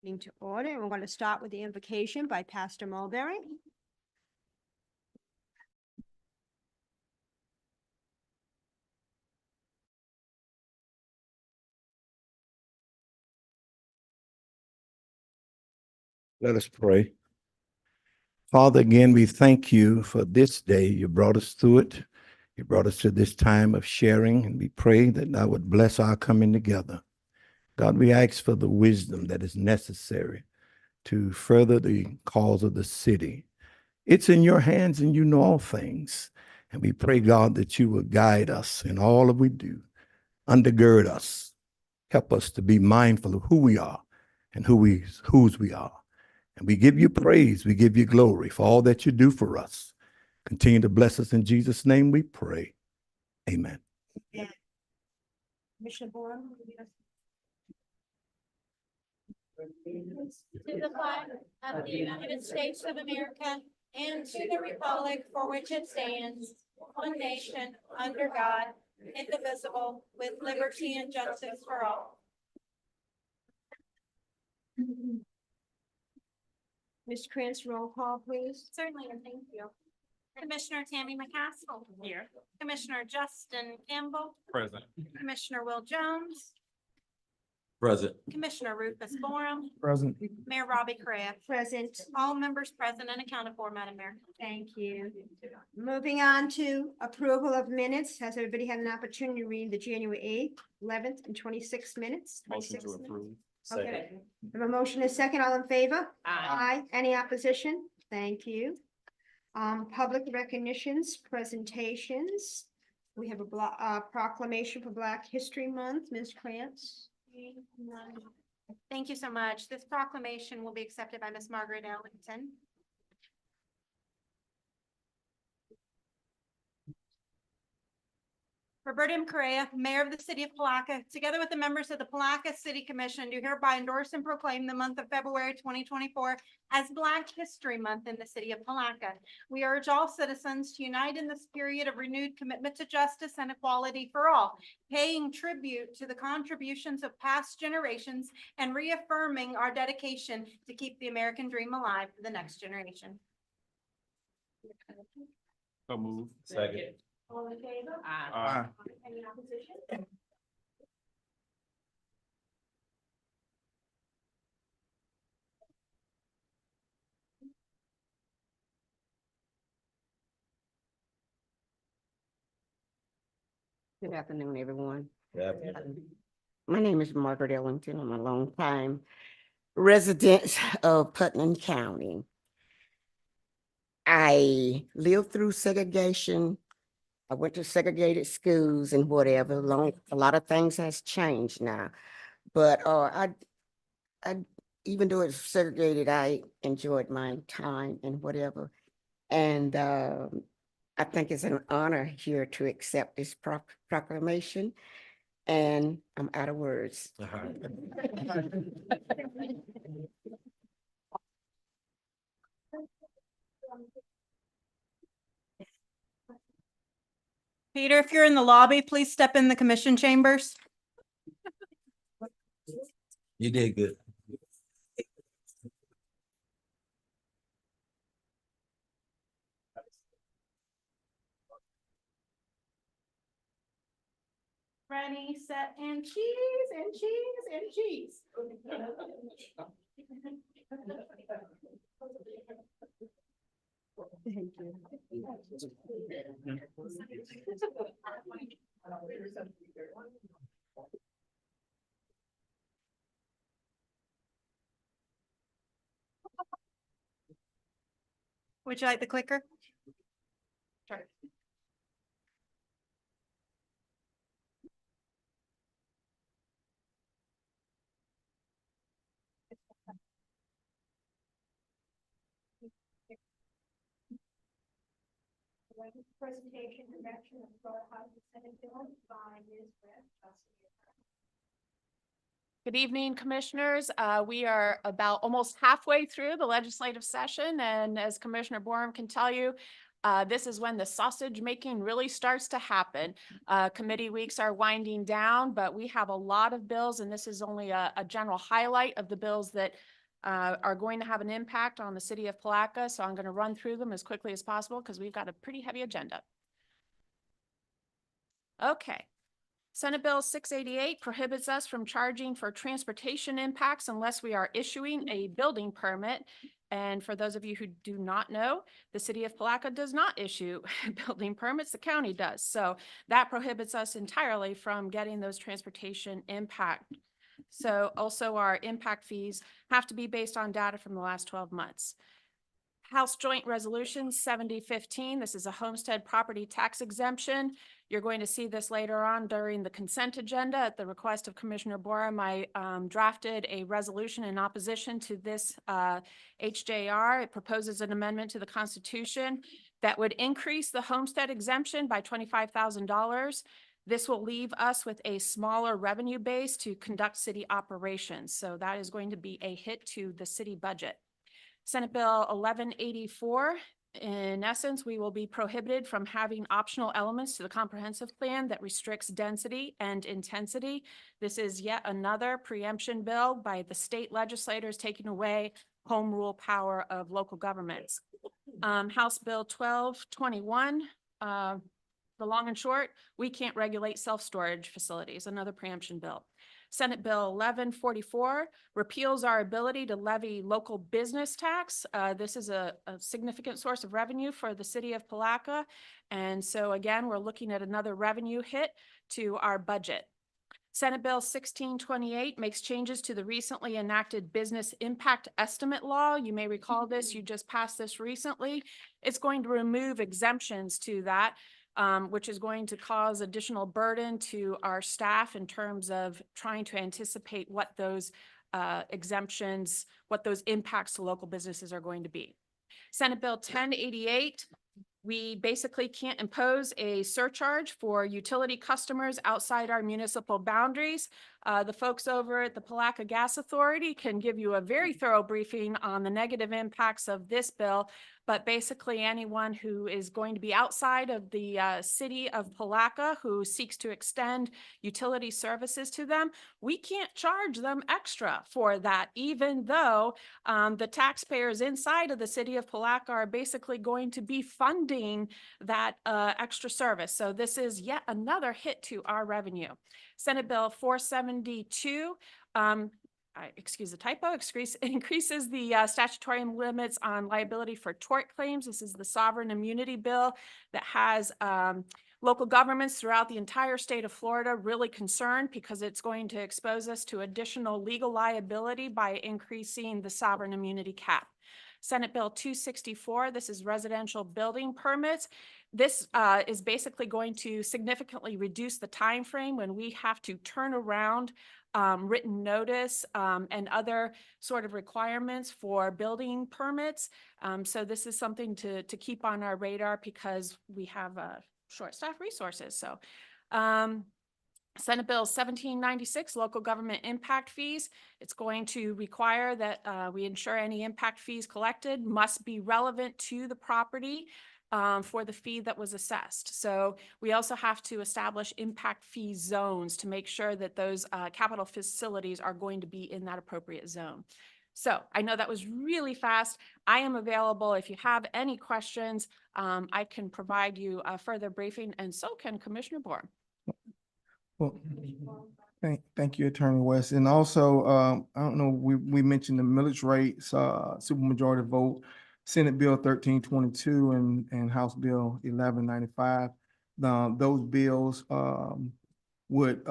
Meeting to order, and we're going to start with the invocation by Pastor Mulberry. Let us pray. Father, again, we thank you for this day. You brought us through it. You brought us to this time of sharing, and we pray that thou would bless our coming together. God, we ask for the wisdom that is necessary to further the cause of the city. It's in your hands, and you know all things. And we pray, God, that you will guide us in all that we do, undergird us, help us to be mindful of who we are and whose we are. And we give you praise, we give you glory for all that you do for us. Continue to bless us in Jesus' name we pray. Amen. Commissioner Boren. To the flag of the United States of America and to the republic for which it stands, one nation, under God, indivisible, with liberty and justice for all. Ms. Krantz, roll call, please. Certainly, and thank you. Commissioner Tammy McCaskill. Here. Commissioner Justin Campbell. Present. Commissioner Will Jones. Present. Commissioner Rufus Borum. Present. Mayor Robbie Craft. Present. All members present and accounted for, Madam Mayor. Thank you. Moving on to approval of minutes. Has everybody had an opportunity to read the January 8th, 11th, and 26th minutes? Motion 26 to minutes? approve. Okay. We have a motion is second. All in favor? Aye. Any opposition? Thank you. Public recognitions, presentations. We have a proclamation for Black History Month. Ms. Krantz. Thank you so much. This proclamation will be accepted by Miss Margaret Ellington. Roberta M. Correa, Mayor of the City of Palatka, together with the members of the Palatka City Commission, do hereby endorse and proclaim the month of February 2024 as Black History Month in the City of Palatka. We urge all citizens to unite in this period of renewed commitment to justice and equality for all, paying tribute to the contributions of past generations and reaffirming our dedication to keep the American dream alive for the next generation. So move. Second. All in favor? Aye. Any opposition? Good afternoon, everyone. My name is Margaret Ellington. I'm a longtime resident of Putnam County. I lived through segregation. I went to segregated schools and whatever. A lot of things has changed now. But I even though it's segregated, I enjoyed my time and whatever. And I think it's an honor here to accept this proclamation. And I'm out of words. Peter, if you're in the lobby, please step in the commission chambers. You did good. Ready, set, and cheese, and cheese, and cheese. Thank you. Would you like the clicker? Sure. Presentation direction of Senate bill by Ms. Good evening, commissioners. We are about almost halfway through the legislative session, and as Commissioner Borum can tell you, This is when the sausage making really starts to happen. Committee weeks are winding down, but we have a lot of bills, and this is only a general highlight of the bills that are going to have an impact on the city of Palatka. So I'm going to run through them as quickly as possible because we've got a pretty heavy agenda. Okay. Senate Bill 688 prohibits us from charging for transportation impacts unless we are issuing a building permit. And for those of you who do not know, the city of Palatka does not issue building permits, the county does. So that prohibits us entirely from getting those transportation impact. So also our impact fees have to be based on data from the last 12 months. House Joint Resolution 7015, this is a homestead property tax exemption. You're going to see this later on during the consent agenda. At the request of Commissioner Borum, I drafted a resolution in opposition to this HJR. It proposes an amendment to the Constitution that would increase the homestead exemption by $25,000. This will leave us with a smaller revenue base to conduct city operations. So that is going to be a hit to the city budget. Senate Bill 1184, in essence, we will be prohibited from having optional elements to the comprehensive plan that restricts density and intensity. This is yet another preemption bill by the state legislators taking away home rule power of local governments. House Bill 1221, the long and short, we can't regulate self-storage facilities, another preemption bill. Senate Bill 1144 repeals our ability to levy local business tax. This is a significant source of revenue for the city of Palatka. And so again, we're looking at another revenue hit to our budget. Senate Bill 1628 makes changes to the recently enacted business impact estimate law. You may recall this, you just passed this recently. It's going to remove exemptions to that. Which is going to cause additional burden to our staff in terms of trying to anticipate what those exemptions, what those impacts to local businesses are going to be. Senate Bill 1088, we basically can't impose a surcharge for utility customers outside our municipal boundaries. The folks over at the Palatka Gas Authority can give you a very thorough briefing on the negative impacts of this bill. But basically anyone who is going to be outside of the city of Palatka who seeks to extend utility services to them, we can't charge them extra for that, even though the taxpayers inside of the city of Palatka are basically going to be funding that extra service. So this is yet another hit to our revenue. Senate Bill 472, excuse the typo, increases the statutory limits on liability for tort claims. This is the sovereign immunity bill that has local governments throughout the entire state of Florida really concerned because it's going to expose us to additional legal liability by increasing the sovereign immunity cap. Senate Bill 264, this is residential building permits. This is basically going to significantly reduce the time frame when we have to turn around written notice and other sort of requirements for building permits. So this is something to keep on our radar because we have short staff resources. So Senate Bill 1796, local government impact fees. It's going to require that we ensure any impact fees collected must be relevant to the property for the fee that was assessed. So we also have to establish impact fee zones to make sure that those capital facilities are going to be in that appropriate zone. So I know that was really fast. I am available if you have any questions. I can provide you a further briefing, and so can Commissioner Borum. Well, thank you, Attorney West. And also, I don't know, we mentioned the millage rates, supermajority vote, Senate Bill 1322 and House Bill 1195. Those bills would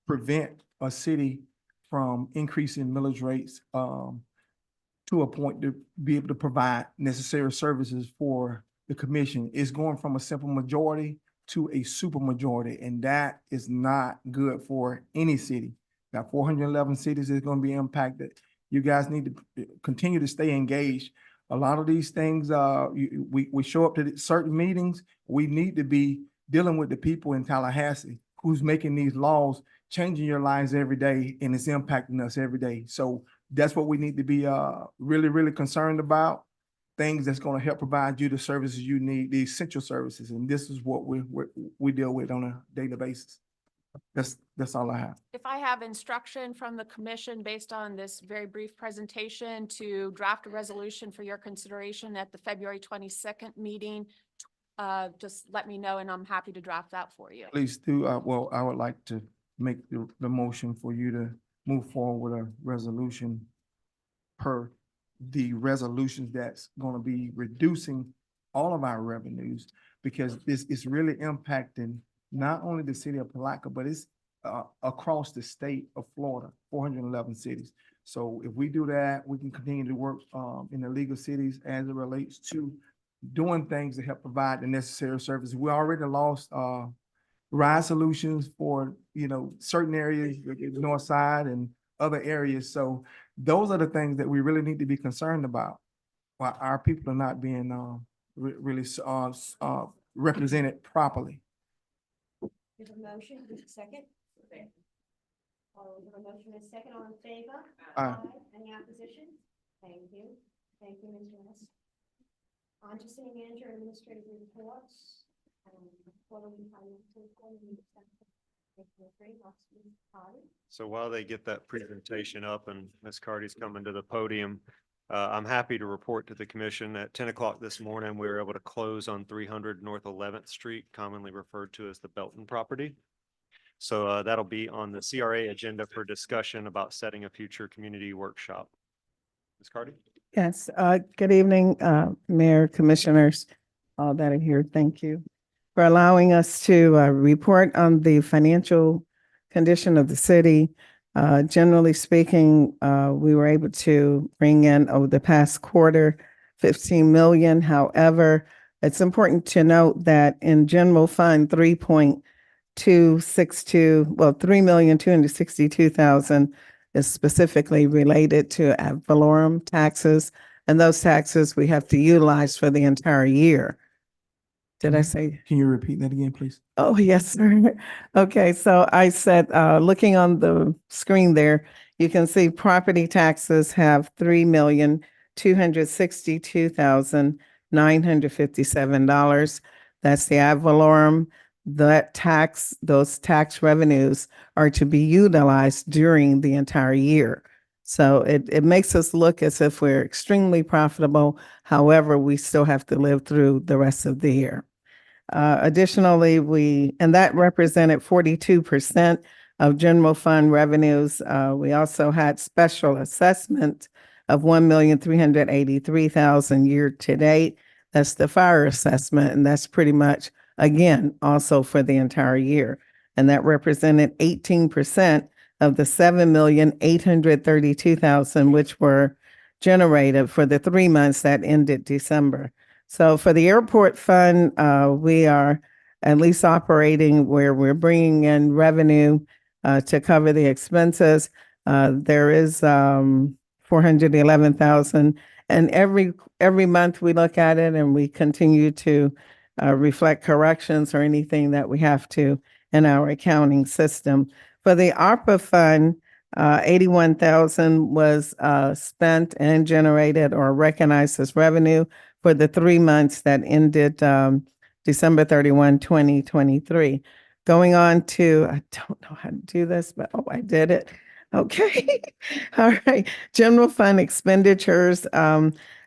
prevent a city from increasing millage rates to a point to be able to provide necessary services for the commission. It's going from a simple majority to a super majority, and that is not good for any city. Got 411 cities that's going to be impacted. You guys need to continue to stay engaged. A lot of these things, we show up to certain meetings. We need to be dealing with the people in Tallahassee who's making these laws, changing your lives every day, and it's impacting us every day. So that's what we need to be really, really concerned about. things that's gonna help provide you the services you need, the essential services, and this is what we deal with on a daily basis. That's all I have. If I have instruction from the commission based on this very brief presentation to draft a resolution for your consideration at the February 22nd meeting, just let me know and I'm happy to draft that for you. Please do, well, I would like to make the motion for you to move forward with a resolution per the resolutions that's gonna be reducing all of our revenues, because this is really impacting not only the city of Palatka, but it's across the state of Florida, 411 cities. So if we do that, we can continue to work in the legal cities as it relates to doing things to help provide the necessary services. We already lost ride solutions for, certain areas, like the north side and other areas. So those are the things that we really need to be concerned about, while our people are not being really represented properly. There's a motion, there's a second. We have a motion and a second, all in favor? Aye. Any opposition? Thank you. Thank you, Ms. West. On to city manager and administrative reports. Quarterly financial report, we accept it. Thank you, Ms. Carter. So while they get that presentation up and Ms. Carty's coming to the podium, I'm happy to report to the commission at 10 o'clock this morning, we were able to close on 300 North 11th Street, commonly referred to as the Belton property. So that'll be on the CRA agenda for discussion about setting a future community workshop. Ms. Carty? Yes, good evening, Mayor, Commissioners, all that are here. Thank you for allowing us to report on the financial condition of the city. Generally speaking, we were able to bring in over the past quarter 15 million. However, it's important to note that in general fund 3,262,000 is specifically related to ad valorem taxes, and those taxes we have to utilize for the entire year. Did I say? Can you repeat that again, please? Oh, yes, sir. Okay, so I said, looking on the screen there, you can see property taxes have $3,262,957. That's the ad valorem. Those tax revenues are to be utilized during the entire year. So it makes us look as if we're extremely profitable. However, we still have to live through the rest of the year. Additionally, and that represented 42% of general fund revenues. We also had special assessment of 1,383,000 year to date. That's the fire assessment, and that's pretty much, again, also for the entire year. And that represented 18% of the 7,832,000, which were generated for the 3 months that ended December. So for the airport fund, we are at least operating where we're bringing in revenue to cover the expenses. There is 411,000, and every month we look at it and we continue to reflect corrections or anything that we have to in our accounting system. For the ARPA fund, 81,000 was spent and generated or recognized as revenue for the 3 months that ended December 31, 2023. Going on to, I don't know how to do this, but I did it. Okay. All right. General fund expenditures,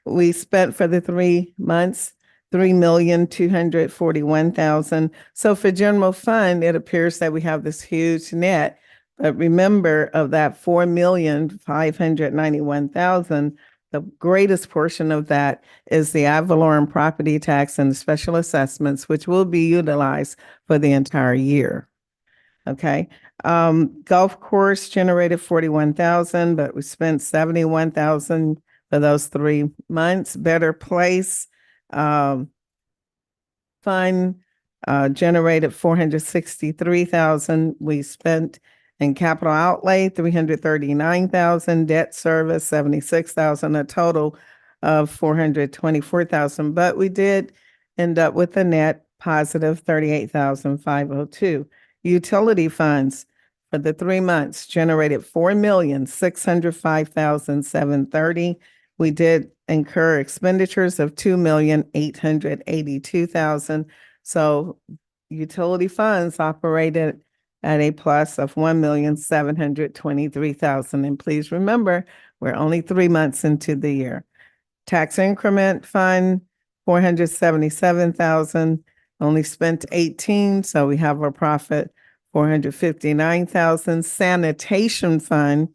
we spent for the 3 months, 3,241,000. So for general fund, it appears that we have this huge net. But remember, of that 4,591,000, the greatest portion of that is the ad valorem property tax and the special assessments, which will be utilized for the entire year. Okay. Golf course generated 41,000, but we spent 71,000 for those 3 months. Better Place fund generated 463,000. We spent in capital outlay 339,000, debt service 76,000, a total of 424,000. But we did end up with a net positive 38,502. Utility funds for the 3 months generated 4,605,730. We did incur expenditures of $2,882,000. So utility funds operated at a plus of $1,723,000. And please remember, we're only 3 months into the year. Tax increment fund, 477,000, only spent 18, so we have a profit, 459,000. Sanitation fund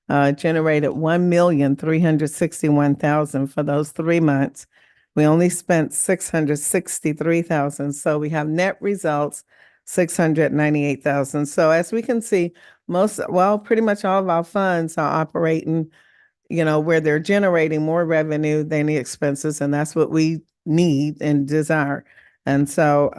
generated 1,361,000 for those 3 months. We only spent 663,000, so we have net results 698,000. So as we can see, pretty much all of our funds are operating, where they're generating more revenue than the expenses, and that's what we need and desire. And so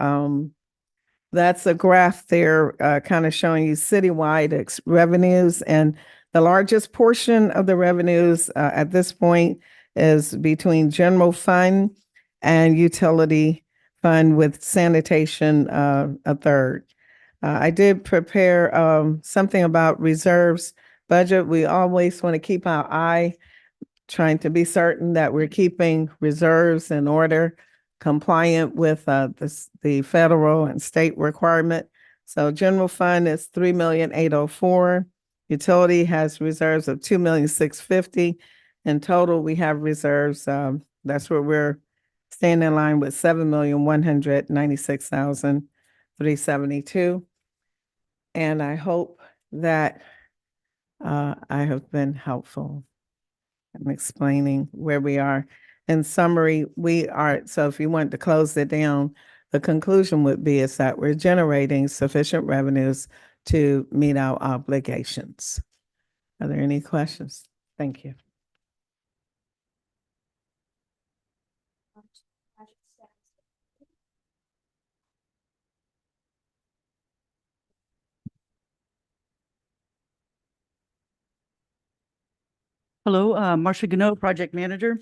that's a graph there kind of showing you citywide revenues, and the largest portion of the revenues at this point is between general fund and utility fund, with sanitation a third. I did prepare something about reserves budget. We always want to keep our eye trying to be certain that we're keeping reserves in order, compliant with the federal and state requirement. So general fund is 3,804,000. Utility has reserves of 2,650,000. In total, we have reserves. That's where we're staying in line with 7,196,372. And I hope that I have been helpful in explaining where we are. In summary, so if you want to close it down, the conclusion would be is that we're generating sufficient revenues to meet our obligations. Are there any questions? Thank you. Hello, Marcia Gano, Project Manager.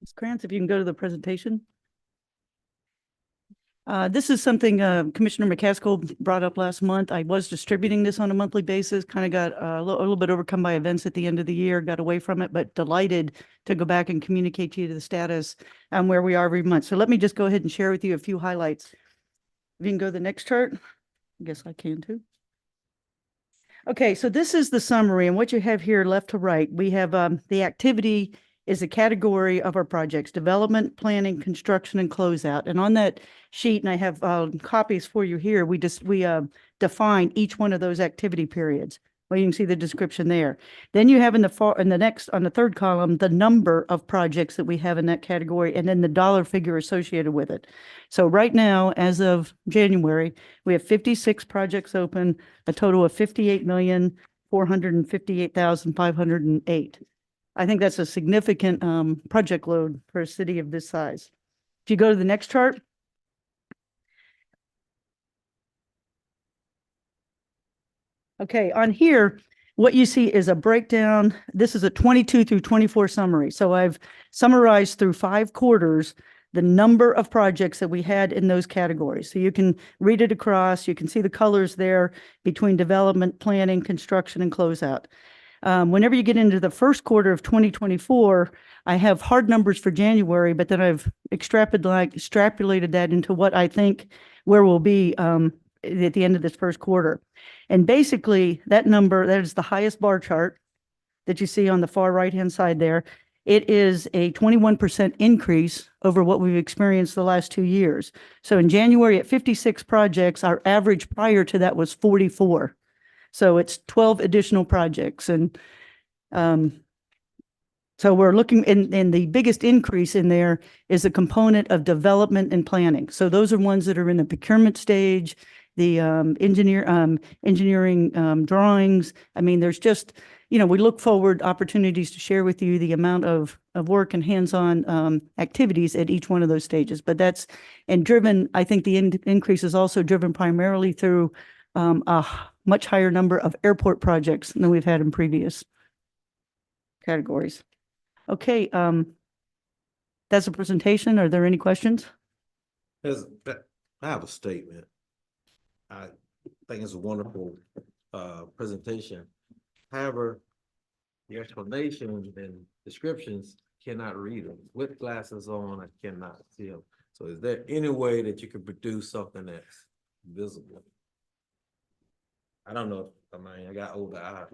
Ms. Krantz, if you can go to the presentation. This is something Commissioner McCaskill brought up last month. I was distributing this on a monthly basis, kind of got a little bit overcome by events at the end of the year, got away from it, but delighted to go back and communicate to you the status and where we are every month. So let me just go ahead and share with you a few highlights. If you can go to the next chart, I guess I can too. Okay, so this is the summary, and what you have here left to right, we have the activity is a category of our projects: development, planning, construction, and closeout. And on that sheet, and I have copies for you here, we define each one of those activity periods. Well, you can see the description there. Then you have on the third column, the number of projects that we have in that category, and then the dollar figure associated with it. So right now, as of January, we have 56 projects open, a total of 58,458,508. I think that's a significant project load for a city of this size. If you go to the next chart. Okay, on here, what you see is a breakdown. This is a 22 through 24 summary. So I've summarized through 5 quarters the number of projects that we had in those categories. So you can read it across. You can see the colors there between development, planning, construction, and closeout. Whenever you get into the first quarter of 2024, I have hard numbers for January, but then I've extrapolated that into what I think where we'll be at the end of this first quarter. And basically, that number, that is the highest bar chart that you see on the far right-hand side there. It is a 21% increase over what we've experienced the last 2 years. So in January at 56 projects, our average prior to that was 44. So it's 12 additional projects. And so we're looking, and the biggest increase in there is a component of development and planning. So those are ones that are in the procurement stage, the engineering drawings. I mean, there's just, we look forward opportunities to share with you the amount of work and hands-on activities at each one of those stages. But that's, and driven, I think the increase is also driven primarily through a much higher number of airport projects than we've had in previous categories. Okay, that's a presentation. Are there any questions? I have a statement. I think it's a wonderful presentation. However, the explanations and descriptions cannot read them. With glasses on, I cannot see them. So is there any way that you could produce something that's visible? I don't know, I mean, I got older eyes.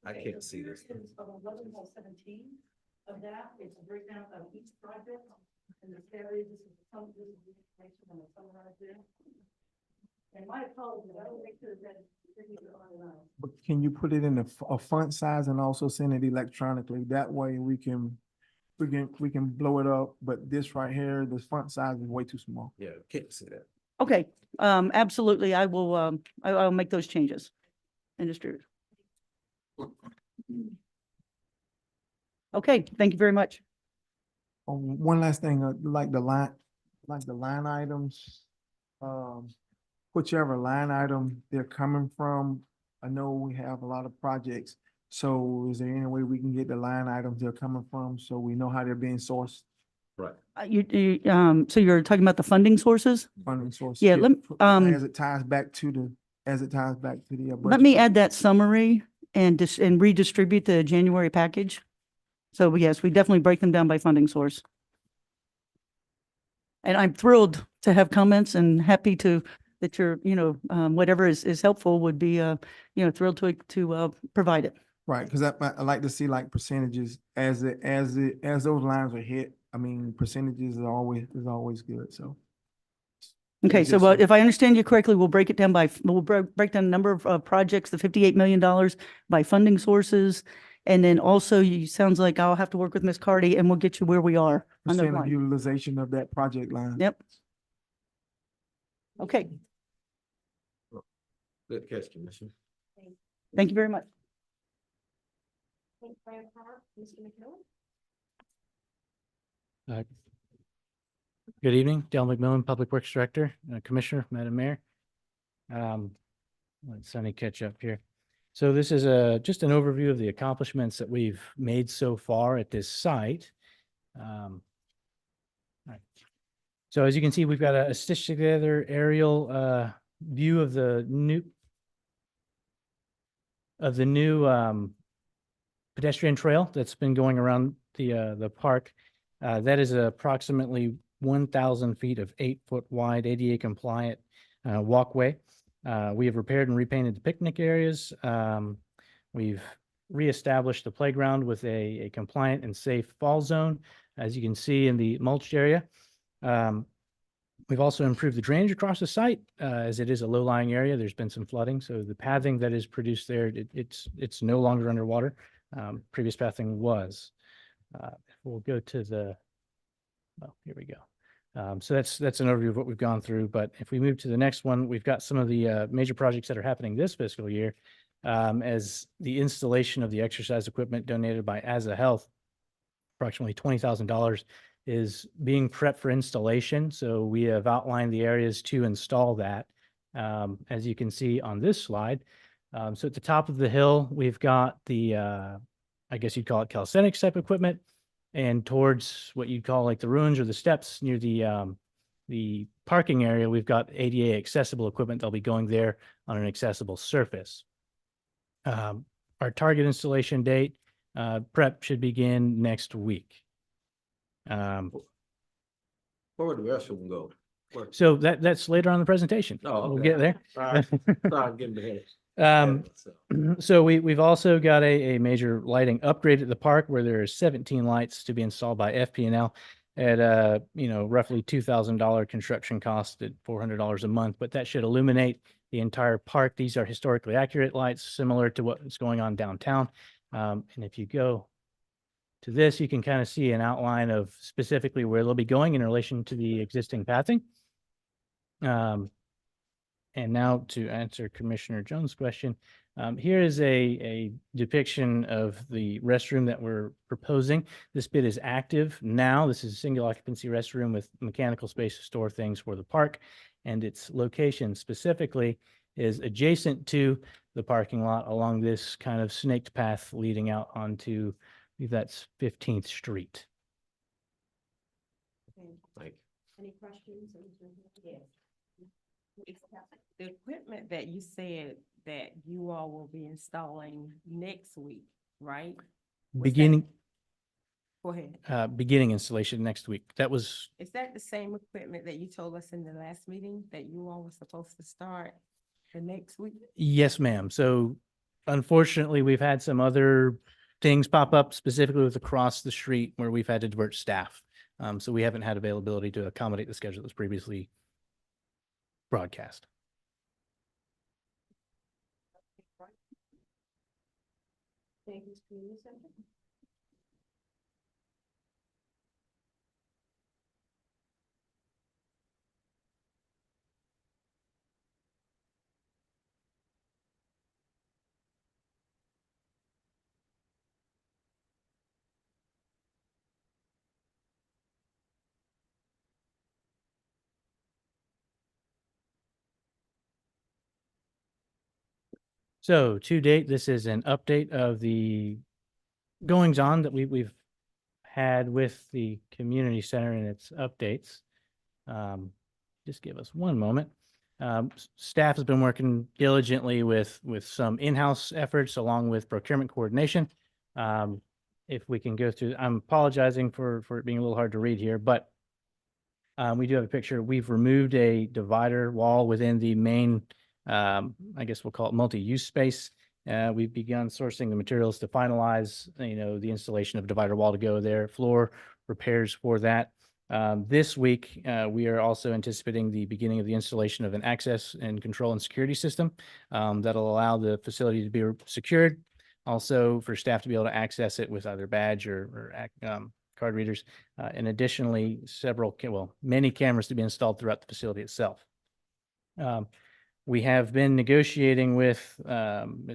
I can't see this. Of 11/17 of that, it's a breakdown of each project and the areas, this is some, this is the information I'm gonna summarize there. And my apologies, I don't make sure that. But can you put it in a font size and also send it electronically? That way we can blow it up, but this right here, this font size is way too small. Yeah, can't see that. Okay, absolutely, I will, I'll make those changes and distribute. Okay, thank you very much. Oh, one last thing, like the line items, whichever line item they're coming from. I know we have a lot of projects, so is there any way we can get the line items they're coming from, so we know how they're being sourced, Right. So you're talking about the funding sources? funding source? Yeah, As it ties back to the, let budget. me add that summary and and redistribute the January package. So yes, we definitely break them down by funding source. And I'm thrilled to have comments and happy that you're, whatever is helpful would be, thrilled to provide it. Right, because I like to see like percentages as those lines are hit. I mean, percentages is always good, so. Okay, It's so just if I understand you correctly, we'll break it down we'll break down the number of projects, the $58 million by funding sources. And then also, sounds like I'll have to work with Ms. Cardy and we'll get you where we are on the percent of line. utilization of that project line. Yep. Okay, Good catch, Commissioner. thank you very much. Thank you for your comment, Mr. McMillan. Good evening, Dale McMillan, Public Works Director, Commissioner, Madam Mayor. Let Sunny catch up here. So this is just an overview of the accomplishments that we've made so far at this site. All right. So as you can see, we've got a stitched together aerial view of the new pedestrian trail that's been going around the park. That is approximately 1,000 feet of 8-foot wide ADA compliant walkway. We have repaired and repainted the picnic areas. We've reestablished the playground with a compliant and safe fall zone, as you can see in the mulched area. We've also improved the drainage across the site, as it is a low-lying area. There's been some flooding, so the pathing that is produced there, it's no longer underwater. Previous pathing was. We'll go to here we go. So that's an overview of what we've gone through. But if we move to the next one, we've got some of the major projects that are happening this fiscal year, as the installation of the exercise equipment donated by Asa Health, approximately $20,000 is being prepped for installation. So we have outlined the areas to install that, as you can see on this slide. So at the top of the hill, we've got the, I guess you'd call it calisthenics type equipment, and towards what you'd call like the ruins or the steps near the parking area, we've got ADA accessible equipment that'll be going there on an accessible surface. Our target installation date, prep should begin next week. Where would the restroom go? Where? So that's later on in the presentation. Oh, We'll okay. get there. Sorry, I'm getting ahead. So we've also got a major lighting upgrade at the park where there are 17 lights to be installed by FP&L at roughly $2,000 construction cost at $400 a month, but that should illuminate the entire park. These are historically accurate lights, similar to what's going on downtown. And if you go to this, you can kind of see an outline of specifically where they'll be going in relation to the existing pathing. And now to answer Commissioner Jones' question, here is a depiction of the restroom that we're proposing. This bid is active now. This is a single occupancy restroom with mechanical space to store things for the park. And its location specifically is adjacent to the parking lot along this kind of snaked path leading out onto, I believe that's 15th Street. Like, Any questions? Yes. The equipment that you said that you all will be installing next week, right? beginning, Go ahead. beginning installation next week. That was, Is that the same equipment that you told us in the last meeting that you all were supposed to start the next week? yes, ma'am. So unfortunately, we've had some other things pop up specifically with across the street where we've had to divert staff. So we haven't had availability to accommodate the schedule that was previously broadcast. Thank you, Community Center. So to date, this is an update of the goings on that we've had with the community center and its updates. Just give us one moment. Staff has been working diligently with some in-house efforts along with procurement coordination. If we can go through, I'm apologizing for it being a little hard to read here, but we do have a picture. We've removed a divider wall within the main, I guess we'll call it multi-use space. We've begun sourcing the materials to finalize, the installation of a divider wall to go there, floor repairs for that. This week, we are also anticipating the beginning of the installation of an access and control and security system that'll allow the facility to be secured. Also for staff to be able to access it with either badge or card readers, and additionally many cameras to be installed throughout the facility itself. We have been negotiating with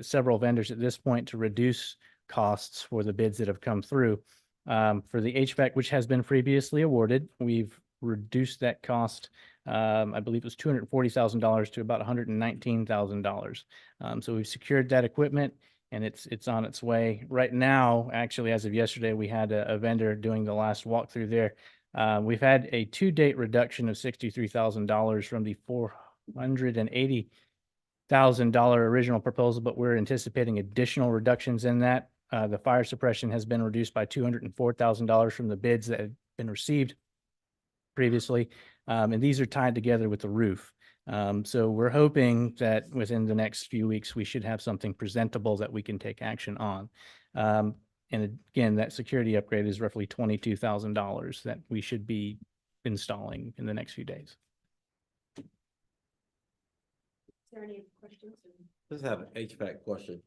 several vendors at this point to reduce costs for the bids that have come through. For the HVAC, which has been previously awarded, we've reduced that cost. I believe it was $240,000 to about $119,000. So we've secured that equipment and it's on its way. Right now, actually, as of yesterday, we had a vendor doing the last walkthrough there. We've had a to-date reduction of $63,000 from the $480,000 original proposal, but we're anticipating additional reductions in that. The fire suppression has been reduced by $204,000 from the bids that had been received previously. And these are tied together with the roof. So we're hoping that within the next few weeks, we should have something presentable that we can take action on. And again, that security upgrade is roughly $22,000 that we should be installing in the next few days. Is there any questions? Just have an HVAC question.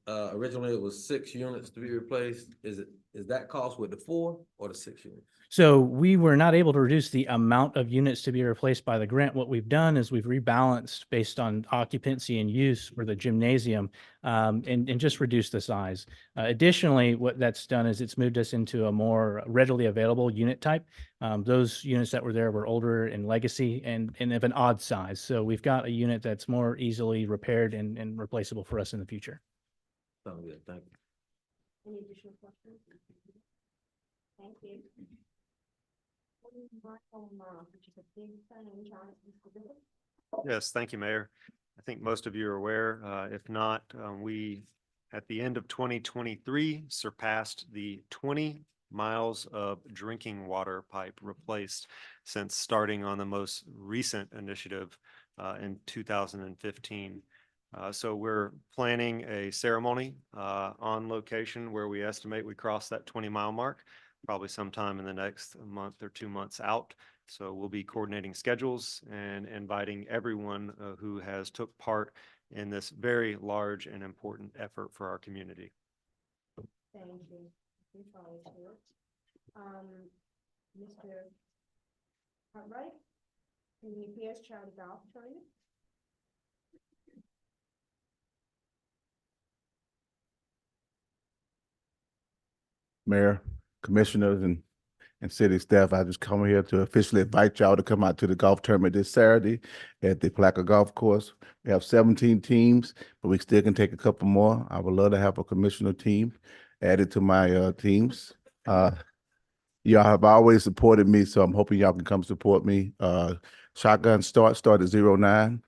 Originally it was 6 units to be replaced. Is that cost with the 4 or the 6 units? So we were not able to reduce the amount of units to be replaced by the grant. What we've done is we've rebalanced based on occupancy and use for the gymnasium, and just reduced the size. Additionally, what that's done is it's moved us into a more readily available unit type. Those units that were there were older in legacy and of an odd size. So we've got a unit that's more easily repaired and replaceable for us in the future. Sounds good, thank you. Any additional questions? Thank you. Which is a big thing, John. Yes, thank you, Mayor. I think most of you are aware. If not, we, at the end of 2023, surpassed the 20 miles of drinking water pipe replaced since starting on the most recent initiative in 2015. So we're planning a ceremony on location where we estimate we cross that 20-mile mark, probably sometime in the next month or 2 months out. So we'll be coordinating schedules and inviting everyone who has took part in this very large and important effort for our community. Thank you. Mr. Cartwright, can the PS Charlie Golf tournament? Mayor, commissioners, and city staff, I just come here to officially invite y'all to come out to the golf tournament this Saturday at the Palatka Golf Course. We have 17 teams, but we still can take a couple more. I would love to have a commissioner team added to my teams. Y'all have always supported me, so I'm hoping y'all can come support me. Shotgun start at 09.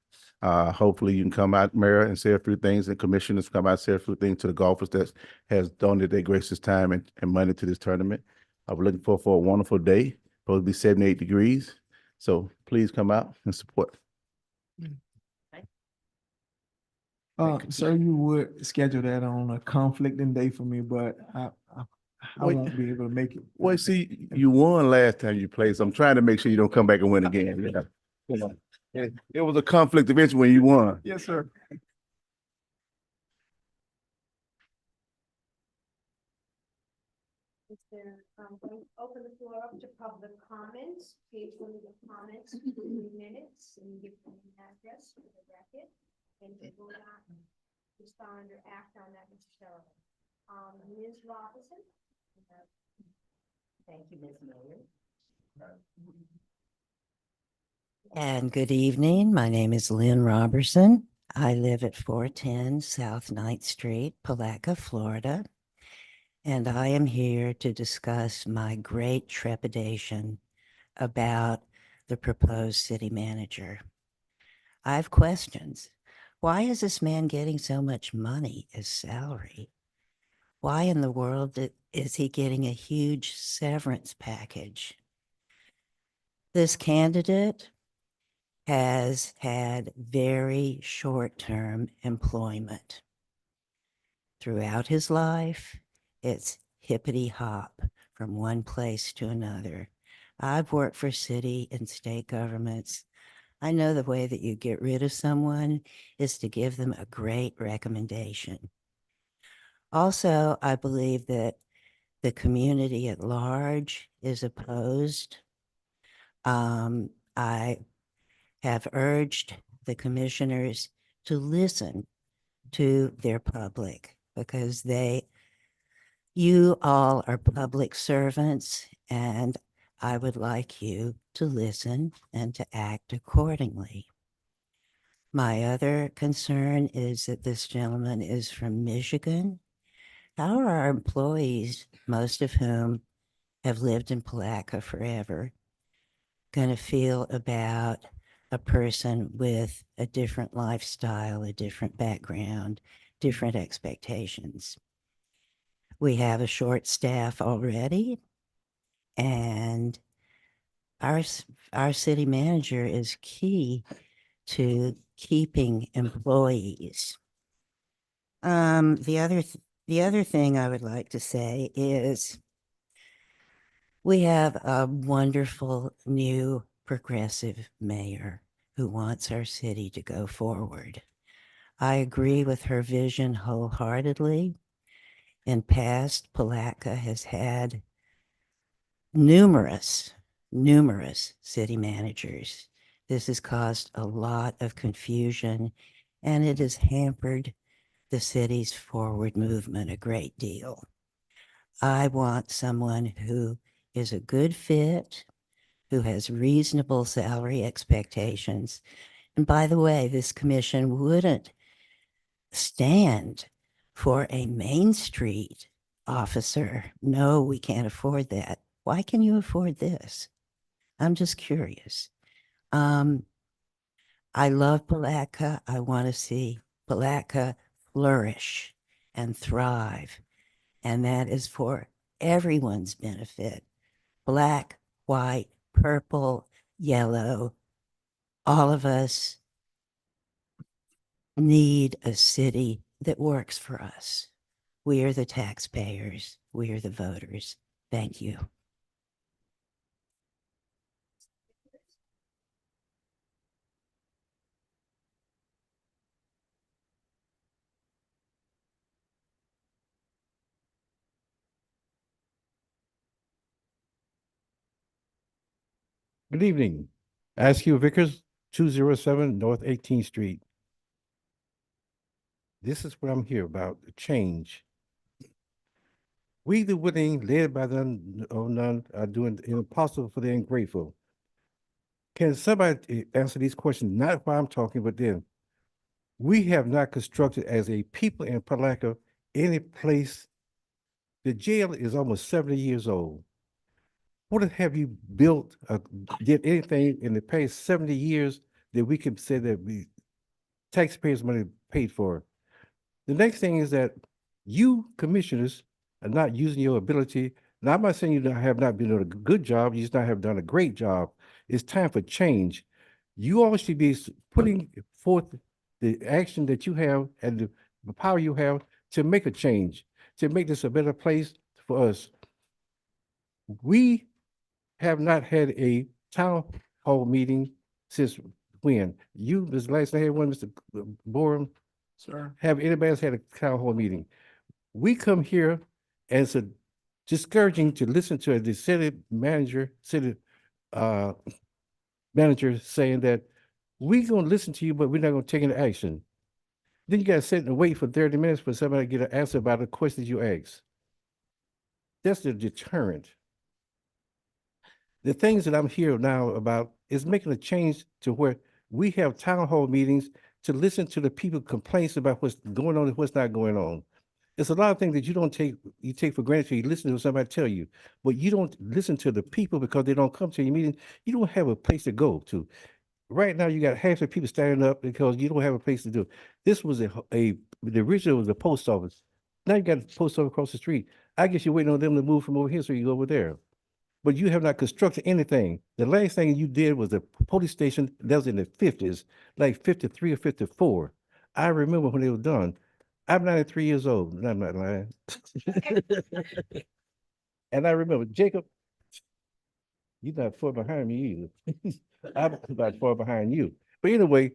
Hopefully you can come out, Mayor, and say a few things, and commissioners come out, say a few things to the golfers that has donated their gracious time and money to this tournament. We're looking for a wonderful day, supposed to be 78 degrees. So please come out and support. Sir, you would schedule that on a conflicting day for me, but I Wait. won't be able to make it. Well, see, you won last time you played, so I'm trying to make sure you don't come back and win again. Yeah. You know, it was a conflict of interest when you won. Yes, sir. Is there, going to open the floor up to public comments. Please limit the comments to 3 minutes and give them an address for the record. And we will not respond or act on that necessarily. Ms. Robinson? Thank you, Ms. Mayor. And good evening. My name is Lynn Robertson. I live at 410 South 9th Street, Palatka, Florida. And I am here to discuss my great trepidation about the proposed city manager. I have questions. Why is this man getting so much money as salary? Why in the world is he getting a huge severance package? This candidate has had very short-term employment. Throughout his life, it's hippity hop from one place to another. I've worked for city and state governments. I know the way that you get rid of someone is to give them a great recommendation. Also, I believe that the community at large is opposed. I have urged the commissioners to listen to their public because you all are public servants, and I would like you to listen and to act accordingly. My other concern is that this gentleman is from Michigan. How are our employees, most of whom have lived in Palatka forever, going to feel about a person with a different lifestyle, a different background, different expectations? We have a short staff already, and our city manager is key to keeping employees. The other thing I would like to say is we have a wonderful new progressive mayor who wants our city to go forward. I agree with her vision wholeheartedly. In past, Palatka has had numerous city managers. This has caused a lot of confusion, and it has hampered the city's forward movement a great deal. I want someone who is a good fit, who has reasonable salary expectations. And by the way, this commission wouldn't stand for a Main Street officer. No, we can't afford that. Why can you afford this? I'm just curious. I love Palatka. I want to see Palatka flourish and thrive. And that is for everyone's benefit. Black, white, purple, yellow. All of us need a city that works for us. We are the taxpayers. We are the voters. Thank you. Good evening. Askew Vickers, 207 North 18th Street. This is what I'm here about, the change. We the willing, led by none, oh none, are doing the impossible for the ungrateful. Can somebody answer these questions? Not why I'm talking, but then. We have not constructed as a people in Palatka any place. The jail is almost 70 years old. What have you built, did anything in the past 70 years that we can say that taxpayers' money paid for. The next thing is that you commissioners are not using your ability. Now, I'm not saying you have not been doing a good job, you just not have done a great job. It's time for change. You all should be putting forth the action that you have and the power you have to make a change, to make this a better place for us. We have not had a town hall meeting since when? You, Ms. Last had one, Mr. Borum? Sir. Have anybody else had a town hall meeting? We come here and it's discouraging to listen to the city manager uh, saying that we gonna listen to you, but we're not gonna take any action. Then you gotta sit and wait for 30 minutes for somebody to get an answer about the questions you ask. That's the deterrent. The things that I'm here now about is making a change to where we have town hall meetings to listen to the people complaints about what's going on and what's not going on. There's a lot of things that you take for granted. You listen to somebody tell you, but you don't listen to the people because they don't come to your meeting. You don't have a place to go to. Right now, you got half the people standing up because you don't have a place to do. This was the original was a post office. Now you got a post office across the street. I guess you're waiting on them to move from over here so you go over there. But you have not constructed anything. The last thing you did was the police station that was in the 50s, like 53 or 54. I remember when it was done. I'm 93 years old, and I'm not lying. And I remember, Jacob, you're not far behind me either. I'm not far behind you. But anyway,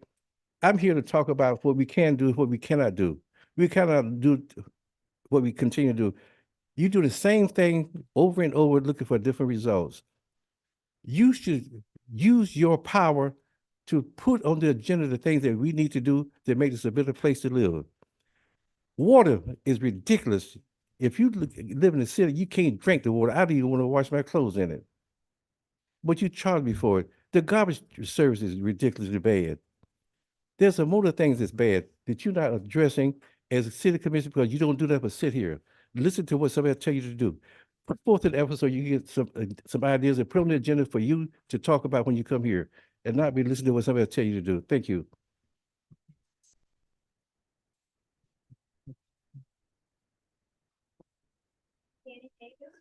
I'm here to talk about what we can do, what we cannot do. We cannot do what we continue to do. You do the same thing over and over, looking for different results. You should use your power to put on the agenda the things that we need to do to make this a better place to live. Water is ridiculous. If you live in the city, you can't drink the water. I don't even want to wash my clothes in it. But you charge me for it. The garbage service is ridiculously bad. There's a lot of things that's bad that you're not addressing as a city commission because you don't do that but sit here. Listen to what somebody tell you to do. Put forth an effort so you get some ideas and put on the agenda for you to talk about when you come here and not be listening to what somebody tell you to do. Thank you. Annie Davis?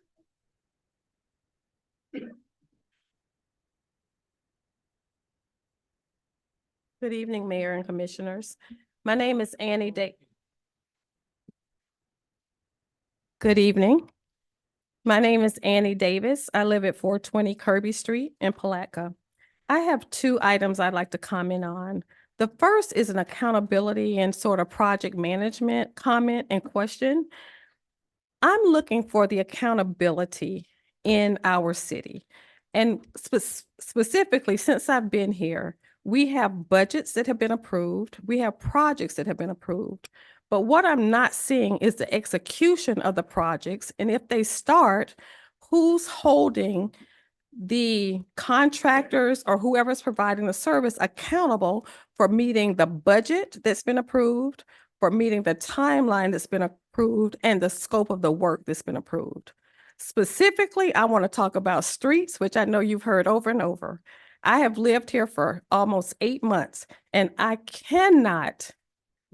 Good evening, Mayor and Commissioners. My name is Annie Good evening. My name is Annie Davis. I live at 420 Kirby Street in Palatka. I have two items I'd like to comment on. The first is an accountability and sort of project management comment and question. I'm looking for the accountability in our city. And specifically, since I've been here, we have budgets that have been approved. We have projects that have been approved. But what I'm not seeing is the execution of the projects. And if they start, who's holding the contractors or whoever's providing the service accountable for meeting the budget that's been approved, for meeting the timeline that's been approved, and the scope of the work that's been approved. Specifically, I want to talk about streets, which I know you've heard over and over. I have lived here for almost 8 months, and I cannot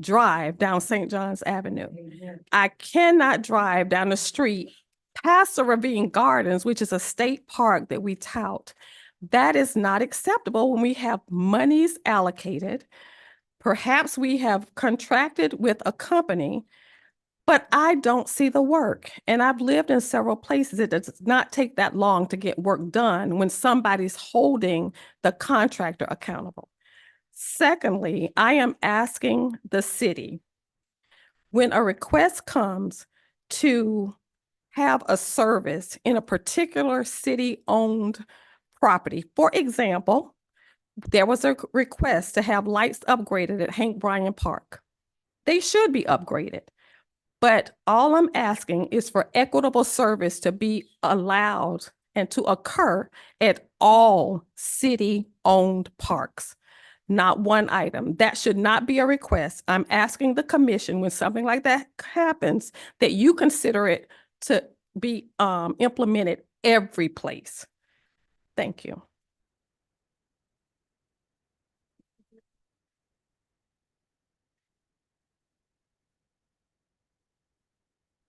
drive down St. John's Avenue. I cannot drive down the street past the Ravine Gardens, which is a state park that we tout. That is not acceptable when we have monies allocated. Perhaps we have contracted with a company, but I don't see the work. And I've lived in several places. It does not take that long to get work done when somebody's holding the contractor accountable. Secondly, I am asking the city, when a request comes to have a service in a particular city-owned property, for example, there was a request to have lights upgraded at Hank Bryan Park. They should be upgraded. But all I'm asking is for equitable service to be allowed and to occur at all city-owned parks. Not one item. That should not be a request. I'm asking the commission when something like that happens, that you consider it to be implemented every place. Thank you.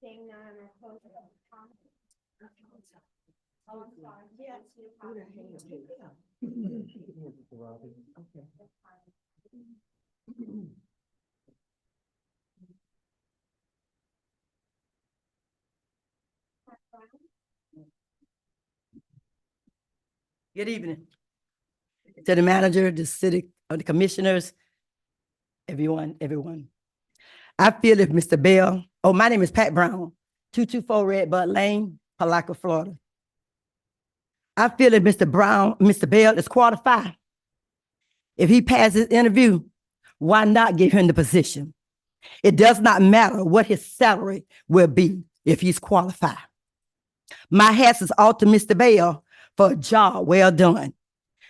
Seeing none, I'm gonna close the comment. Oh, I'm sorry. Yes. Good evening. To the manager, the city, the commissioners, everyone. I feel if Mr. Bell, my name is Pat Brown, 224 Red Bud Lane, Palatka, Florida. I feel if Mr. Bell is qualified. If he passes interview, why not give him the position? It does not matter what his salary will be if he's qualified. My hats is off to Mr. Bell for a job well done.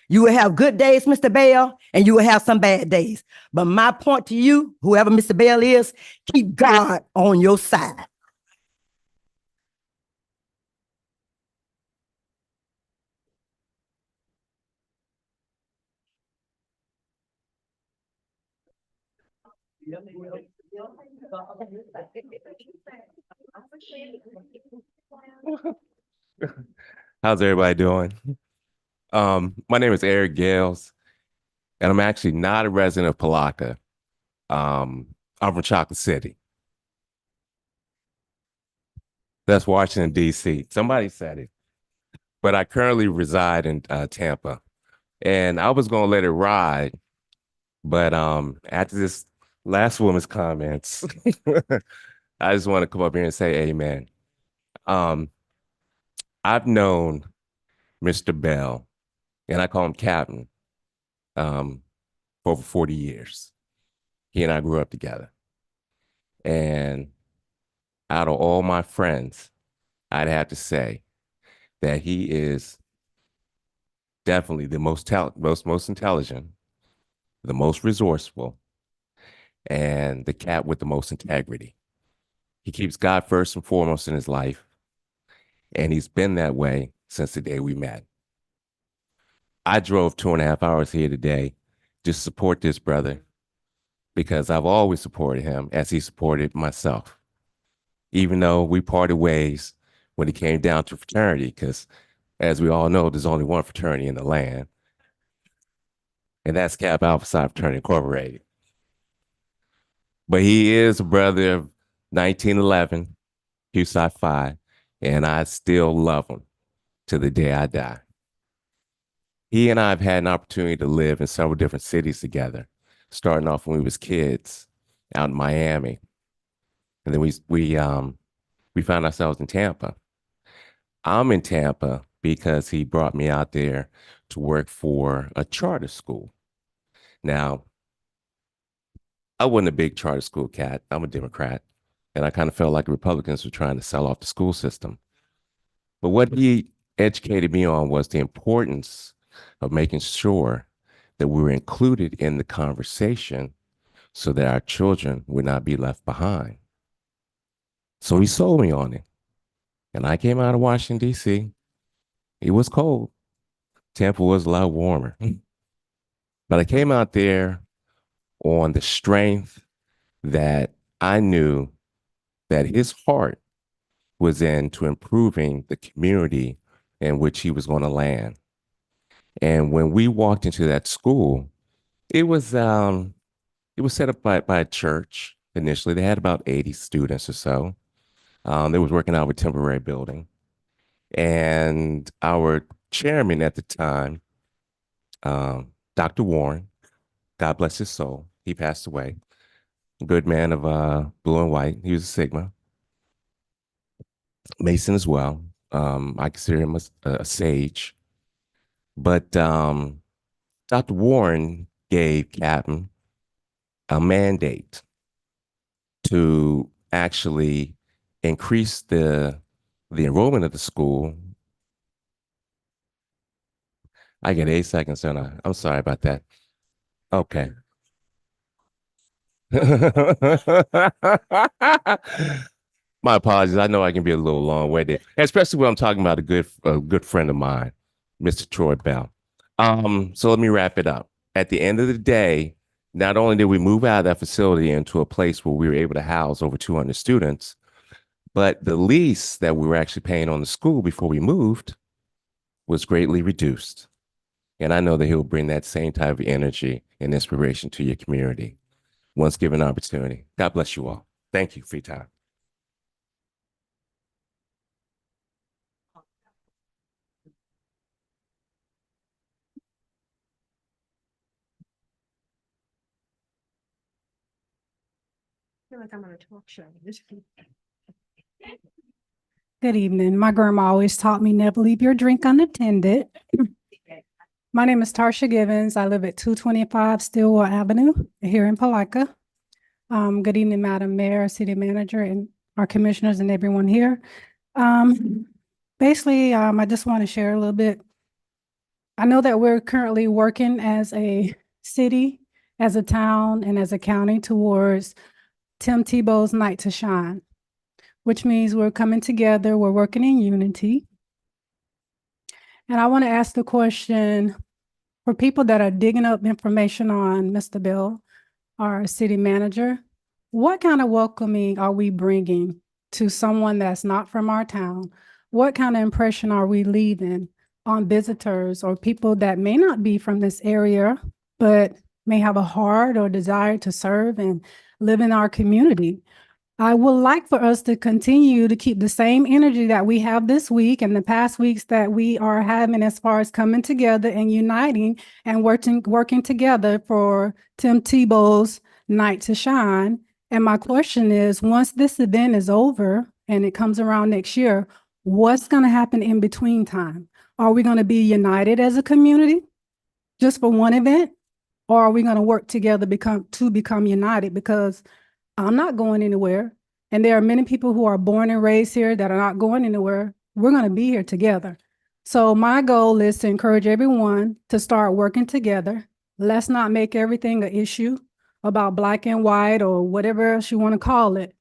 You will have good days, Mr. Bell, and you will have some bad days. But my point to you, whoever Mr. Bell is, keep God on your side. How's everybody doing? My name is Eric Gales, and I'm actually not a resident of Palatka. I'm from Chocolate City. That's Washington, D.C. Somebody said it. But I currently reside in Tampa. And I was going to let it ride, but after this last woman's comments, I just want to come up here and say amen. I've known Mr. Bell, and I call him Captain, for over 40 years. He and I grew up together. And out of all my friends, I'd have to say that he is definitely the most intelligent, the most resourceful, and the cat with the most integrity. He keeps God first and foremost in his life, and he's been that way since the day we met. I drove 2.5 hours here today to support this brother because I've always supported him as he supported myself, even though we parted ways when it came down to fraternity, because as we all know, there's only one fraternity in the land, and that's Kappa Alpha Psi Fraternity Incorporated. But he is a brother of 1911, Q Psi Phi, and I still love him to the day I die. He and I have had an opportunity to live in several different cities together, starting off when we was kids out in Miami. And then we found ourselves in Tampa. I'm in Tampa because he brought me out there to work for a charter school. Now, I wasn't a big charter school cat. I'm a Democrat. And I kind of felt like the Republicans were trying to sell off the school system. But what he educated me on was the importance of making sure that we were included in the conversation so that our children would not be left behind. So he sold me on it. And I came out of Washington, D.C. It was cold. Tampa was a lot warmer. But I came out there on the strength that I knew that his heart was into improving the community in which he was going to land. And when we walked into that school, it was set up by a church initially. They had about 80 students or so. They was working out of a temporary building. And our chairman at the time, Dr. Warren, God bless his soul, he passed away. Good man of blue and white. He was a Sigma. Mason as well. I consider him a sage. But Dr. Warren gave Captain a mandate to actually increase the enrollment of the school. I get 8 seconds, don't I? I'm sorry about that. Okay. My apologies. I know I can be a little long-winded, especially when I'm talking about a good friend of mine, Mr. Troy Bell. So let me wrap it up. At the end of the day, not only did we move out of that facility into a place where we were able to house over 200 students, But the lease that we were actually paying on the school before we moved was greatly reduced. And I know that he'll bring that same type of energy and inspiration to your community once given an opportunity. God bless you all. Thank you for your time. I feel like I'm on a talk show. Good evening. My grandma always taught me never leave your drink unattended. My name is Tarsha Givens. I live at 225 Stillwell Avenue here in Palatka. Good evening, Madam Mayor, City Manager, and our commissioners and everyone here. Basically, I just want to share a little bit. I know that we're currently working as a city, as a town, and as a county towards Tim Tebow's Night to Shine, which means we're coming together, we're working in unity. And I want to ask the question for people that are digging up information on Mr. Bill, our city manager, what kind of welcoming are we bringing to someone that's not from our town? What kind of impression are we leaving on visitors or people that may not be from this area, but may have a heart or desire to serve and live in our community? I would like for us to continue to keep the same energy that we have this week and the past weeks that we are having as far as coming together and uniting and working together for Tim Tebow's Night to Shine. And my question is, once this event is over and it comes around next year, what's going to happen in between time? Are we going to be united as a community just for one event? Or are we going to work together to become united? Because I'm not going anywhere. And there are many people who are born and raised here that are not going anywhere. We're going to be here together. So my goal is to encourage everyone to start working together. Let's not make everything an issue about black and white or whatever else you want to call it.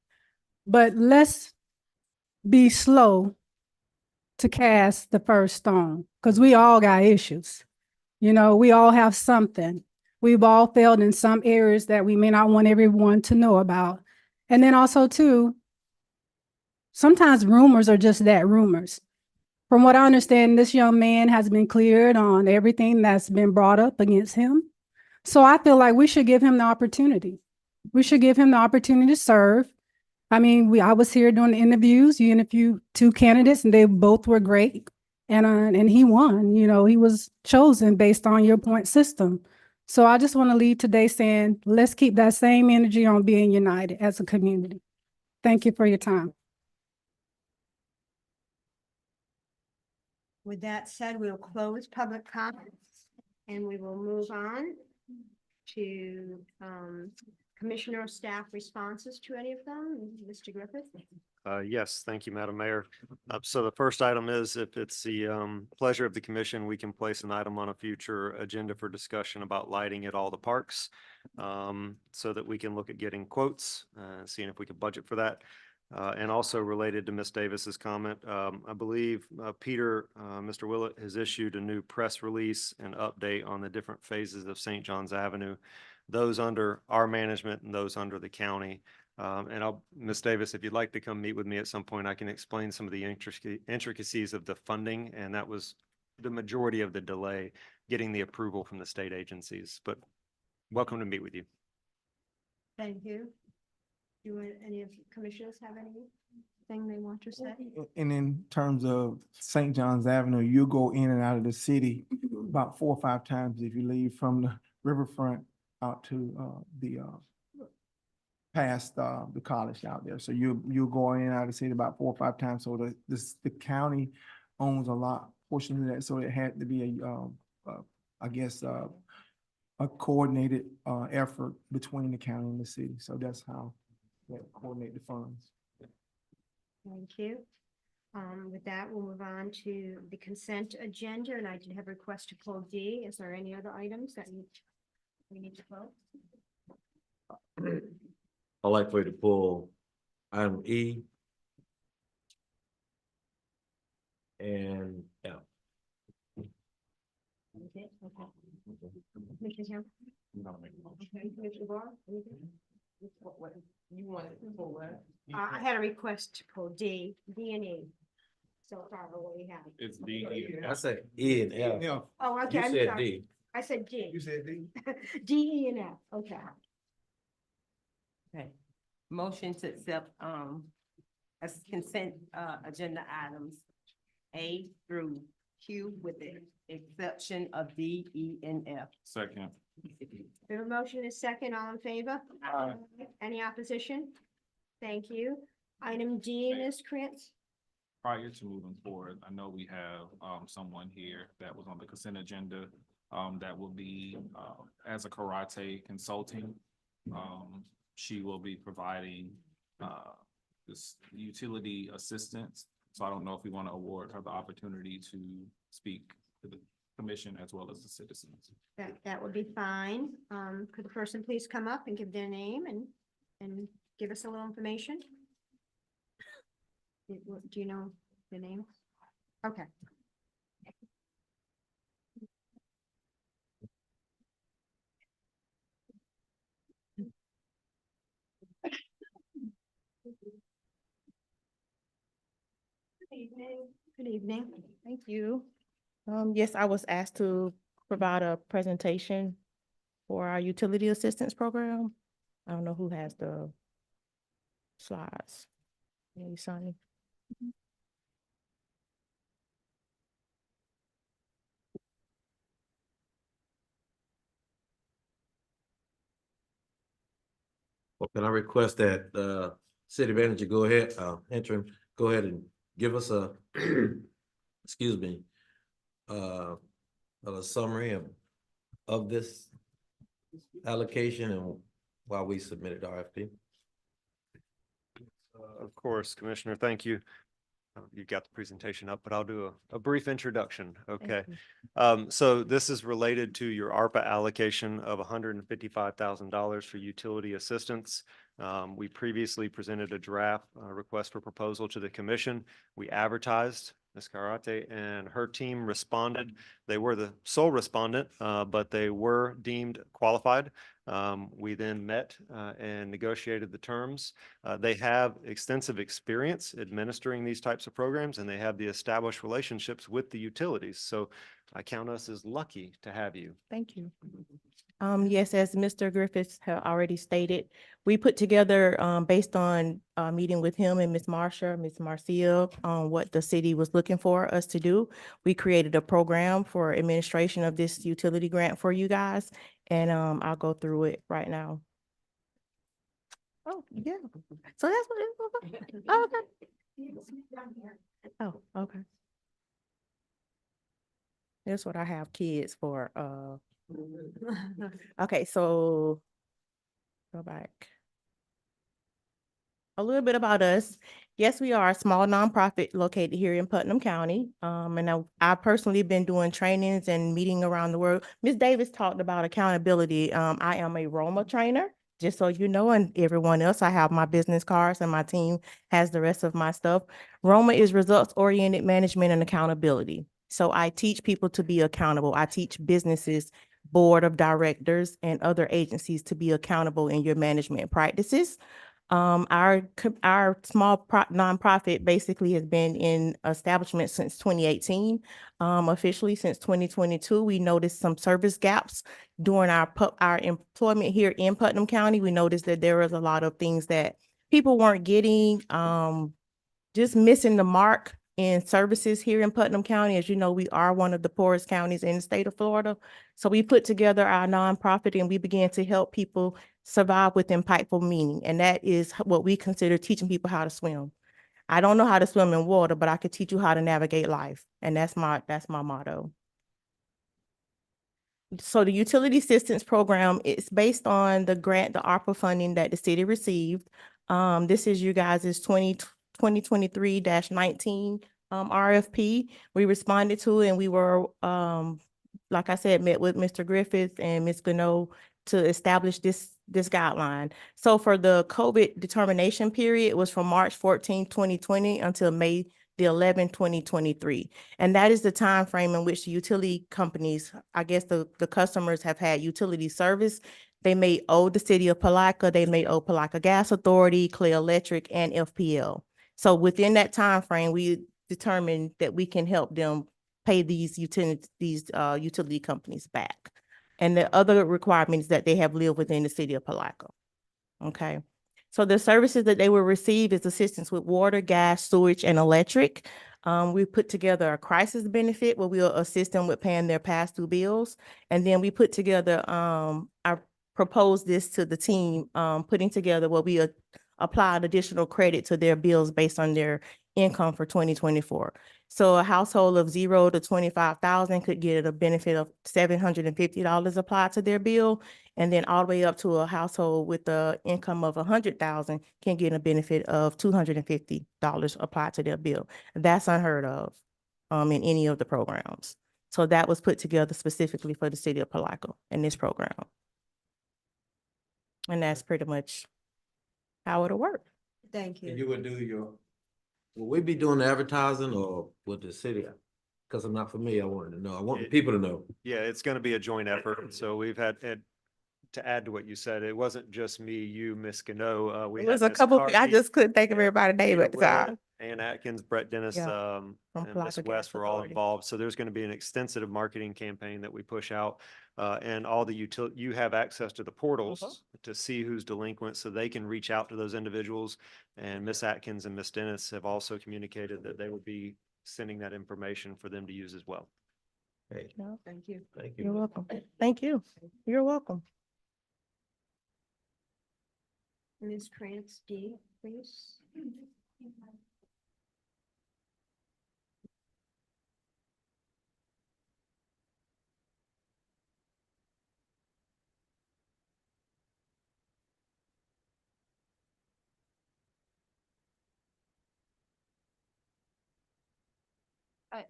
But let's be slow to cast the first stone because we all got issues. You know, we all have something. We've all failed in some areas that we may not want everyone to know about. And then also too, sometimes rumors are just that, rumors. From what I understand, this young man has been cleared on everything that's been brought up against him. So I feel like we should give him the opportunity. We should give him the opportunity to serve. I mean, I was here doing the interviews. You interviewed two candidates and they both were great. And he won, you know, he was chosen based on your point system. So I just want to leave today saying, let's keep that same energy on being united as a community. Thank you for your time. With that said, we'll close public comments and we will move on to commissioner staff responses to any of them. Mr. Griffith? Yes, thank you, Madam Mayor. So the first item is if it's the pleasure of the commission, we can place an item on a future agenda for discussion about lighting at all the parks so that we can look at getting quotes, seeing if we could budget for that. And also related to Ms. Davis's comment, I believe Peter, Mr. Willett has issued a new press release and update on the different phases of St. John's Avenue, those under our management and those under the county. And Ms. Davis, if you'd like to come meet with me at some point, I can explain some of the intricacies of the funding, and that was the majority of the delay, getting the approval from the state agencies. But welcome to meet with you. Thank you. Do any of the commissioners have anything they want to say? And in terms of St. John's Avenue, you go in and out of the city about 4 or 5 times if you leave from the riverfront out to past the college out there. So you go in and out of the city about 4 or 5 times. So the county owns a lot portion of that. So it had to be I guess a coordinated effort between the county and the city. So that's how they coordinate the funds. Thank you. With that, we'll move on to the consent agenda, and I did have a request to pull D. Is there any other items that we need to pull? I'd like for you to pull item E and F. Okay. Commissioner Hamilton? Okay, Commissioner Barr, anything? You wanted for? I had a request to pull D and E. So far, what we have. It's D, E, I said E and F. Yeah. Oh, okay, You I'm said sorry. D. I said D. You said D? D, E, and F, okay. Okay. Motion to accept, as consent, agenda items A through Q with the exception of D, E, and F. Second. We have a motion is second, all in favor? Aye. Any opposition? Thank you. Item D, Ms. Krantz. Prior to moving forward, I know we have someone here that was on the consent agenda that will be as a karate consulting. She will be providing this utility assistance. So I don't know if we want to award her the opportunity to speak to the commission as well as the citizens. That would be fine. Could the person please come up and give their name and give us a little information? Do you know the name? Okay. Good evening. Good evening. Thank you. Yes, I was asked to provide a presentation for our utility assistance program. I don't know who has the slides. Maybe Sonny. Well, can I request that, city manager go ahead, interim, go ahead and give us a, excuse me, a summary of this allocation and why we submitted the RFP. Of course, Commissioner, thank you. You got the presentation up, but I'll do a brief introduction. Okay. So this is related to your ARPA allocation of $155,000 for utility assistance. We previously presented a draft request for proposal to the commission. We advertised. Ms. Karate and her team responded. They were the sole respondent, but they were deemed qualified. We then met and negotiated the terms. They have extensive experience administering these types of programs, and they have the established relationships with the utilities. So I count us as lucky to have you. Thank you. Yes, as Mr. Griffiths have already stated, we put together, based on meeting with him and Ms. Marcia, Ms. Marcia, on what the city was looking for us to do. We created a program for administration of this utility grant for you guys, and I'll go through it right now. Oh, yeah. So that's what it was. Oh, okay. Oh, okay. That's what I have kids for. Okay, so go back. A little bit about us. Yes, we are a small nonprofit located here in Putnam County. And I personally been doing trainings and meeting around the world. Ms. Davis talked about accountability. I am a Roma trainer, just so you know, and everyone else. I have my business cards and my team has the rest of my stuff. Roma is results-oriented management and accountability. So I teach people to be accountable. I teach businesses, board of directors, and other agencies to be accountable in your management practices. Our small nonprofit basically has been in establishment since 2018. Officially since 2022, we noticed some service gaps during our employment here in Putnam County. We noticed that there was a lot of things that people weren't getting, just missing the mark in services here in Putnam County. As you know, we are one of the poorest counties in the state of Florida. So we put together our nonprofit and we began to help people survive with impactful meaning. And that is what we consider teaching people how to swim. I don't know how to swim in water, but I could teach you how to navigate life. And that's my motto. So the utility assistance program is based on the grant, the ARPA funding that the city received. This is you guys' 2023-19 RFP. We responded to it and we were, like I said, met with Mr. Griffith and Ms. Gano to establish this guideline. So for the COVID determination period, it was from March 14, 2020 until May the 11th, 2023. And that is the time frame in which the utility companies, I guess the customers have had utility service. They may owe the city of Palatka, they may owe Palatka Gas Authority, Clay Electric, and FPL. So within that time frame, we determined that we can help them pay these utility companies back. And the other requirements that they have lived within the city of Palatka. Okay. So the services that they will receive is assistance with water, gas, sewage, and electric. We put together a crisis benefit where we'll assist them with paying their past due bills. And then we put together, I proposed this to the team, putting together where we applied additional credit to their bills based on their income for 2024. So a household of 0 to 25,000 could get a benefit of $750 applied to their bill. And then all the way up to a household with the income of 100,000 can get a benefit of $250 applied to their bill. That's unheard of in any of the programs. So that was put together specifically for the city of Palatka in this program. And that's pretty much how it'll work. Thank And you. you would do will we be doing the advertising or with the city? Because I'm not familiar, I wanted to know. I want the people to know. Yeah, it's going to be a joint effort. So we've had, to add to what you said, it wasn't just me, you, Ms. Gano. We It was had a Ms. couple, I Carkey, just couldn't think of everybody's name Peter at the time. Willett, Ann Atkins, Brett Dennis, Yeah, from and Ms. Palatka West Gas were all Authority. involved. So there's going to be an extensive marketing campaign that we push out. And all the you have access to the portals to see who's delinquent so they can reach out to those individuals. And Ms. Atkins and Ms. Dennis have also communicated that they would be sending that information for them to use as well. Hey, Yeah. Thank you. thank You're you. welcome. Thank you. You're welcome. Ms. Krantz D, please.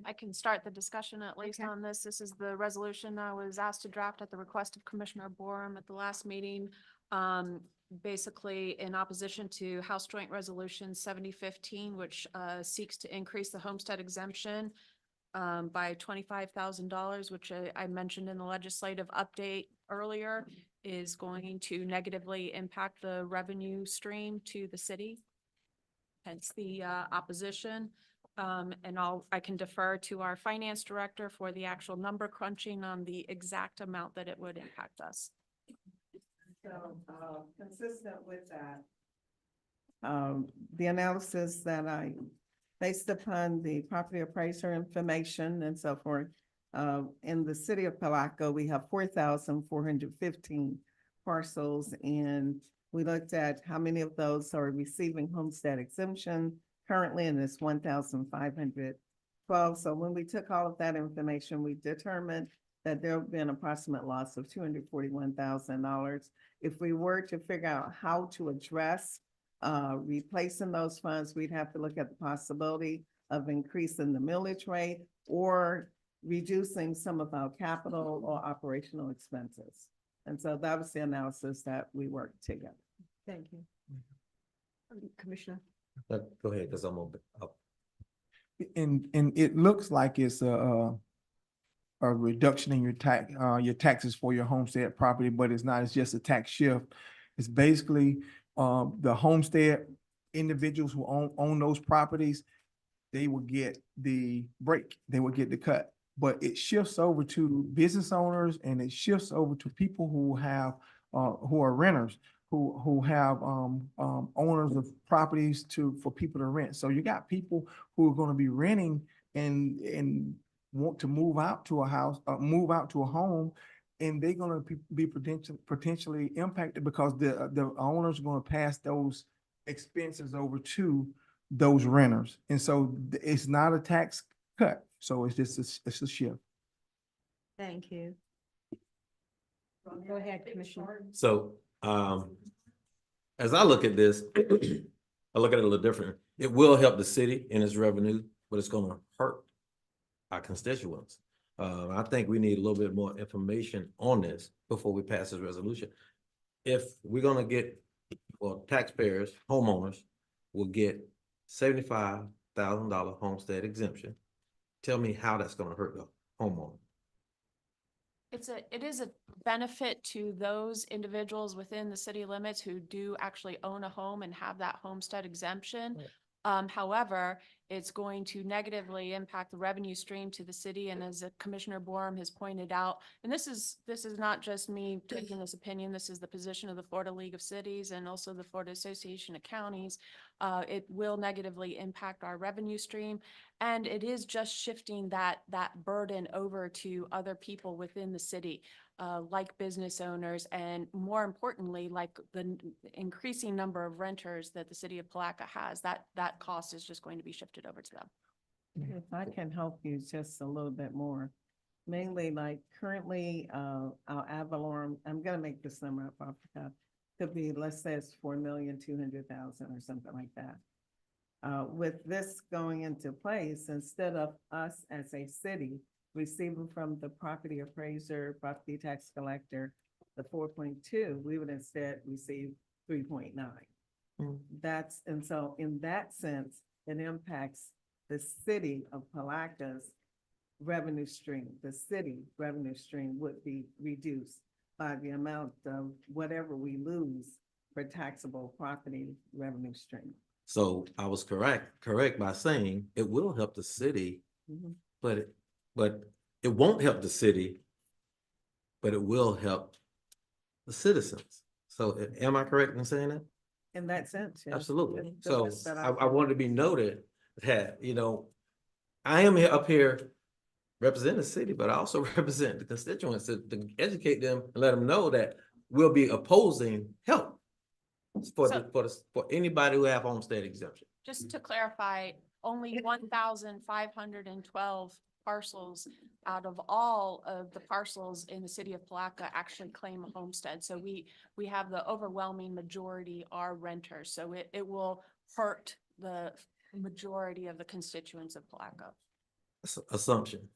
I can start the discussion at least on this. This is the resolution I was asked to draft at the request of Commissioner Borum at the last meeting. Basically in opposition to House Joint Resolution 7015, which seeks to increase the homestead exemption by $25,000, which I mentioned in the legislative update earlier, is going to negatively impact the revenue stream to the city. Hence the opposition. And I can defer to our finance director for the actual number crunching on the exact amount that it would impact us. So, consistent with that, the analysis that I based upon the property appraiser information and so forth, in the city of Palatka, we have 4,415 parcels, and we looked at how many of those are receiving homestead exemption currently, and it's 1,512. So when we took all of that information, we determined that there would be an approximate loss of $241,000. If we were to figure out how to address replacing those funds, we'd have to look at the possibility of increasing the millage rate or reducing some of our capital or operational expenses. And so that was the analysis that we worked together. Thank you. Commissioner. Go ahead, because I'm up. And it looks like it's a reduction in your taxes for your homestead property, but it's not. It's just a tax shift. It's basically the homestead individuals who own those properties, they will get the break. They will get the cut. But it shifts over to business owners, and it shifts over to people who have who are renters, who have owners of properties for people to rent. So you got people who are going to be renting and want to move out to a house, move out to a home, and they're going to be potentially impacted because the owners are going to pass those expenses over to those renters. And so it's not a tax cut. So it's just it's a shift. Thank you. Go ahead, Commissioner. So, as I look at this, I look at it a little different. It will help the city in its revenue, but it's gonna hurt our constituents. I think we need a little bit more information on this before we pass this resolution. If we're gonna get, well, taxpayers, homeowners will get $75,000 homestead exemption. Tell me how that's gonna hurt the homeowner. It is a benefit to those individuals within the city limits who do actually own a home and have that homestead exemption. However, it's going to negatively impact the revenue stream to the city. And as Commissioner Borum has pointed out, and this is not just me taking this opinion, this is the position of the Florida League of Cities and also the Florida Association of Counties. It will negatively impact our revenue stream. And it is just shifting that burden over to other people within the city, like business owners, and more importantly, like the increasing number of renters that the city of Palatka has. That cost is just going to be shifted over to them. If I can help you just a little bit more, mainly like currently, our ad valorem, I'm gonna make this number up off the top, could be, let's say it's 4,200,000 or something like that. With this going into place, instead of us as a city receiving from the property appraiser, property tax collector, the 4.2, we would instead receive 3.9. And so in that sense, it impacts the city of Palaka's revenue stream. The city revenue stream would be reduced by the amount of whatever we lose for taxable property revenue stream. So I was correct by saying it will help the city, but it won't help the city, but it will help the citizens. So am I correct in saying that? In that sense, yes. Absolutely. The So best that I wanted to be noted that, I am up here representing the city, but I also represent the constituents to educate them and let them know that we'll be opposing help for anybody who have homestead exemption. Just to clarify, only 1,512 parcels out of all of the parcels in the city of Palatka actually claim a homestead. So we have the overwhelming majority are renters. So it will hurt the majority of the constituents of Palatka. Assumption.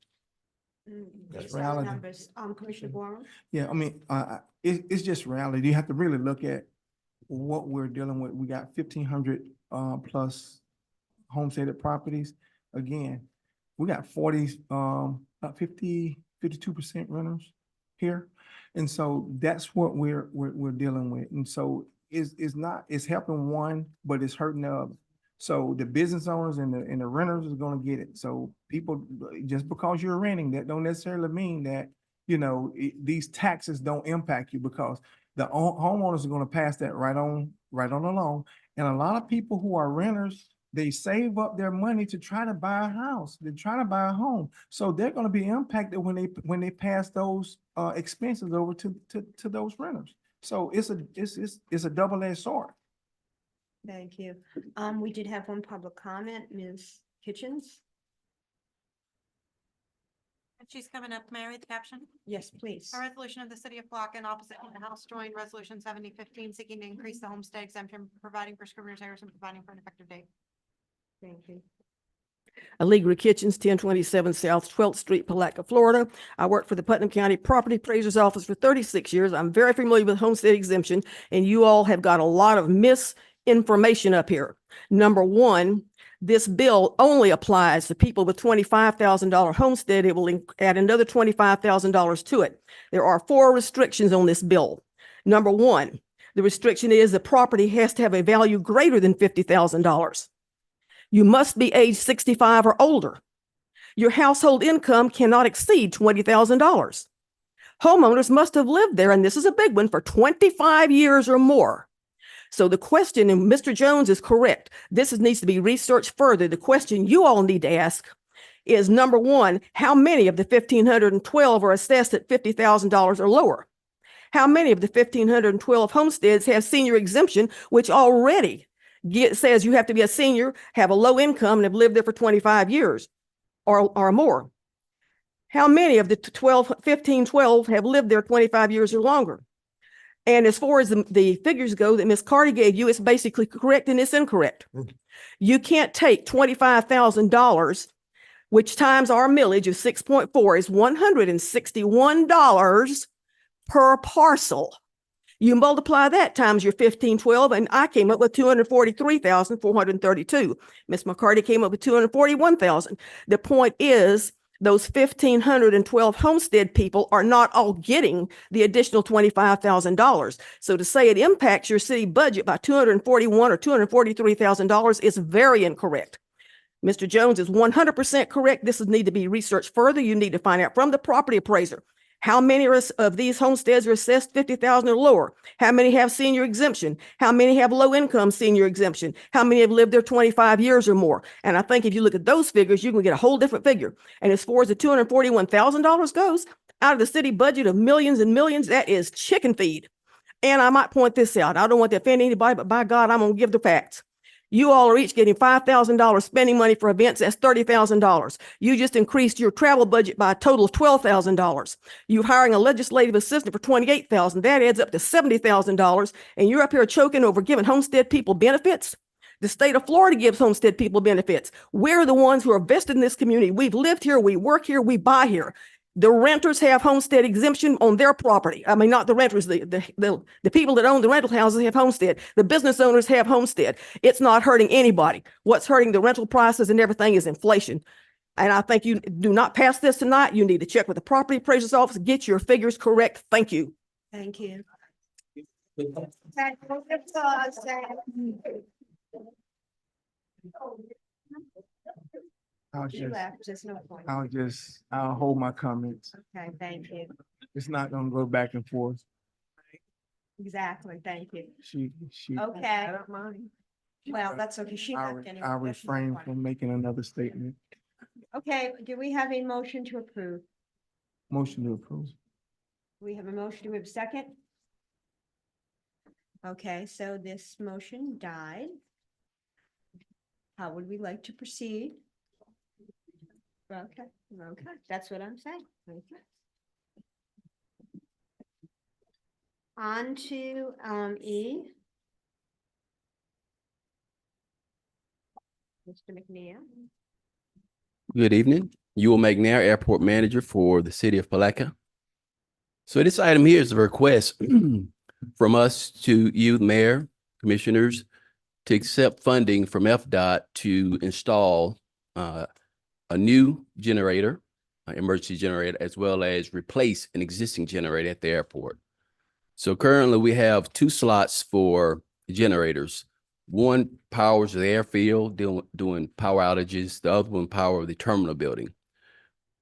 Based on the reality. numbers, Commissioner Borum? Yeah, I mean, it's just reality. You have to really look at what we're dealing with. We got 1,500 plus homesteaded properties. Again, we got 52% renters here. And so that's what we're dealing with. And so it's helping one, but it's hurting the other. So the business owners and the renters is gonna get it. So people, just because you're renting, that don't necessarily mean that, these taxes don't impact you, because the homeowners are gonna pass that right on along. And a lot of people who are renters, they save up their money to try to buy a house. They're trying to buy a home. So they're gonna be impacted when they pass those expenses over to those renters. So it's a double-edged sword. Thank you. We did have one public comment, Ms. Kitchens. She's coming up. May I read the caption? Yes, please. A resolution of the city of Palatka and opposite to the House joined Resolution 7015 seeking to increase the homestead exemption, providing for scrivener's errors and providing for an effective date. Thank you. Allegra Kitchens, 1027 South 12th Street, Palatka, Florida. I worked for the Putnam County Property Appraiser's Office for 36 years. I'm very familiar with homestead exemption, and you all have got a lot of misinformation up here. Number one, this bill only applies to people with $25,000 homestead. It will add another $25,000 to it. There are 4 restrictions on this bill. Number one, the restriction is the property has to have a value greater than $50,000. You must be age 65 or older. Your household income cannot exceed $20,000. Homeowners must have lived there, and this is a big one, for 25 years or more. So the question, and Mr. Jones is correct, this needs to be researched further. The question you all need to ask is, number one, how many of the 1,512 are assessed at $50,000 or lower? How many of the 1,512 homesteads have senior exemption, which already says you have to be a senior, have a low income, and have lived there for 25 years or more? How many of the 1,512 have lived there 25 years or longer? And as far as the figures go that Ms. Carty gave you, it's basically correct and it's incorrect. You can't take $25,000, which times our millage of 6.4 is $161 per parcel. You multiply that times your 1,512, and I came up with 243,432. Ms. McCarty came up with 241,000. The point is, Those 1,512 homestead people are not all getting the additional $25,000. So to say it impacts your city budget by $241,000 or $243,000 is very incorrect. Mr. Jones is 100% correct. This would need to be researched further. You need to find out from the property appraiser. How many of these homesteads are assessed 50,000 or lower? How many have senior exemption? How many have low income senior exemption? How many have lived there 25 years or more? And I think if you look at those figures, you can get a whole different figure. And as far as the $241,000 goes, out of the city budget of millions and millions, that is chicken feed. And I might point this out. I don't want to offend anybody, but by God, I'm going to give the facts. You all are each getting $5,000 spending money for events. That's $30,000. You just increased your travel budget by a total of $12,000. You're hiring a legislative assistant for $28,000. That adds up to $70,000. And you're up here choking over giving homestead people benefits. The state of Florida gives homestead people benefits. We're the ones who are vested in this community. We've lived here, we work here, we buy here. The renters have homestead exemption on their property. I mean, not the renters, the people that own the rental houses have homestead. The business owners have homestead. It's not hurting anybody. What's hurting the rental prices and everything is inflation. And I think you do not pass this tonight. You need to check with the property appraiser's office, get your figures correct. Thank you. Thank you. She left, there's no point. I'll hold my comments. Okay, thank you. It's not gonna go back and forth. Exactly, thank you. She. Okay. I don't mind. Well, that's okay. She I'll left anyway. I'll refrain from making another statement. Okay, do we have a motion to approve? Motion to approve. We have a motion. Do we have a second? Okay, so this motion died. How would we like to proceed? Okay, that's what I'm saying. Okay. On to E. Mr. McNeil. Good evening. Yul McNair, Airport Manager for the City of Palatka. So this item here is a request from us to you, Mayor, Commissioners, to accept funding from FDOT to install a new generator, emergency generator, as well as replace an existing generator at the airport. So currently we have 2 slots for generators. One powers the airfield, doing power outages. The other one powers the terminal building.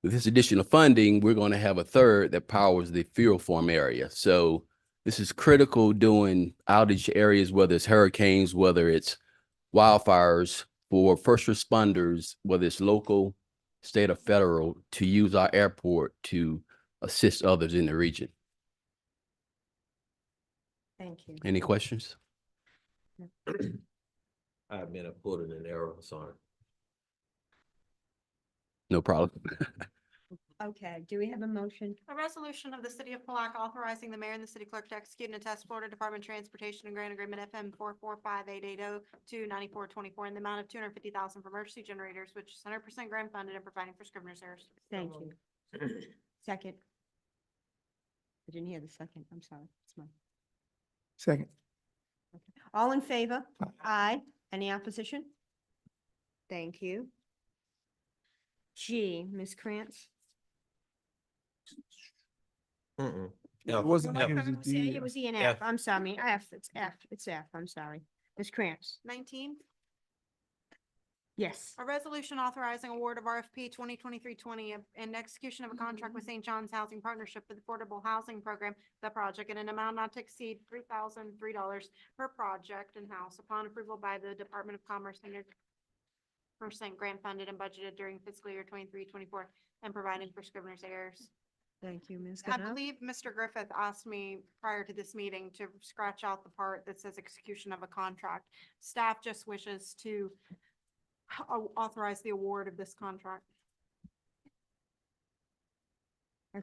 With this additional funding, we're going to have a third that powers the fuel farm area. So this is critical during outage areas, whether it's hurricanes, whether it's wildfires, for first responders, whether it's local, state, or federal, to use our airport to assist others in the region. Thank you. Any questions? I admit I pulled an error, sorry. No problem. Okay, do we have a motion? A resolution of the City of Palatka authorizing the mayor and the city clerk to execute and attest Florida Department of Transportation and Grant Agreement FM 445-880-29424 in the amount of $250,000 for emergency generators, which is 100% grant funded and providing for scrivener's errors. Thank you. Second. I didn't hear the second. I'm sorry. It's my. Second. All in favor? Aye. Any opposition? Thank you. G, Ms. Krantz. Mm-mm. It wasn't. F. It was a D. It was E and F. F. I'm sorry. F, it's F. It's F. I'm sorry. Ms. Krantz. 19, Yes. a resolution authorizing award of RFP 2023-20 and execution of a contract with St. John's Housing Partnership for the Affordable Housing Program, the project, in an amount not to exceed $3,003 per project in-house upon approval by the Department of Commerce, 100% grant funded and budgeted during fiscal year 23-24 and providing for scrivener's errors. Thank you, Ms. I Goodenough. believe Mr. Griffith asked me prior to this meeting to scratch out the part that says execution of a contract. Staff just wishes to authorize the award of this contract.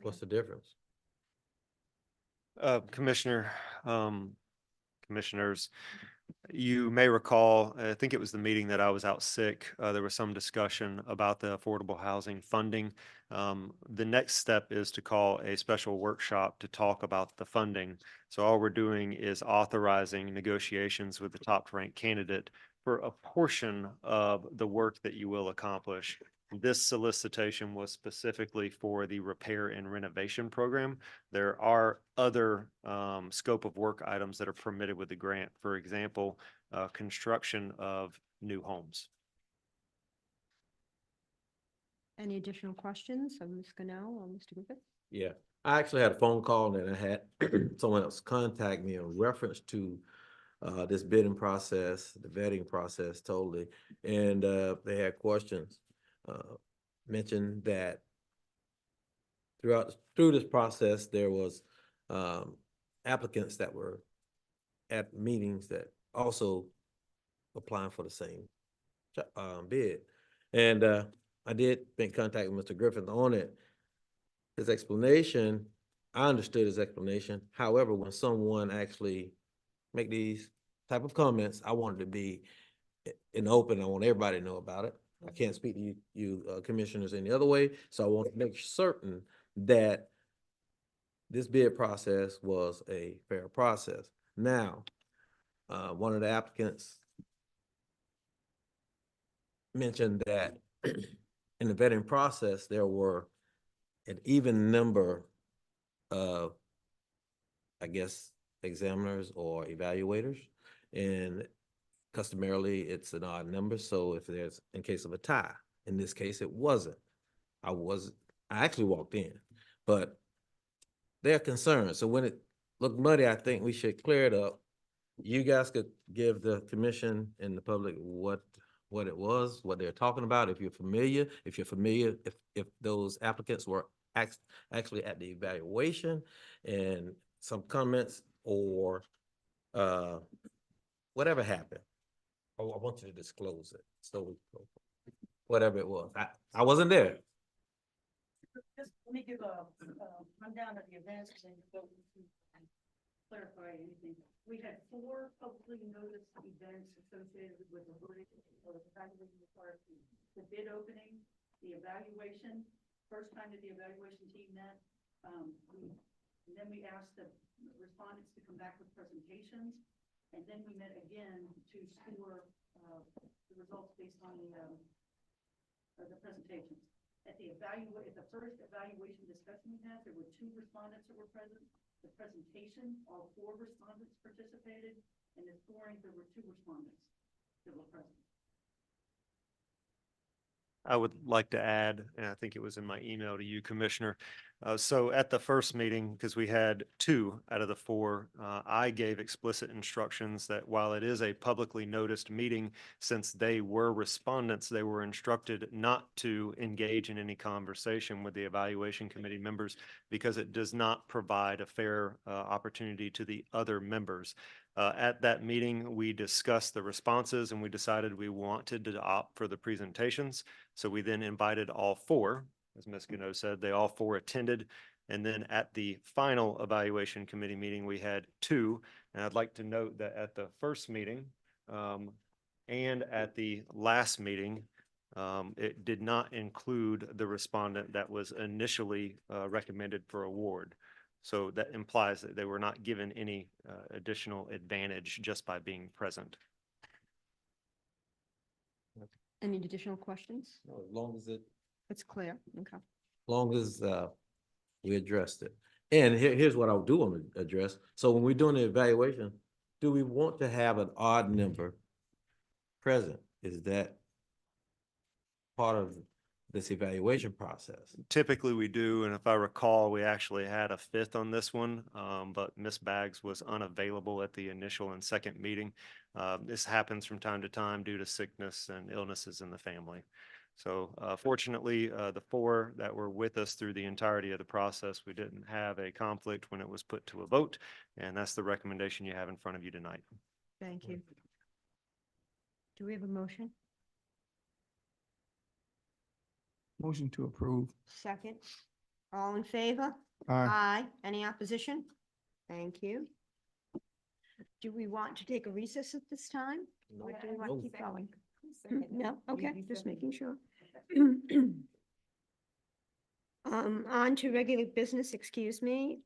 What's the difference? Commissioners, you may recall, I think it was the meeting that I was out sick. There was some discussion about the affordable housing funding. The next step is to call a special workshop to talk about the funding. So all we're doing is authorizing negotiations with the top ranked candidate for a portion of the work that you will accomplish. This solicitation was specifically for the repair and renovation program. There are other scope of work items that are permitted with the grant. For example, construction of new homes. Any additional questions of Ms. Gano or Mr. Griffith? Yeah, I actually had a phone call and I had someone else contact me in reference to this bidding process, the vetting process totally. And they had questions. Mentioned that through this process, there was applicants that were at meetings that also applying for the same bid. And I did make contact with Mr. Griffith on it. His explanation, I understood his explanation. However, when someone actually make these type of comments, I wanted to be in the open. I want everybody to know about it. I can't speak to you commissioners any other way. So I want to make certain that this bid process was a fair process. Now, one of the applicants mentioned that in the vetting process, there were an even number of, I guess, examiners or evaluators. And customarily, it's an odd number. So if there's, in case of a tie, in this case, it wasn't. I actually walked in, but they're concerned. So when it looked muddy, I think we should clear it up. You guys could give the commission and the public what it was, what they're talking about. If you're familiar, if those applicants were actually at the evaluation, and some comments or whatever happened. I want you to disclose it. So whatever it was, I wasn't there. Just let me give a rundown of the events and clarify anything. We had 4 publicly noticed events associated with the verdict or the evaluation authority. The bid opening, the evaluation, first time that the evaluation team met. And then we asked the respondents to come back with presentations. And then we met again to score the results based on the presentations. At the first evaluation discussion we had, there were 2 respondents that were present. The presentation, all 4 respondents participated, and the scoring, there were 2 respondents that were present. I would like to add, and I think it was in my email to you, Commissioner. So at the first meeting, because we had 2 out of the 4, I gave explicit instructions that while it is a publicly noticed meeting, since they were respondents, they were instructed not to engage in any conversation with the evaluation committee members because it does not provide a fair opportunity to the other members. At that meeting, we discussed the responses and we decided we wanted to opt for the presentations. So we then invited all 4, as Ms. Gano said, they all 4 attended. And then at the final evaluation committee meeting, we had 2. And I'd like to note that at the first meeting and at the last meeting, it did not include the respondent that was initially recommended for award. So that implies that they were not given any additional advantage just by being present. Any additional questions? No, as long as It's clear. Okay. long as we addressed it. And here's what I do want to address. So when we're doing the evaluation, do we want to have an odd number present? Is that part of this evaluation process? Typically we do, and if I recall, we actually had a 5th on this one, but Ms. Baggs was unavailable at the initial and second meeting. This happens from time to time due to sickness and illnesses in the family. So fortunately, the 4 that were with us through the entirety of the process, we didn't have a conflict when it was put to a vote, and that's the recommendation you have in front of you tonight. Thank you. Do we have a motion? Motion to approve. Second. All in favor? Aye. Any opposition? Thank you. Do we want to take a recess at this time? Or do we want to keep going? No, okay, just making sure. On to regular business, excuse me.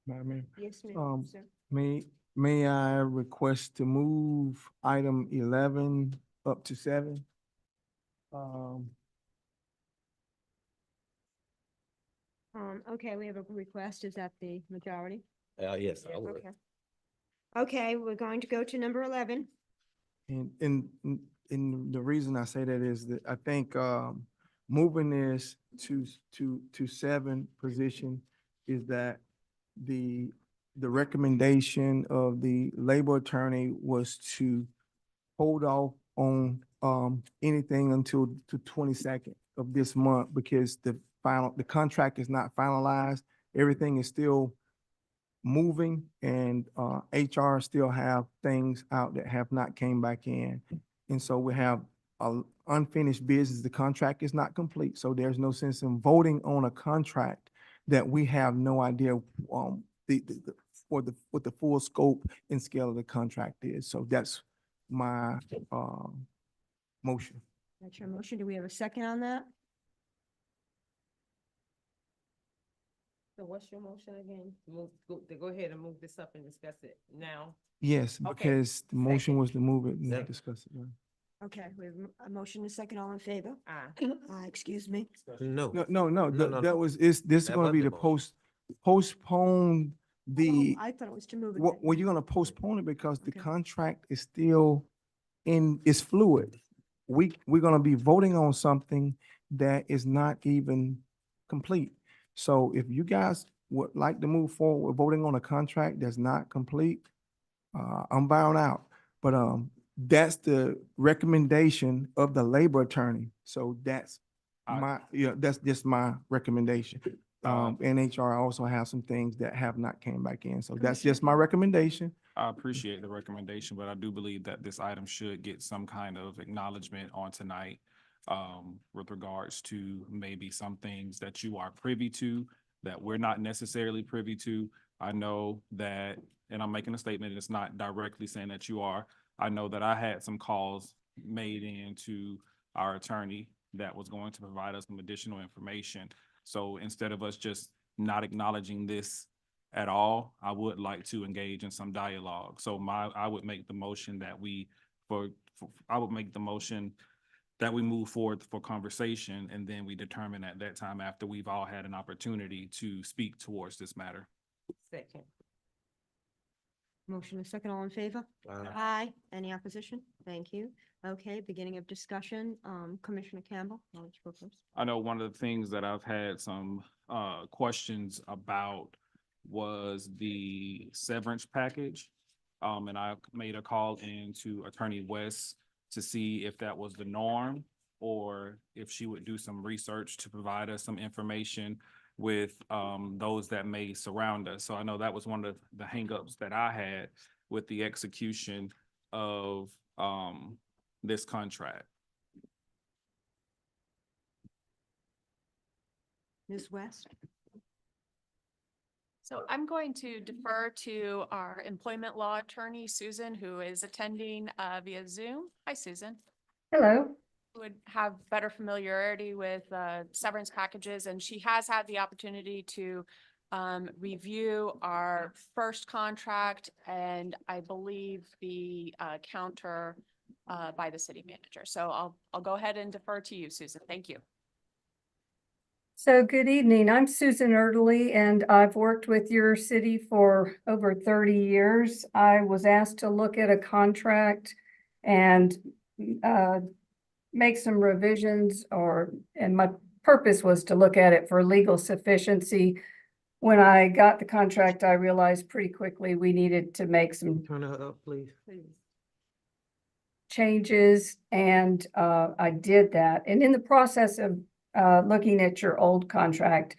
Madam Mayor. Yes, Um, sir. May I request to move item 11 up to 7? Okay, we have a request. Is that the majority? Yes, I would. Okay. Okay, we're going to go to number 11. And the reason I say that is that I think moving this to 7 position is that the recommendation of the labor attorney was to hold off on anything until the 22nd of this month because the contract is not finalized. Everything is still moving and HR still have things out that have not came back in. And so we have unfinished business. The contract is not complete. So there's no sense in voting on a contract that we have no idea what the full scope and scale of the contract is. So that's my motion. That's your motion. Do we have a second on that? So what's your motion again? To go ahead and move this up and discuss it now? Yes, Okay. because the motion was to move it and Second. discuss it. Okay, we have a motion and a second. All in favor? Aye. Excuse me. No. No, no. that was, this is That gonna was be the to postpone the, Oh, I thought it was to move it. well, you're gonna postpone it because the Okay. contract is still is fluid. We're gonna be voting on something that is not even complete. So if you guys would like to move forward with voting on a contract that's not complete, I'm bowing out. But that's the recommendation of the labor attorney. So that's that's just my recommendation. NHR also has some things that have not came back in. So that's just my recommendation. I appreciate the recommendation, but I do believe that this item should get some kind of acknowledgement on tonight with regards to maybe some things that you are privy to that we're not necessarily privy to. I know that, and I'm making a statement, it's not directly saying that you are. I know that I had some calls made into our attorney that was going to provide us some additional information. So instead of us just not acknowledging this at all, I would like to engage in some dialogue. So I would make the motion that we move forward for conversation, and then we determine at that time after we've all had an opportunity to speak towards this matter. Second. Motion and second. All in favor? Aye. Any opposition? Thank you. Okay, beginning of discussion. Commissioner Campbell, I'll let you go first. I know one of the things that I've had some questions about was the severance package. And I made a call into Attorney West to see if that was the norm or if she would do some research to provide us some information with those that may surround us. So I know that was one of the hangups that I had with the execution of this contract. Ms. West? So I'm going to defer to our employment law attorney, Susan, who is attending via Zoom. Hi, Susan. Hello. Who would have better familiarity with severance packages, and she has had the opportunity to review our first contract and I believe the counter by the city manager. So I'll go ahead and defer to you, Susan. Thank you. So good evening. I'm Susan Erdely, and I've worked with your city for over 30 years. I was asked to look at a contract and make some revisions, and my purpose was to look at it for legal sufficiency. When I got the contract, I realized pretty quickly we needed to make some Turn it up, please. changes, and I did that. And in the process of looking at your old contract,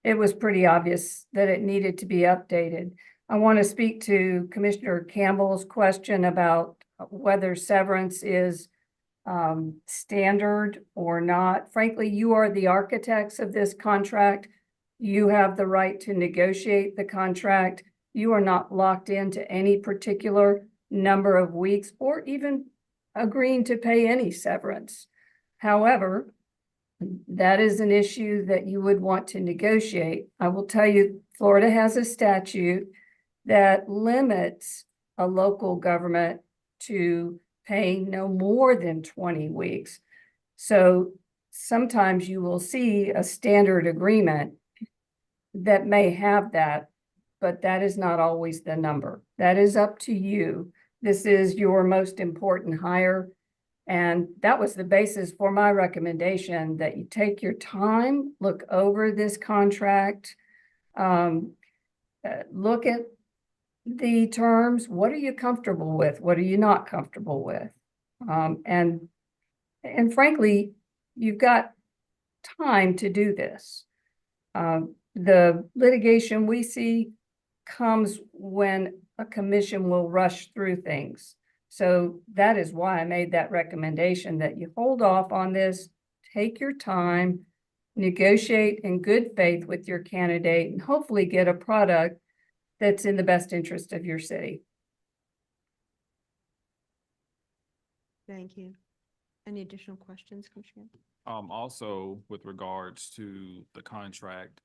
it was pretty obvious that it needed to be updated. I want to speak to Commissioner Campbell's question about whether severance is standard or not. Frankly, you are the architects of this contract. You have the right to negotiate the contract. You are not locked into any particular number of weeks or even agreeing to pay any severance. However, that is an issue that you would want to negotiate. I will tell you, Florida has a statute that limits a local government to paying no more than 20 weeks. So sometimes you will see a standard agreement that may have that, but that is not always the number. That is up to you. This is your most important hire. And that was the basis for my recommendation, that you take your time, look over this contract, look at the terms. What are you comfortable with? What are you not comfortable with? And frankly, you've got time to do this. The litigation we see comes when a commission will rush through things. So that is why I made that recommendation, that you hold off on this, take your time, negotiate in good faith with your candidate, and hopefully get a product that's in the best interest of your city. Thank you. Any additional questions, Commissioner? Also, with regards to the contract,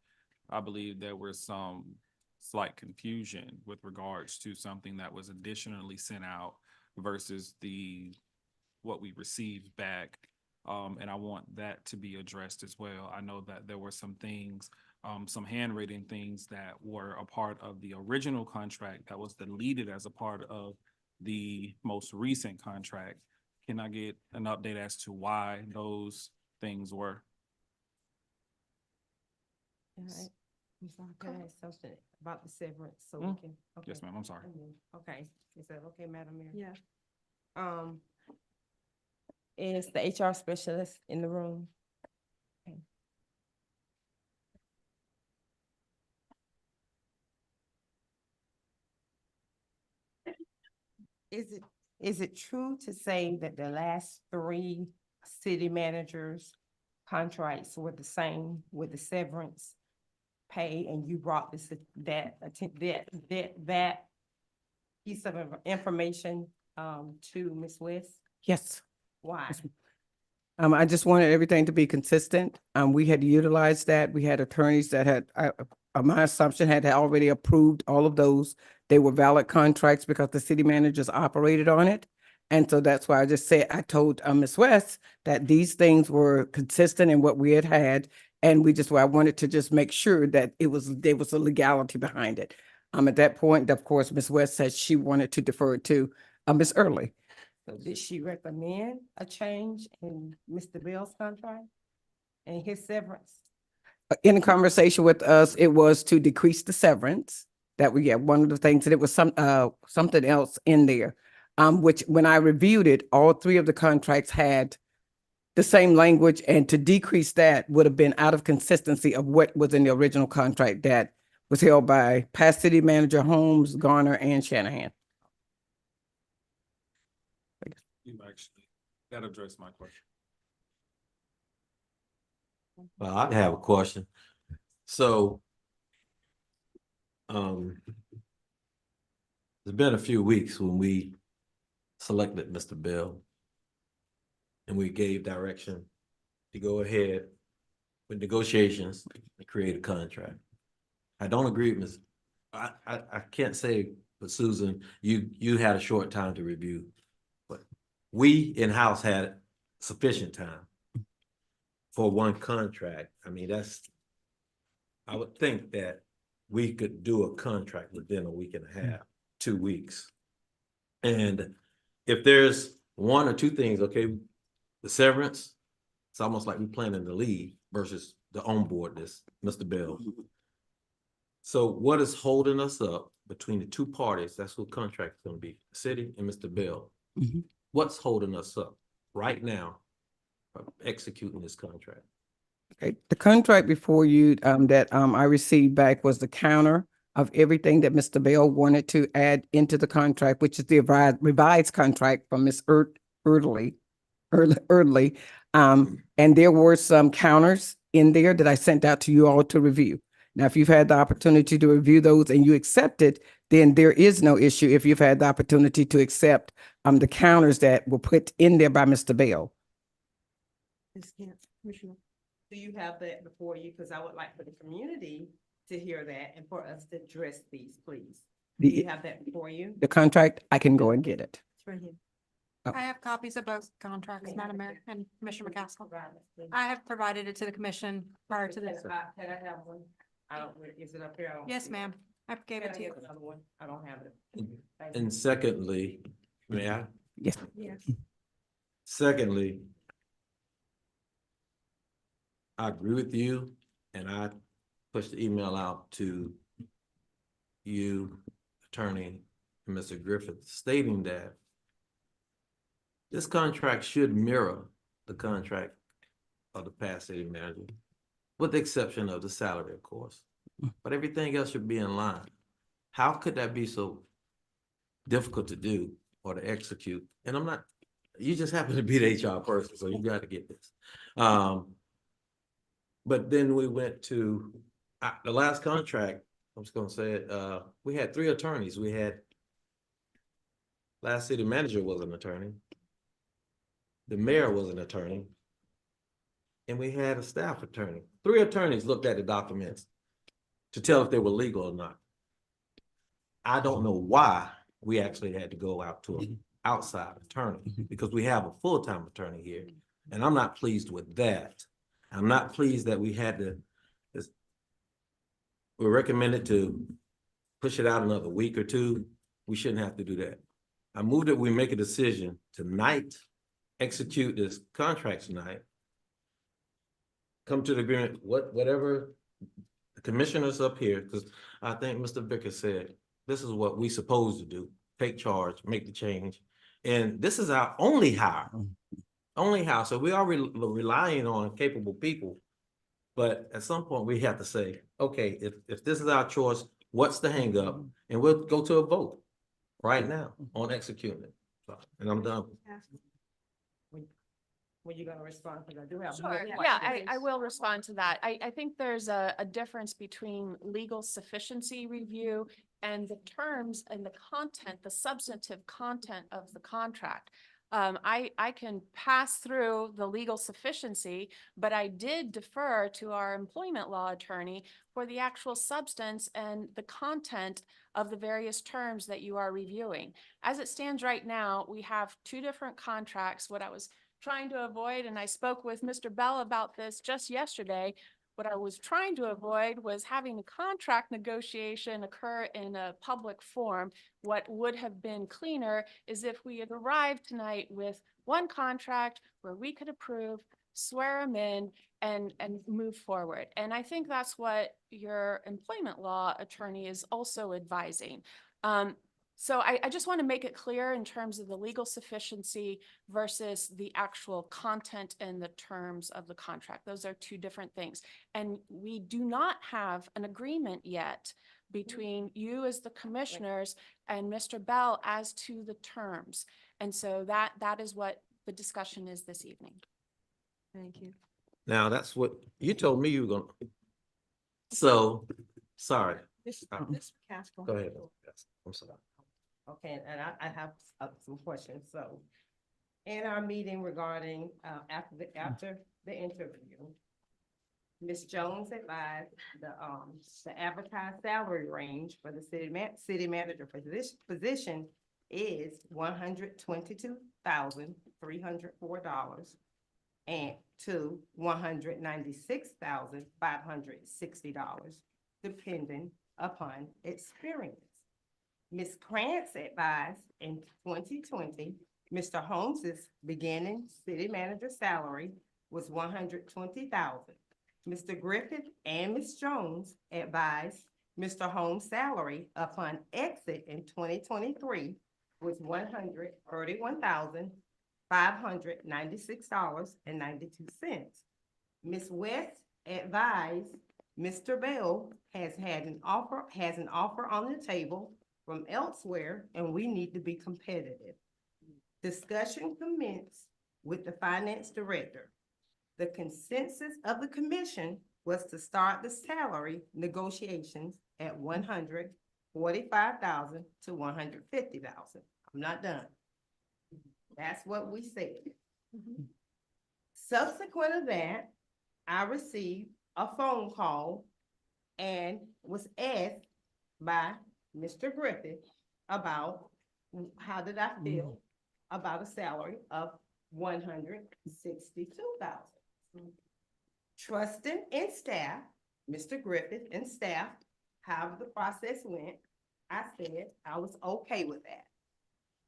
I believe there was some slight confusion with regards to something that was additionally sent out versus what we received back. And I want that to be addressed as well. I know that there were some things, some handwritten things that were a part of the original contract that was deleted as a part of the most recent contract. Can I get an update as to why those things were? All right. I'm sorry, can I ask something about the severance so we can? Okay. Yes, ma'am, I'm sorry. Okay, is that okay, Madam Mayor? Yeah. Is the HR specialist in the room? Okay. Is it true to say that the last 3 city managers' contracts were the same with the severance pay, and you brought that piece of information to Ms. West? Yes. Why? I just wanted everything to be consistent. We had utilized that. We had attorneys that had, my assumption had already approved all of those. They were valid contracts because the city managers operated on it. And so that's why I just said, I told Ms. West that these things were consistent in what we had. And I wanted to just make sure that there was a legality behind it. At that point, of course, Ms. West said she wanted to defer it to Ms. Early. So did she recommend a change in Mr. Bell's contract and his severance? In a conversation with us, it was to decrease the severance. That we had one of the things, that it was something else in there. Which when I reviewed it, all 3 of the contracts had the same language, and to decrease that would have been out of consistency of what was in the original contract that was held by past city manager Holmes, Garner, and Shanahan. That addressed my question. Well, I have a question. So, it's been a few weeks when we selected Mr. Bell, and we gave direction to go ahead with negotiations and create a contract. I don't agree with Ms. I can't say, but Susan, you had a short time to review, but we in-house had sufficient time for one contract. I mean, I would think that we could do a contract within a week and a half, 2 weeks. And if there's 1 or 2 things, okay, the severance, it's almost like we planning to leave versus the onboardness, Mr. Bell. So what is holding us up between the 2 parties? That's what contract is gonna be, the city and Mr. Bell. What's holding us up right now from executing this contract? Okay, the contract before you, that, I received back was the counter of everything that Mr. Bell wanted to add into the contract, which is the revised contract from Ms. Erdley. And there were some counters in there that I sent out to you all to review. Now, if you've had the opportunity to review those and you accept it, then there is no issue if you've had the opportunity to accept, the counters that were put in there by Mr. Bell. Commissioner, do you have that before you? Because I would like for the community to hear that and for us to address these, please. Do you have that before you? The contract, I can go and get it. It's right here. Oh. I have copies of both contracts, Madam Mayor and Commissioner McCaskill. I have provided it to the commission prior to this. Can I have one? I don't, is it up here? I don't Yes, see it. ma'am. I gave Can it I to you. get another one? I don't have it. Thank you. And secondly, may I? Yes. Yes. Secondly, I agree with you, and I pushed the email out to you, attorney, and Mr. Griffith, stating that this contract should mirror the contract of the past city manager, with the exception of the salary, of course. But everything else should be in line. How could that be so difficult to do or to execute? And I'm not, you just happen to be the HR person, so you got to get this. But then we went to the last contract. I'm just gonna say it. We had 3 attorneys. We had last city manager was an attorney, the mayor was an attorney, and we had a staff attorney. 3 attorneys looked at the documents to tell if they were legal or not. I don't know why we actually had to go out to an outside attorney, because we have a full-time attorney here, and I'm not pleased with that. I'm not pleased that we had to, we're recommended to push it out another week or 2. We shouldn't have to do that. I move that we make a decision tonight, execute this contract tonight, come to the agreement, whatever the commissioners up here, because I think Mr. Vickers said, this is what we supposed to do, take charge, make the change. And this is our only hire, so we are relying on capable people. But at some point, we have to say, okay, if this is our choice, what's the hang up? And we'll go to a vote right now on executing it. So, and I'm done. When you gonna respond? Because I do have. Sure, more yeah, questions. I will respond to that. I think there's a difference between legal sufficiency review and the terms and the content, the substantive content of the contract. I can pass through the legal sufficiency, but I did defer to our employment law attorney for the actual substance and the content of the various terms that you are reviewing. As it stands right now, we have 2 different contracts. What I was trying to avoid, and I spoke with Mr. Bell about this just yesterday, what I was trying to avoid was having a contract negotiation occur in a public forum. What would have been cleaner is if we had arrived tonight with one contract where we could approve, swear them in, and move forward. And I think that's what your employment law attorney is also advising. So I just want to make it clear in terms of the legal sufficiency versus the actual content and the terms of the contract. Those are 2 different things. And we do not have an agreement yet between you as the commissioners and Mr. Bell as to the terms. And so that is what the discussion is this evening. Thank you. Now, that's what you told me you were gonna. So, sorry. This Casco. Go ahead. I'm sorry. Okay, and I have some questions. So in our meeting regarding, after the interview, Ms. Jones advised the advertised salary range for the city manager for this position is $122,304 and to $196,560, depending upon experience. Ms. Krantz advised in 2020, Mr. Holmes's beginning city manager salary was $120,000. Mr. Griffith and Ms. Jones advised Mr. Holmes' salary upon exit in 2023 was $131,596.92. Ms. West advised Mr. Bell has an offer on the table from elsewhere, and we need to be competitive. Discussion commenced with the finance director. The consensus of the commission was to start the salary negotiations at $145,000 to $150,000. I'm not done. That's what we said. Subsequent to that, I received a phone call and was asked by Mr. Griffith about how did I feel about a salary of $162,000. Trusting in staff, Mr. Griffith and staff, however the process went, I said I was okay with that.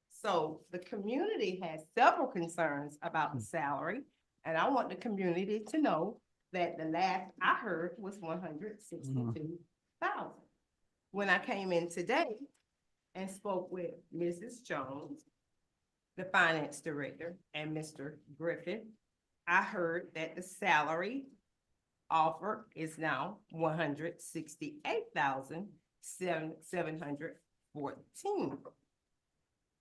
So the community has several concerns about the salary, and I want the community to know that the last I heard was 162,000. When I came in today and spoke with Mrs. Jones, the finance director, and Mr. Griffith, I heard that the salary offer is now 168,714.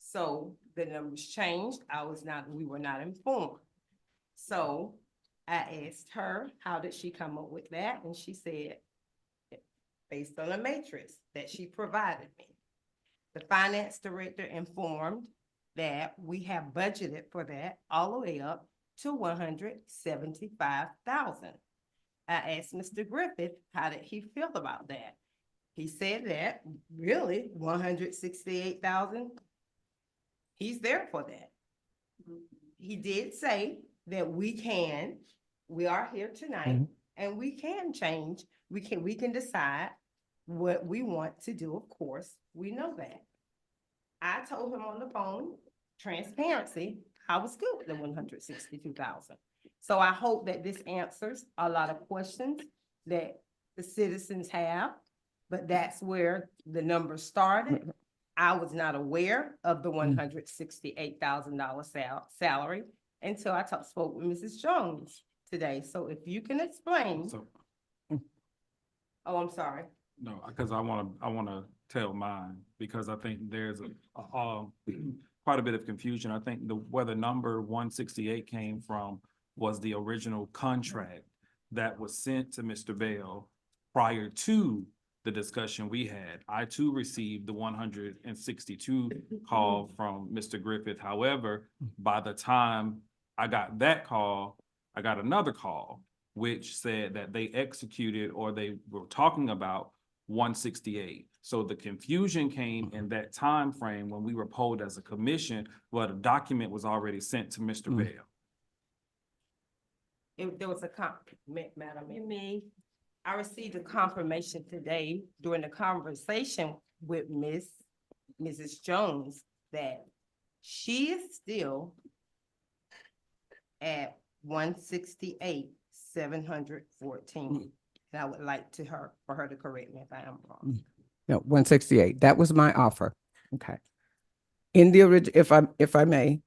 So the numbers changed. We were not informed. So I asked her, how did she come up with that? And she said, based on a matrix that she provided me. The finance director informed that we have budgeted for that all the way up to 175,000. I asked Mr. Griffith, how did he feel about that? He said that really 168,000, he's there for that. He did say that we are here tonight and we can change. We can decide what we want to do, of course, we know that. I told him on the phone, transparency, I was good with the 162,000. So I hope that this answers a lot of questions that the citizens have, but that's where the number started. I was not aware of the $168,000 salary until I spoke with Mrs. Jones today. So if you can explain. Oh, I'm sorry. No, because I wanna tell mine, because I think there's quite a bit of confusion. I think where the number 168 came from was the original contract that was sent to Mr. Bell prior to the discussion we had. I too received the 162 call from Mr. Griffith. However, by the time I got that call, I got another call, which said that they executed or they were talking about 168. So the confusion came in that time frame when we were polled as a commission, but a document was already sent to Mr. Bell. There was a Madam, I received a confirmation today during the conversation with Mrs. Jones that she is still at 168,714. And I would like for her to correct me if I am wrong. No, 168. That was my offer. Okay. In the if I may,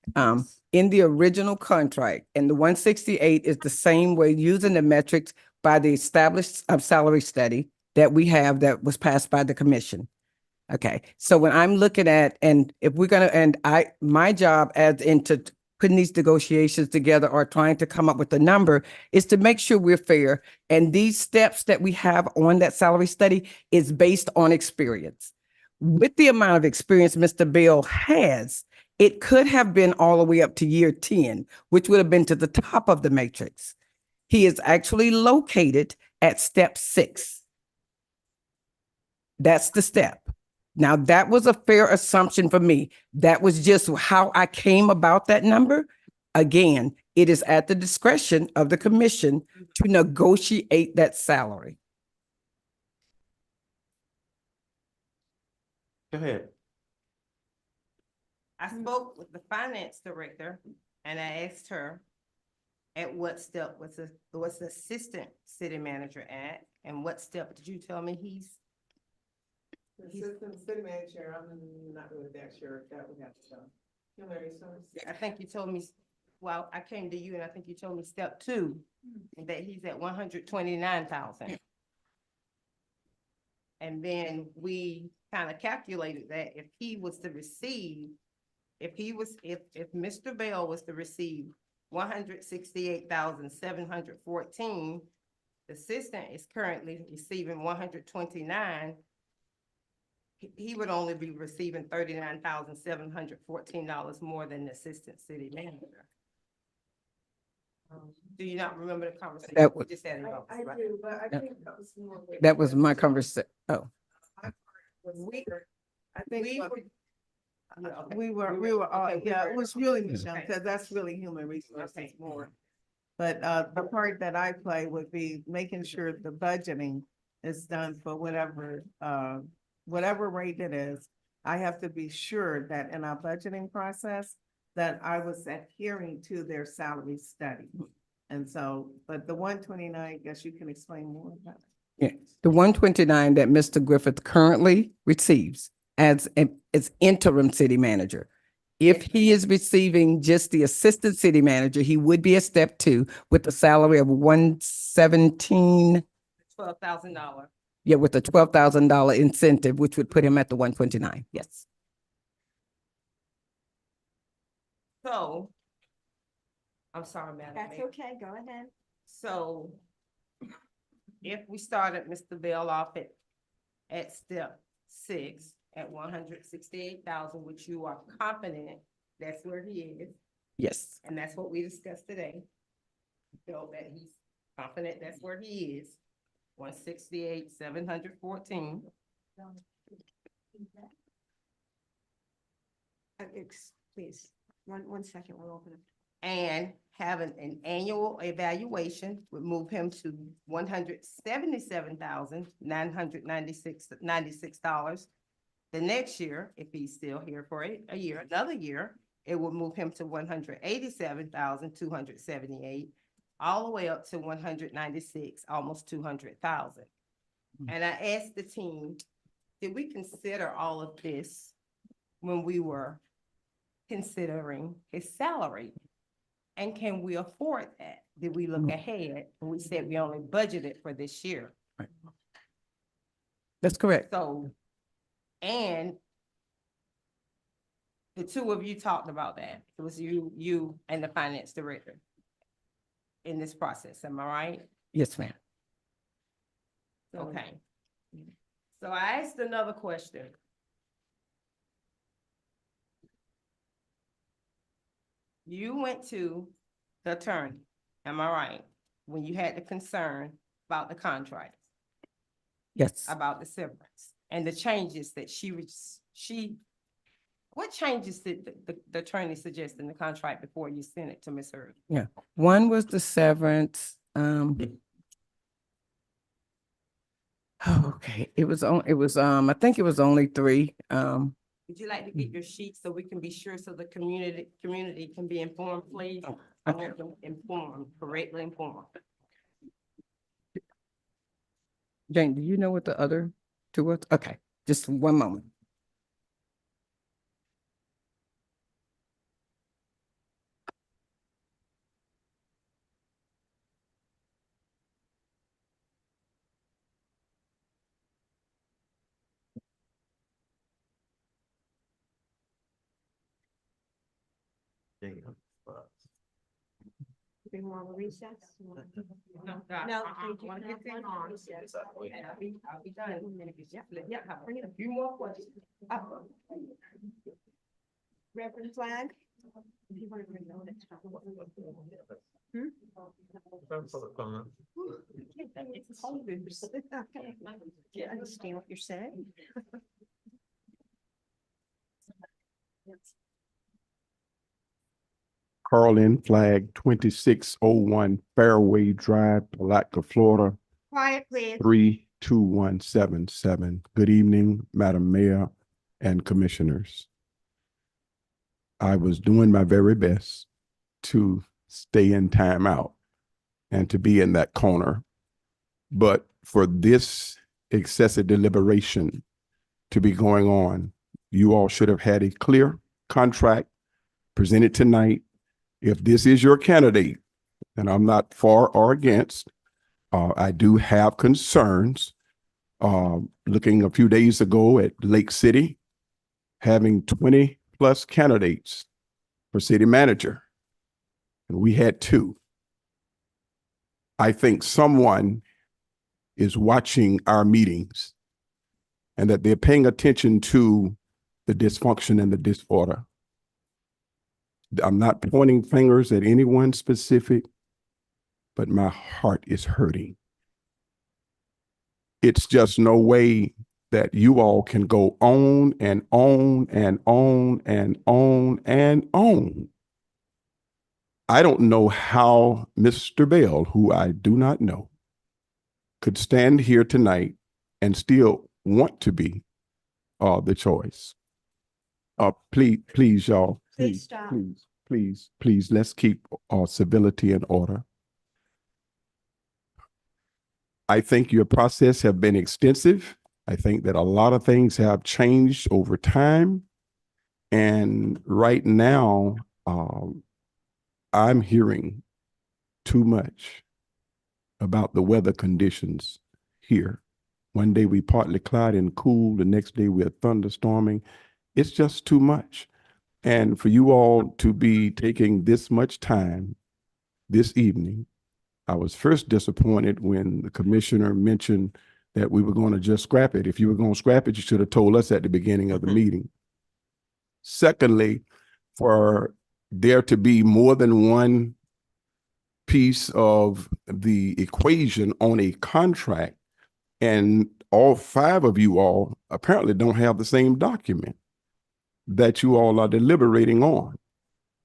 in the original contract, and the 168 is the same way using the metrics by the established salary study that we have that was passed by the commission. Okay, so when I'm looking at, and if we're gonna, and my job as into putting these negotiations together or trying to come up with a number is to make sure we're fair. And these steps that we have on that salary study is based on experience. With the amount of experience Mr. Bell has, it could have been all the way up to year 10, which would have been to the top of the matrix. He is actually located at step 6. That's the step. Now, that was a fair assumption for me. That was just how I came about that number. Again, it is at the discretion of the commission to negotiate that salary. Go ahead. I spoke with the finance director and I asked her at what step was the assistant city manager at, and what step did you tell me he's? Assistant city manager, I'm not really that sure if that would have to show. Human resource. I think you told me, well, I came to you and I think you told me step 2, and that he's at 129,000. And then we kind of calculated that if he was to receive, if Mr. Bell was to receive 168,714, the assistant is currently receiving 129. He would only be receiving $39,714 more than the assistant city manager. Do you not remember the conversation? That We just had it off, right? do, but I think that was more. That was my conversation. Oh, I think Okay. we were, Okay, yeah, it was really Okay. Michelle, because that's really human resources Okay. more. But the part that I play would be making sure the budgeting is done for whatever rate it is. I have to be sure that in our budgeting process, that I was adhering to their salary study. And so, but the 129, I guess you can explain more about it. Yeah, the 129 that Mr. Griffith currently receives as interim city manager. If he is receiving just the assistant city manager, he would be a step 2 with a salary of 117. $12,000. Yeah, with a $12,000 incentive, which would put him at the 129. Yes. So, I'm sorry, Madam That's Mayor. okay, go ahead. So if we started Mr. Bell off at step 6 at 168,000, which you are confident that's where he is, Yes. and that's what we discussed today. So that he's confident that's where he is, 168, 714. Please, one second, we'll open it. And having an annual evaluation would move him to $177,996. The next year, if he's still here for a year, another year, it will move him to 187,278, all the way up to 196, almost 200,000. And I asked the team, did we consider all of this when we were considering his salary? And can we afford that? Did we look ahead? And we said we only budgeted for this year. That's correct. So, and the two of you talked about that. It was you and the finance director in this process. Am I right? Yes, ma'am. Okay. So I asked another question. You went to the attorney, am I right? When you had the concern about the contract, Yes. about the severance and the changes that what changes did the attorney suggest in the contract before you sent it to Ms. Hurd? Yeah. One was the severance. Okay. It was I think it was only 3. Would you like to get your sheet so we can be sure so the community can be informed, please? I want them informed, correctly informed. Jane, do you know what the other 2 was? Okay, just one moment. Do you want to recess? No, No, I wanna get them on. And I'll be done. Yeah, bring it a few more questions. Reverend Flag? If you want to bring note, it's It's COVID. I understand what you're saying. Carlin Flag 2601 Fairway Drive, Palatka, Florida, Quiet, please. 32177. Good evening, Madam Mayor and Commissioners. I was doing my very best to stay in timeout and to be in that corner. But for this excessive deliberation to be going on, you all should have had a clear contract presented tonight. If this is your candidate, and I'm not for or against, I do have concerns. Looking a few days ago at Lake City, having 20 plus candidates for city manager, and we had 2. I think someone is watching our meetings and that they're paying attention to the dysfunction and the disorder. I'm not pointing fingers at anyone specific, but my heart is hurting. It's just no way that you all can go on and on and on and on and on I don't know how Mr. Bell, who I do not know, could stand here tonight and still want to be the choice. Please, y'all, Please stop. please, let's keep civility and order. I think your process have been extensive. I think that a lot of things have changed over time. And right now, I'm hearing too much about the weather conditions here. One day we partly cloudy and cool, the next day we're thunderstorming. It's just too much. And for you all to be taking this much time this evening, I was first disappointed when the commissioner mentioned that we were going to just scrap it. If you were going to scrap it, you should have told us at the beginning of the meeting. Secondly, for there to be more than one piece of the equation on a contract, and all five of you all apparently don't have the same document that you all are deliberating on.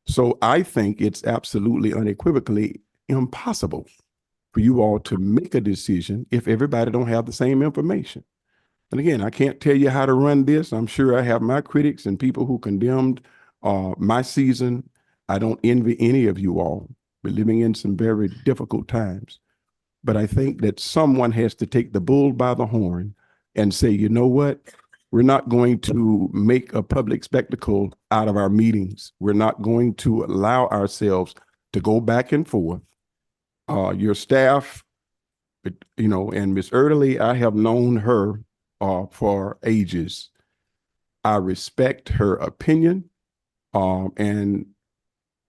So I think it's absolutely unequivocally impossible for you all to make a decision if everybody don't have the same information. And again, I can't tell you how to run this. I'm sure I have my critics and people who condemned my season. I don't envy any of you all. We're living in some very difficult times. But I think that someone has to take the bull by the horn and say, you know what? We're not going to make a public spectacle out of our meetings. We're not going to allow ourselves to go back and forth. Your staff, and Miss Erdely, I have known her for ages. I respect her opinion, and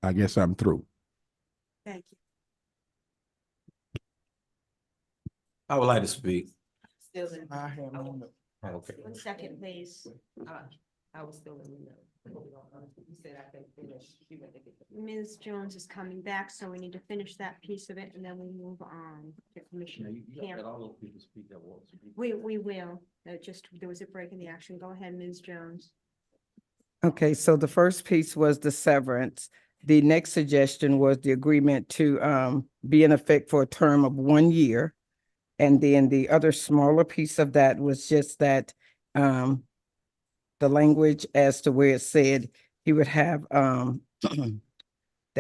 I guess I'm through. Thank you. I would like to speak. Still in. I have no. Okay. 1 second, please. I was still in the know. You said I could finish. You better get the- Ms. Jones is coming back, so we need to finish that piece of it and then we move on to Commissioner Camp. all those people speak that want to speak. We will. There was a break in the action. Go ahead, Ms. Jones. Okay, so the first piece was the severance. The next suggestion was the agreement to be in effect for a term of 1 year. And then the other smaller piece of that was just that the language as to where it said he would have that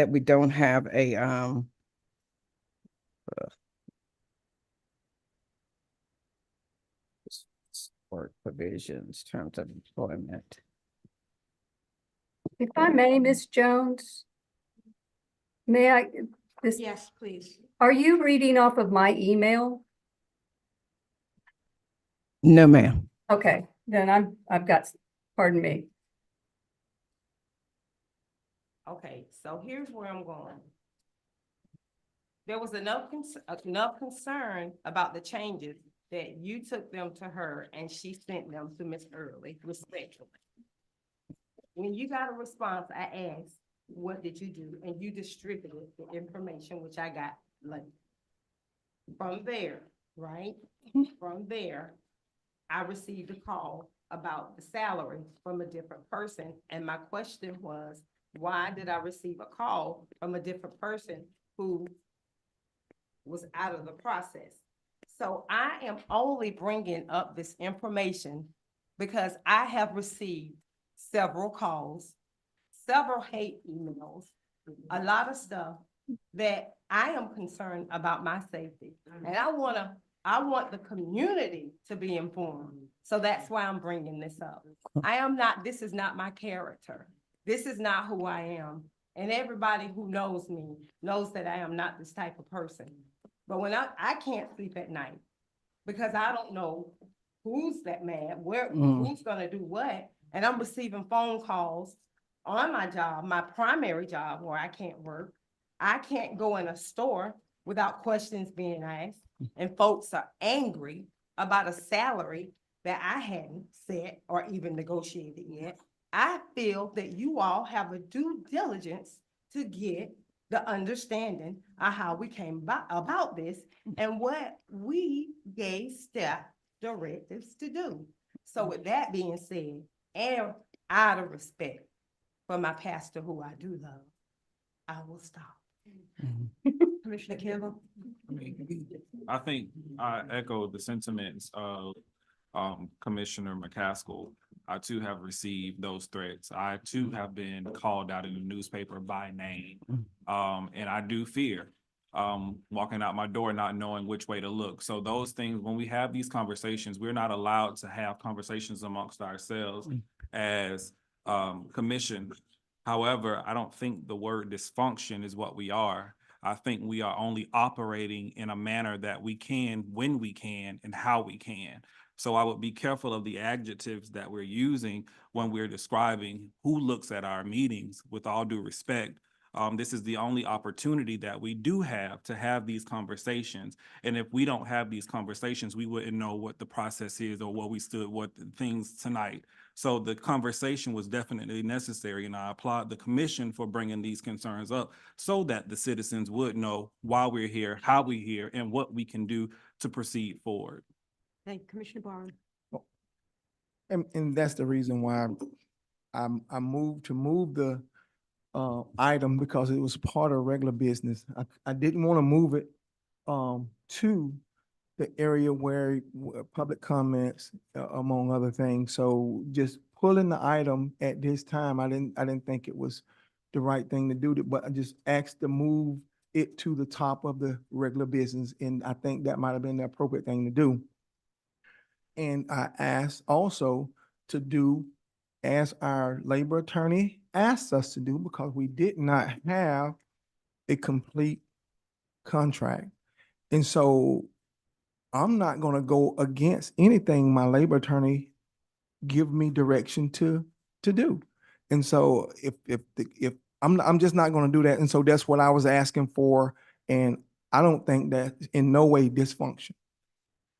we don't have a work provisions, terms of employment. If I may, Ms. Jones, may I, Yes, please. are you reading off of my email? No, ma'am. Okay, then I've got, pardon me. Okay, so here's where I'm going. There was enough concern about the changes that you took them to her and she sent them to Ms. Early respectfully. When you got a response, I asked, what did you do? And you distributed the information, which I got late. From there, right? From there, I received a call about the salary from a different person. And my question was, why did I receive a call from a different person who was out of the process? So I am only bringing up this information because I have received several calls, several hate emails, a lot of stuff that I am concerned about my safety. And I want the community to be informed. So that's why I'm bringing this up. This is not my character. This is not who I am. And everybody who knows me knows that I am not this type of person. But when I can't sleep at night because I don't know who's that mad, who's gonna do what. And I'm receiving phone calls on my job, my primary job where I can't work. I can't go in a store without questions being asked. And folks are angry about a salary that I hadn't set or even negotiated yet. I feel that you all have a due diligence to get the understanding of how we came about this and what we gave staff directives to do. So with that being said, and out of respect for my pastor who I do love, I will stop. Commissioner Campbell? I think I echo the sentiments of Commissioner McCaskill. I too have received those threats. I too have been called out in the newspaper by name. And I do fear walking out my door not knowing which way to look. So those things, when we have these conversations, we're not allowed to have conversations amongst ourselves as commission. However, I don't think the word dysfunction is what we are. I think we are only operating in a manner that we can, when we can, and how we can. So I would be careful of the adjectives that we're using when we're describing who looks at our meetings, with all due respect. This is the only opportunity that we do have to have these conversations. And if we don't have these conversations, we wouldn't know what the process is or what the things tonight. So the conversation was definitely necessary, and I applaud the commission for bringing these concerns up so that the citizens would know why we're here, how we're here, and what we can do to proceed forward. Thank you, Commissioner Barron. And that's the reason why I moved to move the item, because it was part of regular business. I didn't want to move it to the area where public comments, among other things. So just pulling the item at this time, I didn't think it was the right thing to do, but I just asked to move it to the top of the regular business, and I think that might have been the appropriate thing to do. And I asked also to do as our labor attorney asked us to do, because we did not have a complete contract. And so I'm not going to go against anything my labor attorney give me direction to do. And so if I'm just not going to do that. And so that's what I was asking for. And I don't think that in no way dysfunction.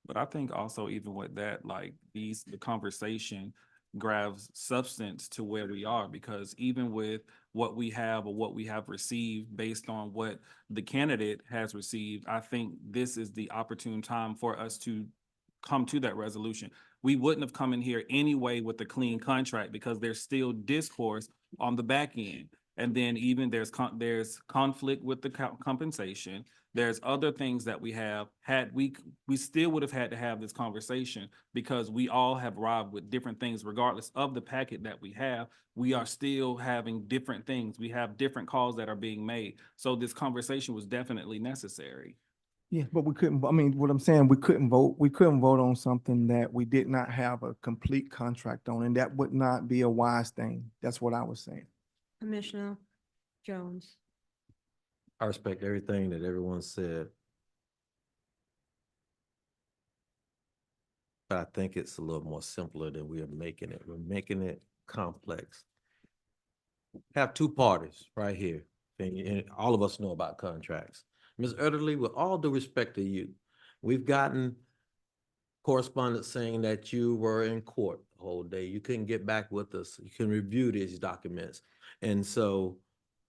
But I think also even with that, like the conversation grabs substance to where we are, because even with what we have or what we have received based on what the candidate has received, I think this is the opportune time for us to come to that resolution. We wouldn't have come in here anyway with a clean contract, because there's still discourse on the back end. And then even there's conflict with the compensation. There's other things that we have had. We still would have had to have this conversation, because we all have arrived with different things, regardless of the packet that we have. We are still having different things. We have different calls that are being made. So this conversation was definitely necessary. Yeah, but we couldn't, I mean, what I'm saying, we couldn't vote on something that we did not have a complete contract on, and that would not be a wise thing. That's what I was saying. Commissioner Jones? I respect everything that everyone said. But I think it's a little more simpler than we are making it. We're making it complex. Have two parties right here, and all of us know about contracts. Ms. Ederly, with all due respect to you, we've gotten correspondence saying that you were in court the whole day. You couldn't get back with us. You can review these documents. And so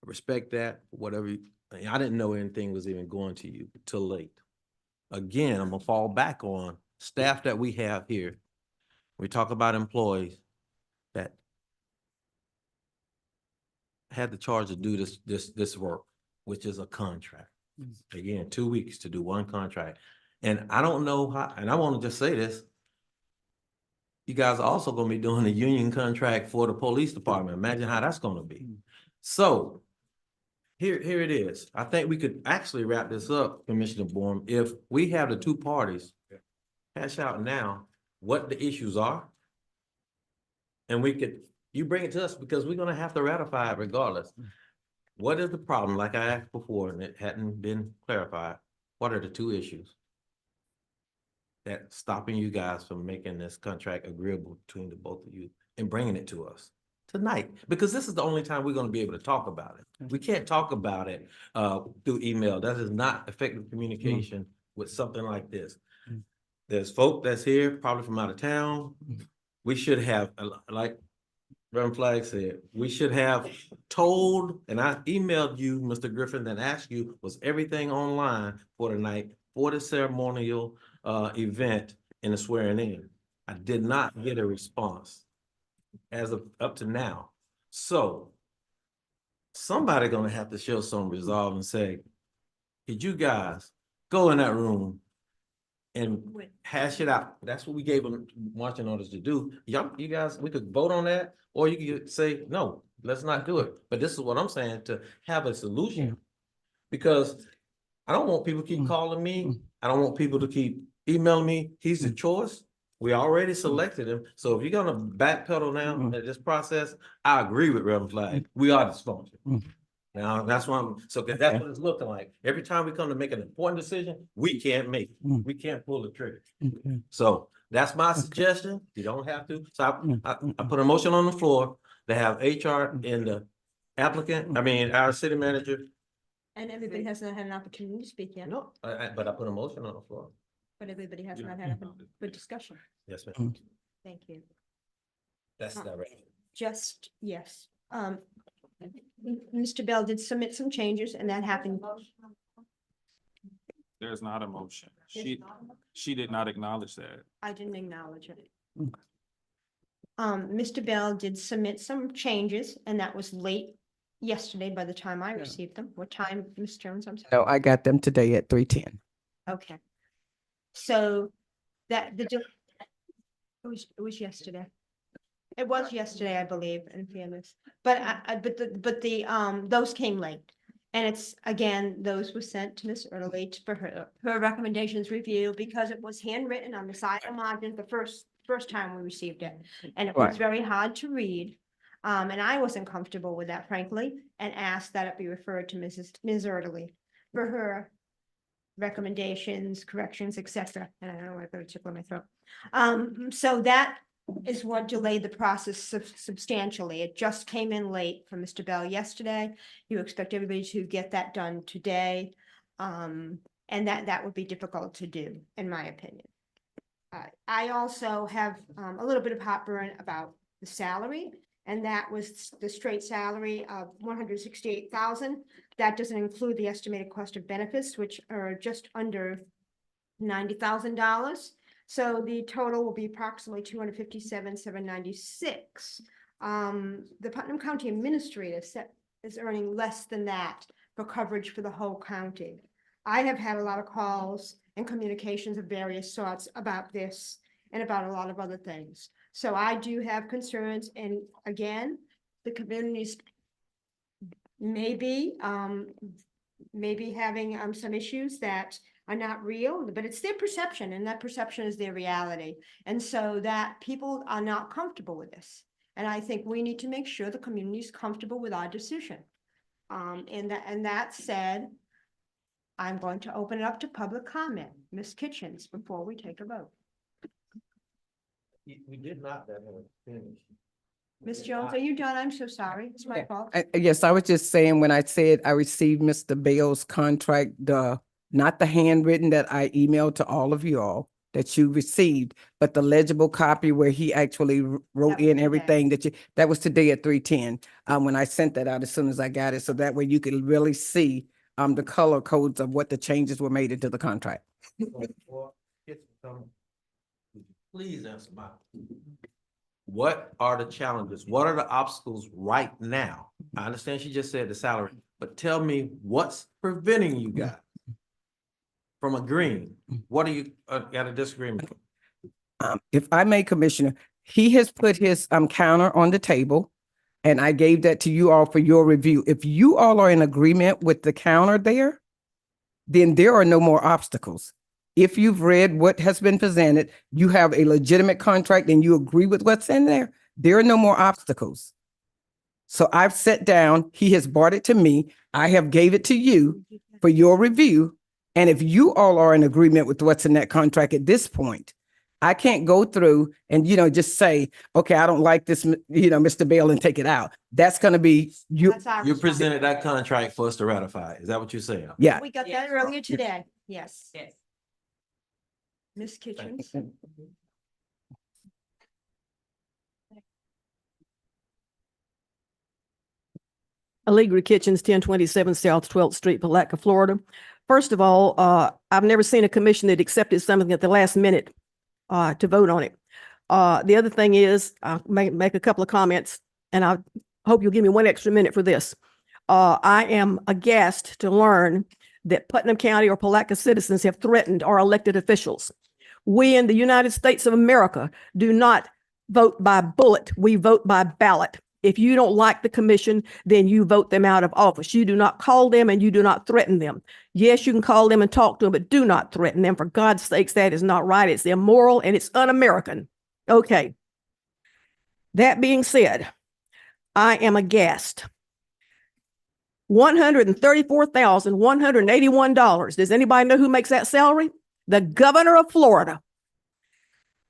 respect that, whatever. I didn't know anything was even going to you till late. Again, I'm gonna fall back on staff that we have here. We talk about employees that had the charge to do this work, which is a contract. Again, 2 weeks to do one contract. And I don't know how, and I want to just say this. You guys are also going to be doing a union contract for the police department. Imagine how that's going to be. So here it is. I think we could actually wrap this up, Commissioner Bourne, if we have the two parties hash out now what the issues are. And you bring it to us, because we're going to have to ratify it regardless. What is the problem? Like I asked before, and it hadn't been clarified. What are the two issues that's stopping you guys from making this contract agreeable between the both of you and bringing it to us tonight? Because this is the only time we're going to be able to talk about it. We can't talk about it through email. That is not effective communication with something like this. There's folk that's here, probably from out of town. We should have, like Reverend Flag said, we should have told, and I emailed you, Mr. Griffin, and asked you, was everything online for tonight for the ceremonial event and the swearing in? I did not get a response as of up to now. So somebody gonna have to show some resolve and say, could you guys go in that room and hash it out? That's what we gave them marching orders to do. Y'all, you guys, we could vote on that, or you could say, no, let's not do it. But this is what I'm saying, to have a solution. Because I don't want people to keep calling me. I don't want people to keep emailing me. He's the choice. We already selected him. So if you're gonna backpedal now at this process, I agree with Reverend Flag. We are dysfunctional. Now, that's why that's what it's looking like. Every time we come to make an important decision, we can't make it. We can't pull the trigger. So that's my suggestion. You don't have to. So I put a motion on the floor to have HR and the applicant, our city manager. And everybody has not had an opportunity to speak yet. No, but I put a motion on the floor. But everybody has not had a good discussion. Yes, ma'am. Thank you. That's direct. Just, yes. Mr. Bell did submit some changes and that happened. There's not a motion. She did not acknowledge that. I didn't acknowledge it. Mr. Bell did submit some changes and that was late yesterday by the time I received them. What time, Ms. Jones? I'm sorry. No, I got them today at 3:10. Okay. So it was yesterday. It was yesterday, I believe, in fairness, but those came late. And it's, again, those were sent to Ms. Erdelich for her recommendations review because it was handwritten on the side of margin the first time we received it. And it was very hard to read. And I wasn't comfortable with that, frankly, and asked that it be referred to Ms. Erdelich for her recommendations, corrections, etc. And I don't know why I got a tickle in my throat. So that is what delayed the process substantially. It just came in late from Mr. Bell yesterday. You expect everybody to get that done today. And that would be difficult to do, in my opinion. I also have a little bit of heartburn about the salary, and that was the straight salary of $168,000. That doesn't include the estimated cost of benefits, which are just under $90,000. So the total will be approximately $257,796. The Putnam County Administrator is earning less than that for coverage for the whole county. I have had a lot of calls and communications of various sorts about this and about a lot of other things. So I do have concerns, and again, the communities may be having some issues that are not real, but it's their perception, and that perception is their reality. And so that people are not comfortable with this. And I think we need to make sure the community is comfortable with our decision. And that said, I'm going to open it up to public comment. Ms. Kitchens, before we take a vote. We did not finish. Ms. Jones, are you done? I'm so sorry. It's my fault. Yes, I was just saying when I said I received Mr. Bell's contract, not the handwritten that I emailed to all of you all that you received, but the legible copy where he actually wrote in everything that was today at 3:10. When I sent that out as soon as I got it, so that way you could really see the color codes of what the changes were made into the contract. Please answer my. What are the challenges? What are the obstacles right now? I understand she just said the salary, but tell me what's preventing you guys from agreeing? What are you got a disagreement? If I may, Commissioner, he has put his counter on the table, and I gave that to you all for your review. If you all are in agreement with the counter there, then there are no more obstacles. If you've read what has been presented, you have a legitimate contract and you agree with what's in there, there are no more obstacles. So I've sat down, he has brought it to me, I have gave it to you for your review. And if you all are in agreement with what's in that contract at this point, I can't go through and, just say, okay, I don't like this, Mr. Bell, and take it out. That's going to be you. You presented that contract for us to ratify. Is that what you're saying? Yeah. We got that earlier today. Yes. Yes. Ms. Kitchens. Allegra Kitchens, 1027 South 12th Street, Palatka, Florida. First of all, I've never seen a commission that accepted something at the last minute to vote on it. The other thing is, I'll make a couple of comments, and I hope you'll give me 1 extra minute for this. I am aghast to learn that Putnam County or Palatka citizens have threatened our elected officials. We in the United States of America do not vote by bullet. We vote by ballot. If you don't like the commission, then you vote them out of office. You do not call them and you do not threaten them. Yes, you can call them and talk to them, but do not threaten them. For God's sakes, that is not right. It's immoral and it's un-American. Okay. That being said, I am aghast. $134,181. Does anybody know who makes that salary? The governor of Florida.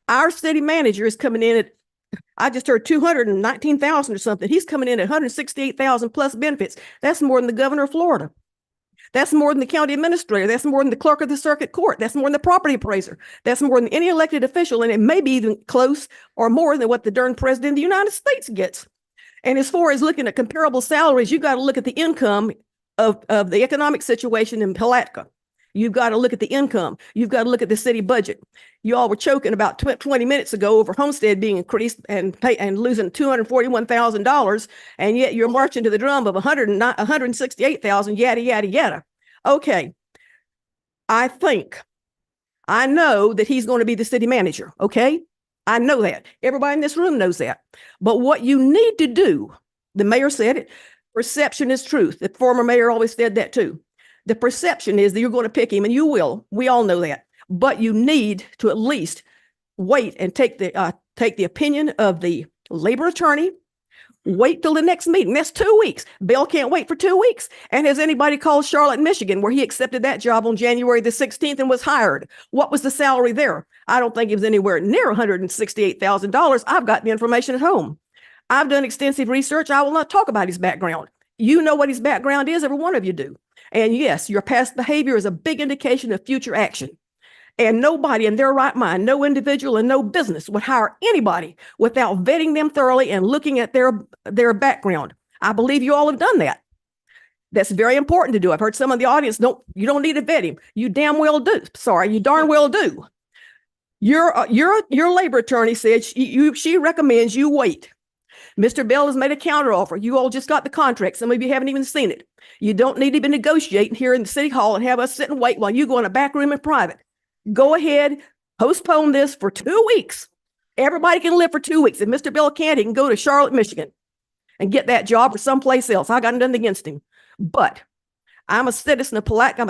Our city manager is coming in at, I just heard 219,000 or something. He's coming in at 168,000 plus benefits. That's more than the governor of Florida. That's more than the county administrator. That's more than the clerk of the circuit court. That's more than the property appraiser. That's more than any elected official. And it may be even close or more than what the darn president of the United States gets. And as far as looking at comparable salaries, you got to look at the income of the economic situation in Palatka. You've got to look at the income. You've got to look at the city budget. You all were choking about 20 minutes ago over homestead being increased and losing $241,000, and yet you're marching to the drum of 168,000, yada, yada, yada. Okay. I know that he's going to be the city manager. Okay. I know that. Everybody in this room knows that. But what you need to do, the mayor said it, perception is truth. The former mayor always said that too. The perception is that you're going to pick him, and you will. We all know that. But you need to at least wait and take the opinion of the labor attorney. Wait till the next meeting. That's 2 weeks. Bill can't wait for 2 weeks. And has anybody called Charlotte, Michigan, where he accepted that job on January the 16th and was hired? What was the salary there? I don't think it was anywhere near $168,000. I've got the information at home. I've done extensive research. I will not talk about his background. You know what his background is. Every one of you do. And yes, your past behavior is a big indication of future action. And nobody in their right mind, no individual and no business would hire anybody without vetting them thoroughly and looking at their background. I believe you all have done that. That's very important to do. I've heard some of the audience, you don't need to vet him. You damn well do. Sorry, you darn well do. Your labor attorney said she recommends you wait. Mr. Bell has made a counteroffer. You all just got the contract. Some of you haven't even seen it. You don't need to be negotiating here in the city hall and have us sit and wait while you go in a back room in private. Go ahead, postpone this for 2 weeks. Everybody can live for 2 weeks. If Mr. Bell can't, he can go to Charlotte, Michigan and get that job or someplace else. I got nothing against him. But I'm a citizen of Palatka.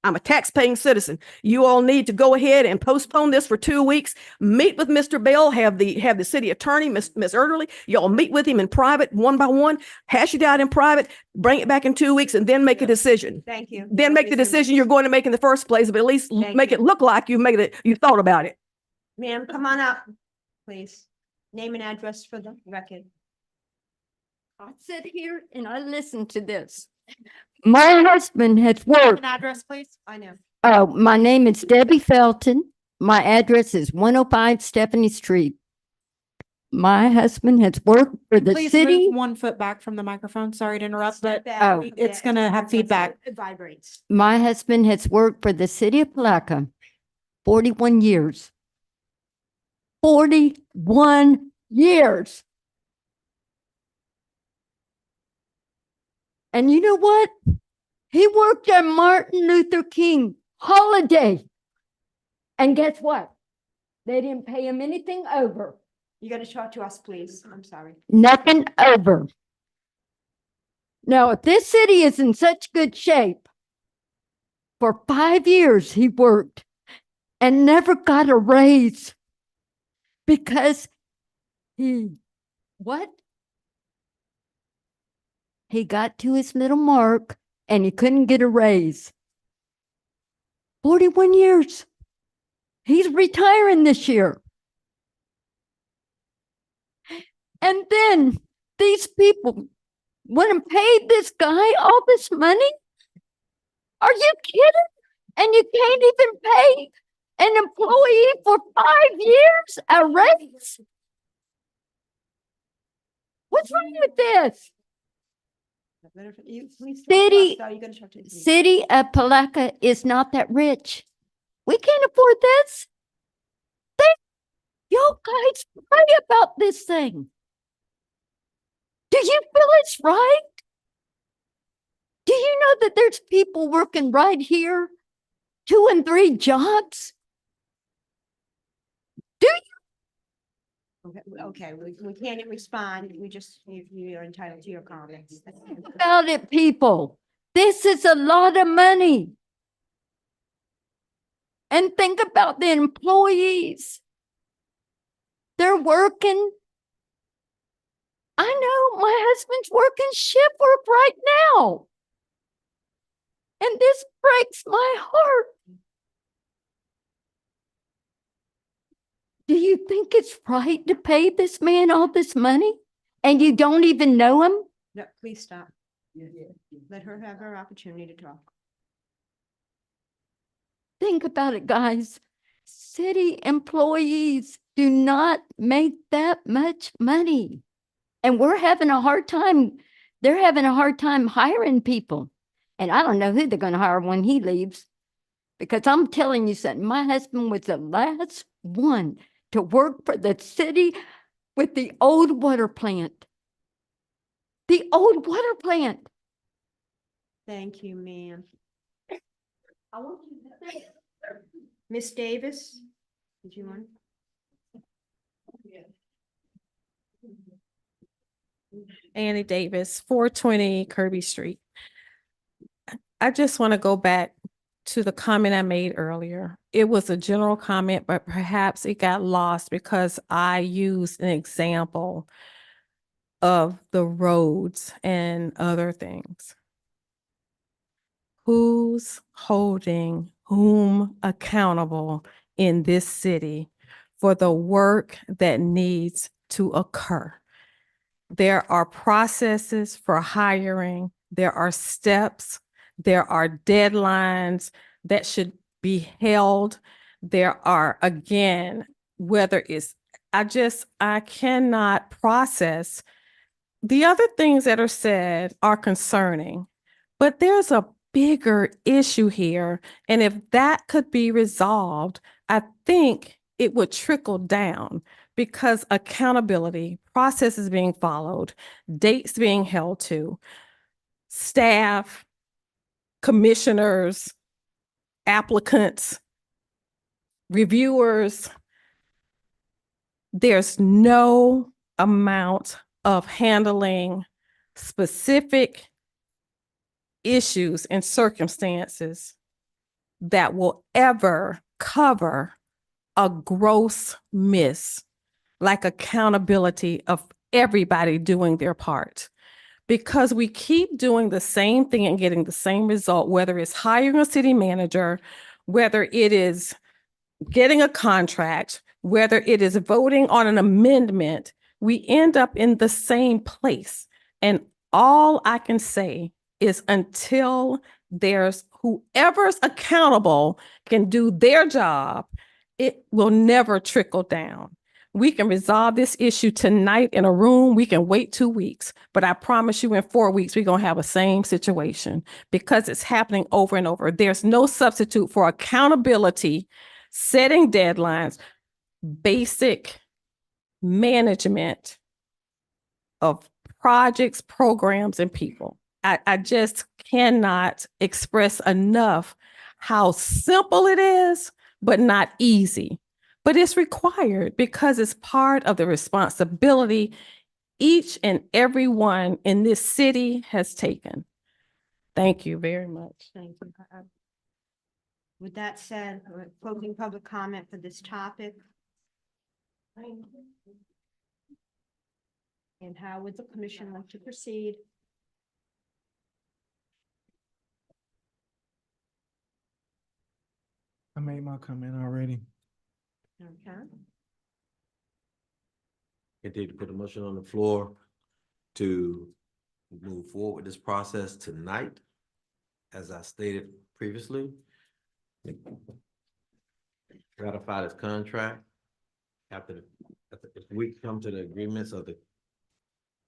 I'm a tax-paying citizen. You all need to go ahead and postpone this for 2 weeks. Meet with Mr. Bell, have the city attorney, Miss Erdely. Y'all meet with him in private, one by one, hash it out in private, bring it back in 2 weeks, and then make a decision. Thank you. Then make the decision you're going to make in the first place, but at least make it look like you thought about it. Ma'am, come on up, please. Name and address for the record. I sit here and I listen to this. My husband has worked. An address, please. I know. My name is Debbie Felton. My address is 105 Stephanie Street. My husband has worked for the Please city. move 1 foot back from the microphone. Sorry to interrupt, but Oh. it's going to have feedback. It vibrates. My husband has worked for the city of Palatka 41 years. 41 years. And you know what? He worked at Martin Luther King holiday. And guess what? They didn't pay him anything over. You got to talk to us, please. I'm sorry. Nothing over. Now, if this city is in such good shape, for 5 years he worked and never got a raise because what? He got to his little mark and he couldn't get a raise. 41 years. He's retiring this year. And then these people want to pay this guy all this money? Are you kidding? And you can't even pay an employee for 5 years a raise? What's wrong with this? City of Palatka is not that rich. We can't afford this. You guys pray about this thing. Do you feel it's right? Do you know that there's people working right here, 2 and 3 jobs? Do you? Okay, we can't respond. You are entitled to your comments. Think about it, people. This is a lot of money. And think about the employees. They're working. I know my husband's working shift work right now. And this breaks my heart. Do you think it's right to pay this man all this money and you don't even know him? No, please stop. Let her have her opportunity to talk. Think about it, guys. City employees do not make that much money. And we're having a hard time. They're having a hard time hiring people. And I don't know who they're going to hire when he leaves. Because I'm telling you something, my husband was the last one to work for the city with the old water plant. The old water plant. Thank you, ma'am. Miss Davis, did you want? Annie Davis, 420 Kirby Street. I just want to go back to the comment I made earlier. It was a general comment, but perhaps it got lost because I used an example of the roads and other things. Who's holding whom accountable in this city for the work that needs to occur? There are processes for hiring, there are steps, there are deadlines that should be held. There are, again, whether it's, I cannot process. The other things that are said are concerning, but there's a bigger issue here. And if that could be resolved, I think it would trickle down because accountability, processes being followed, dates being held to, staff, commissioners, applicants, reviewers. There's no amount of handling specific issues and circumstances that will ever cover a gross miss, like accountability of everybody doing their part. Because we keep doing the same thing and getting the same result, whether it's hiring a city manager, whether it is getting a contract, whether it is voting on an amendment, we end up in the same place. And all I can say is until there's whoever's accountable can do their job, it will never trickle down. We can resolve this issue tonight in a room. We can wait 2 weeks, but I promise you in 4 weeks, we're going to have a same situation because it's happening over and over. There's no substitute for accountability, setting deadlines, basic management of projects, programs, and people. I just cannot express enough how simple it is, but not easy. But it's required because it's part of the responsibility each and every one in this city has taken. Thank you very much. Thank you. With that said, we're closing public comment for this topic. And how would the commission like to proceed? I made my comment already. Okay. Continue to put a motion on the floor to move forward with this process tonight, as I stated previously. Ratify this contract if we come to the agreements of the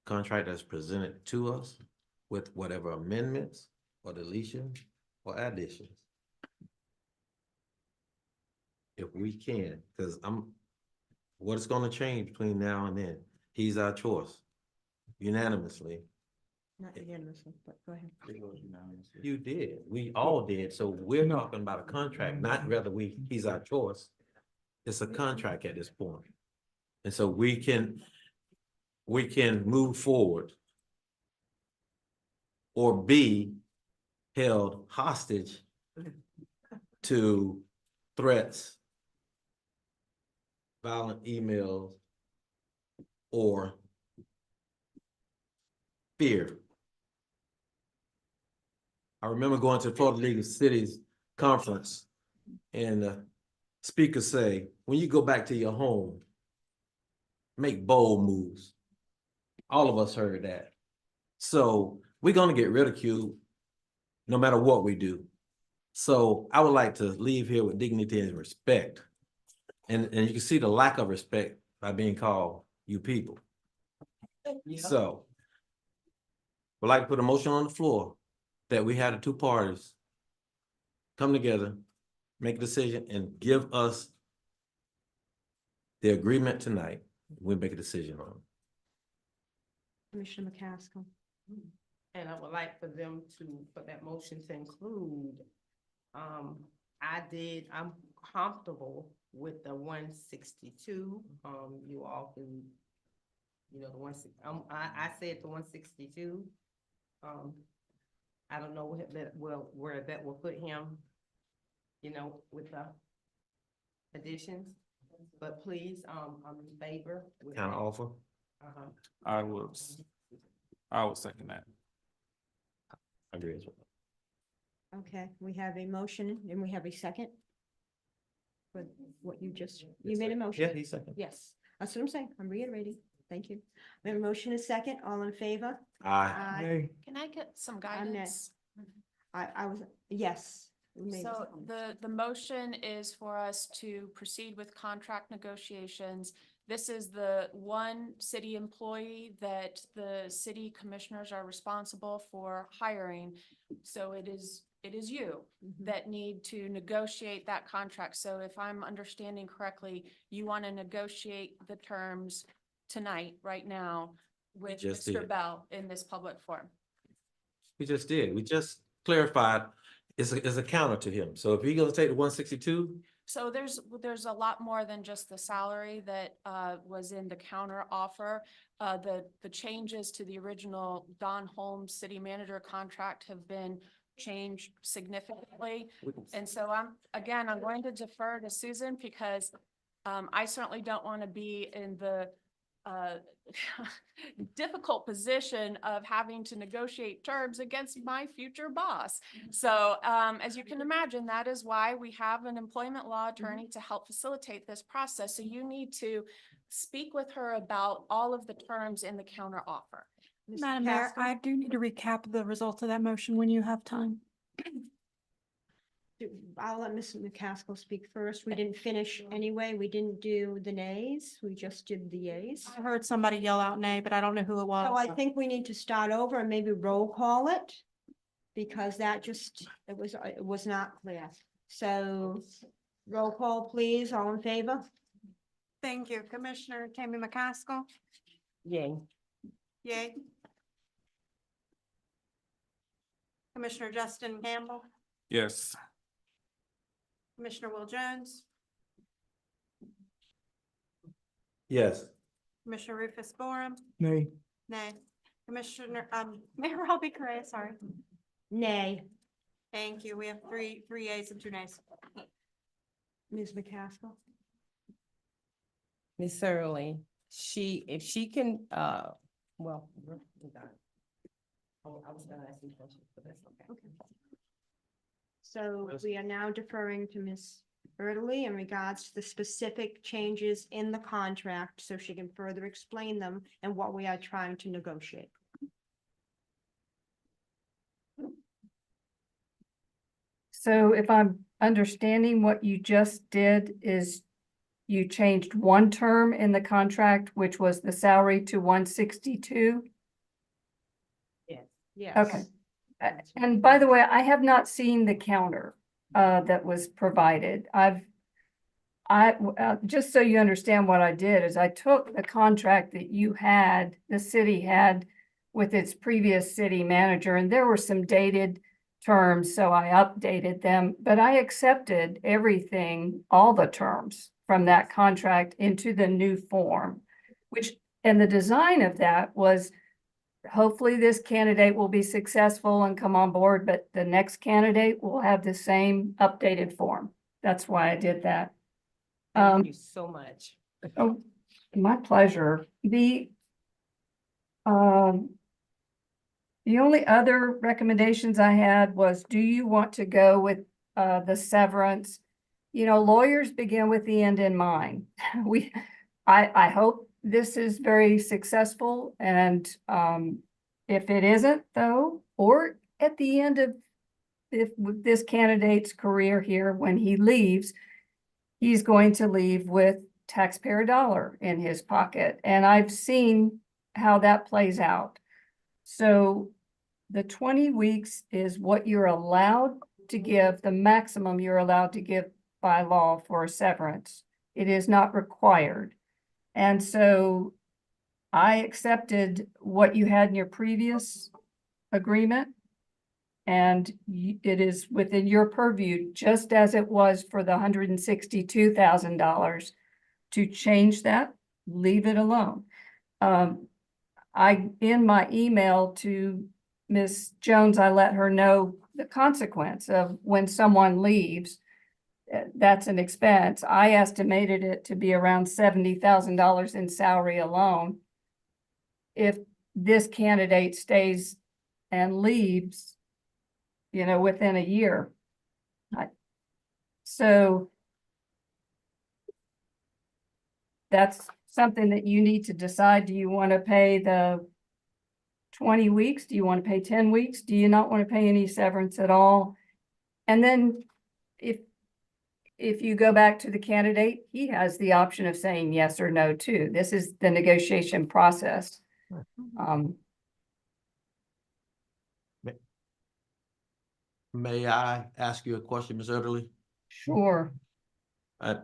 contract that's presented to us with whatever amendments or deletions or additions. If we can, because what's gonna change between now and then? He's our choice unanimously. Not unanimously, but go ahead. You did, we all did, so we're talking about a contract, not whether he's our choice. It's a contract at this point. And so we can move forward or be held hostage to threats, violent emails, or fear. I remember going to the Florida League of Cities conference, and the speaker say, when you go back to your home, make bold moves. All of us heard that. So we're gonna get ridiculed no matter what we do. So I would like to leave here with dignity and respect. And you can see the lack of respect by being called you people. So would like to put a motion on the floor that we had the two parties come together, make a decision, and give us the agreement tonight. We'll make a decision on it. Commissioner McCaskill. And I would like for them to, for that motion to include, I'm comfortable with the 162. You all can, the I said the 162. I don't know where that will put him, with the additions, but please, I'm in favor. with Kind that. of offer. I would second that. I agree as well. Okay, we have a motion and we have a second. For what you made a motion. Yeah, he's second. Yes, that's what I'm saying. I'm reiterating. Thank you. We have a motion and a second. All in favor? Aye. Nay. Can I get some I'm guidance? I was, yes. we made So this. the motion is for us to proceed with contract negotiations. This is the one city employee that the city commissioners are responsible for hiring. So it is you that need to negotiate that contract. So if I'm understanding correctly, you want to negotiate the terms tonight, right now, with Just Mr. did. Bell in this public forum. We just did. We just clarified it's a counter to him. So if he's gonna take the 162, So there's a lot more than just the salary that was in the counter offer. The changes to the original Don Holmes city manager contract have been changed significantly. And so I'm going to defer to Susan because I certainly don't want to be in the difficult position of having to negotiate terms against my future boss. So as you can imagine, that is why we have an employment law attorney to help facilitate this process. So you need to speak with her about all of the terms in the counter offer. Ms. Madam Mayor, McCaskill? I do need to recap the results of that motion when you have time. I'll let Ms. McCaskill speak first. We didn't finish anyway. We didn't do the nays. We just did the yays. I heard somebody yell out nay, but I don't know who it was. So I think we need to start over and maybe roll call it. Because that it was not clear. So roll call, please. All in favor? Thank you. Commissioner Tammy McCaskill? Yay. Yay. Commissioner Justin Campbell? Yes. Commissioner Will Jones? yes. Commissioner Rufus Borum? Nay. Nay. Commissioner, Mayor Robbie Correa, sorry. Nay. Thank you. We have three yeas and 2 nays. Ms. McCaskill? Ms. Searly, if she can, well, we're done. I was gonna ask you a question, but that's okay. Okay. So we are now deferring to Ms. Erdely in regards to the specific changes in the contract, so she can further explain them and what we are trying to negotiate. So if I'm understanding what you just did is you changed one term in the contract, which was the salary to 162? Yes. Okay. And by the way, I have not seen the counter that was provided. Just so you understand what I did is I took the contract that you had, the city had with its previous city manager, and there were some dated terms, so I updated them, but I accepted everything, all the terms from that contract into the new form, and the design of that was hopefully this candidate will be successful and come on board, but the next candidate will have the same updated form. That's why I did that. Thank you so much. Oh, my pleasure. The only other recommendations I had was, do you want to go with the severance? You know, lawyers begin with the end in mind. I hope this is very successful, and if it isn't though, or at the end of this candidate's career here, when he leaves, he's going to leave with taxpayer dollar in his pocket. And I've seen how that plays out. So the 20 weeks is what you're allowed to give, the maximum you're allowed to give by law for a severance. It is not required. And so I accepted what you had in your previous agreement. And it is within your purview, just as it was for the $162,000, to change that, leave it alone. In my email to Ms. Jones, I let her know the consequence of when someone leaves. That's an expense. I estimated it to be around $70,000 in salary alone. If this candidate stays and leaves, you know, within a year. So that's something that you need to decide. Do you want to pay the 20 weeks? Do you want to pay 10 weeks? Do you not want to pay any severance at all? And then if you go back to the candidate, he has the option of saying yes or no too. This is the negotiation process. May I ask you a question, Ms. Ederly? Sure.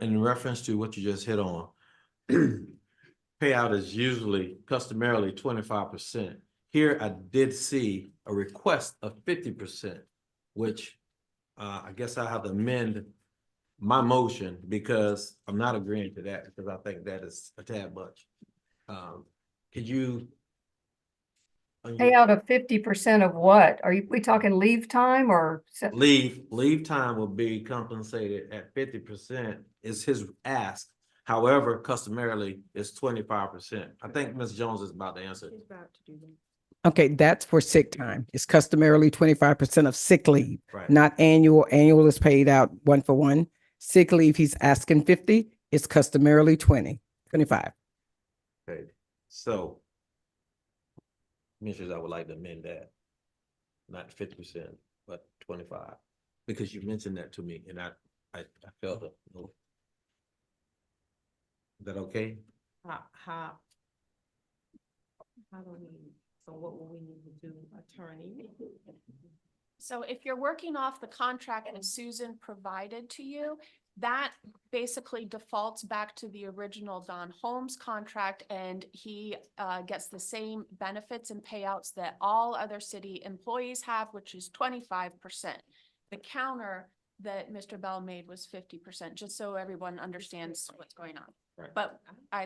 In reference to what you just hit on, payout is usually customarily 25%. Here, I did see a request of 50%, which I guess I have to amend my motion because I'm not agreeing to that because I think that is a tad much. Could you? Pay out of 50% of what? We talking leave time or? Leave time will be compensated at 50% is his ask. However, customarily it's 25%. I think Ms. Jones is about to answer. She's about to do that. Okay, that's for sick time. It's customarily 25% of sick leave, Right. not annual. Annual is paid out 1-for-1. Sick leave, he's asking 50, it's customarily 25. Okay, so Commissioners, I would like to amend that. Not 50%, but 25, because you mentioned that to me and I felt it. Is that okay? How do we, so what will we need to do, attorney? So if you're working off the contract that Susan provided to you, that basically defaults back to the original Don Holmes contract, and he gets the same benefits and payouts that all other city employees have, which is 25%. The counter that Mr. Bell made was 50%, just so everyone understands what's going on. Right. But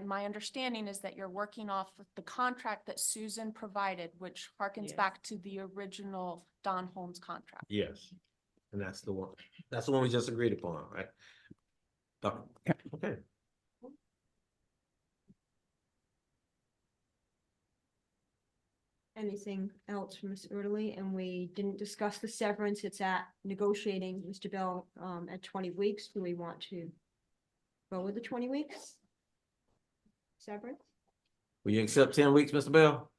my understanding is that you're working off of the contract that Susan provided, which harkens Yes. back to the original Don Holmes contract. Yes. And that's the one. That's the one we just agreed upon, right? Okay. Anything else from Ms. Erdely? And we didn't discuss the severance. It's at negotiating, Mr. Bell, at 20 weeks. Do we want to go with the 20 weeks? Severance? Will you accept 10 weeks, Mr. Bell?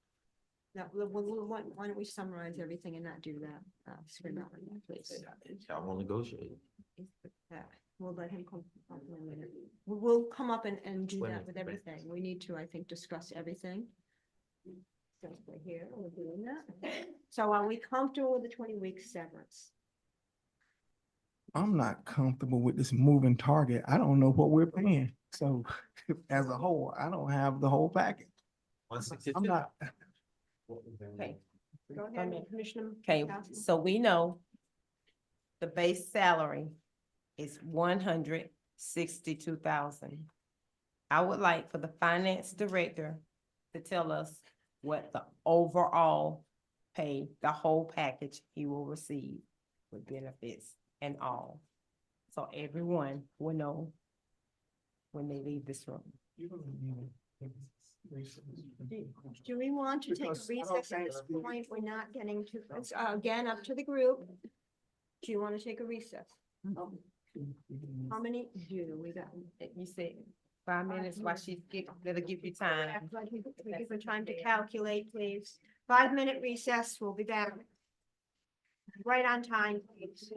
No, why don't we summarize everything and not do that? Please. I won't negotiate. We'll let him come up later. We'll come up and do Wait a that with minute. everything. We need to, I think, discuss everything. So we're here, we're doing that. So are we comfortable with the 20-week severance? I'm not comfortable with this moving target. I don't know what we're paying. So as a whole, I don't have the whole package. I'm not, Okay. Go ahead, Commissioner. Okay, McCaskill. so we know the base salary is 162,000. I would like for the finance director to tell us what the overall pay, the whole package he will receive with benefits and all. So everyone will know when they leave this room. Do we want to take a Because I don't recess at think this that- point? We're not getting to, it's, again, up to the group. Do you want to take a recess? How many do we got? You said 5 minutes while she get, that'll give you time. We give her time to calculate, please. 5-minute recess. We'll be back. Right on time, please.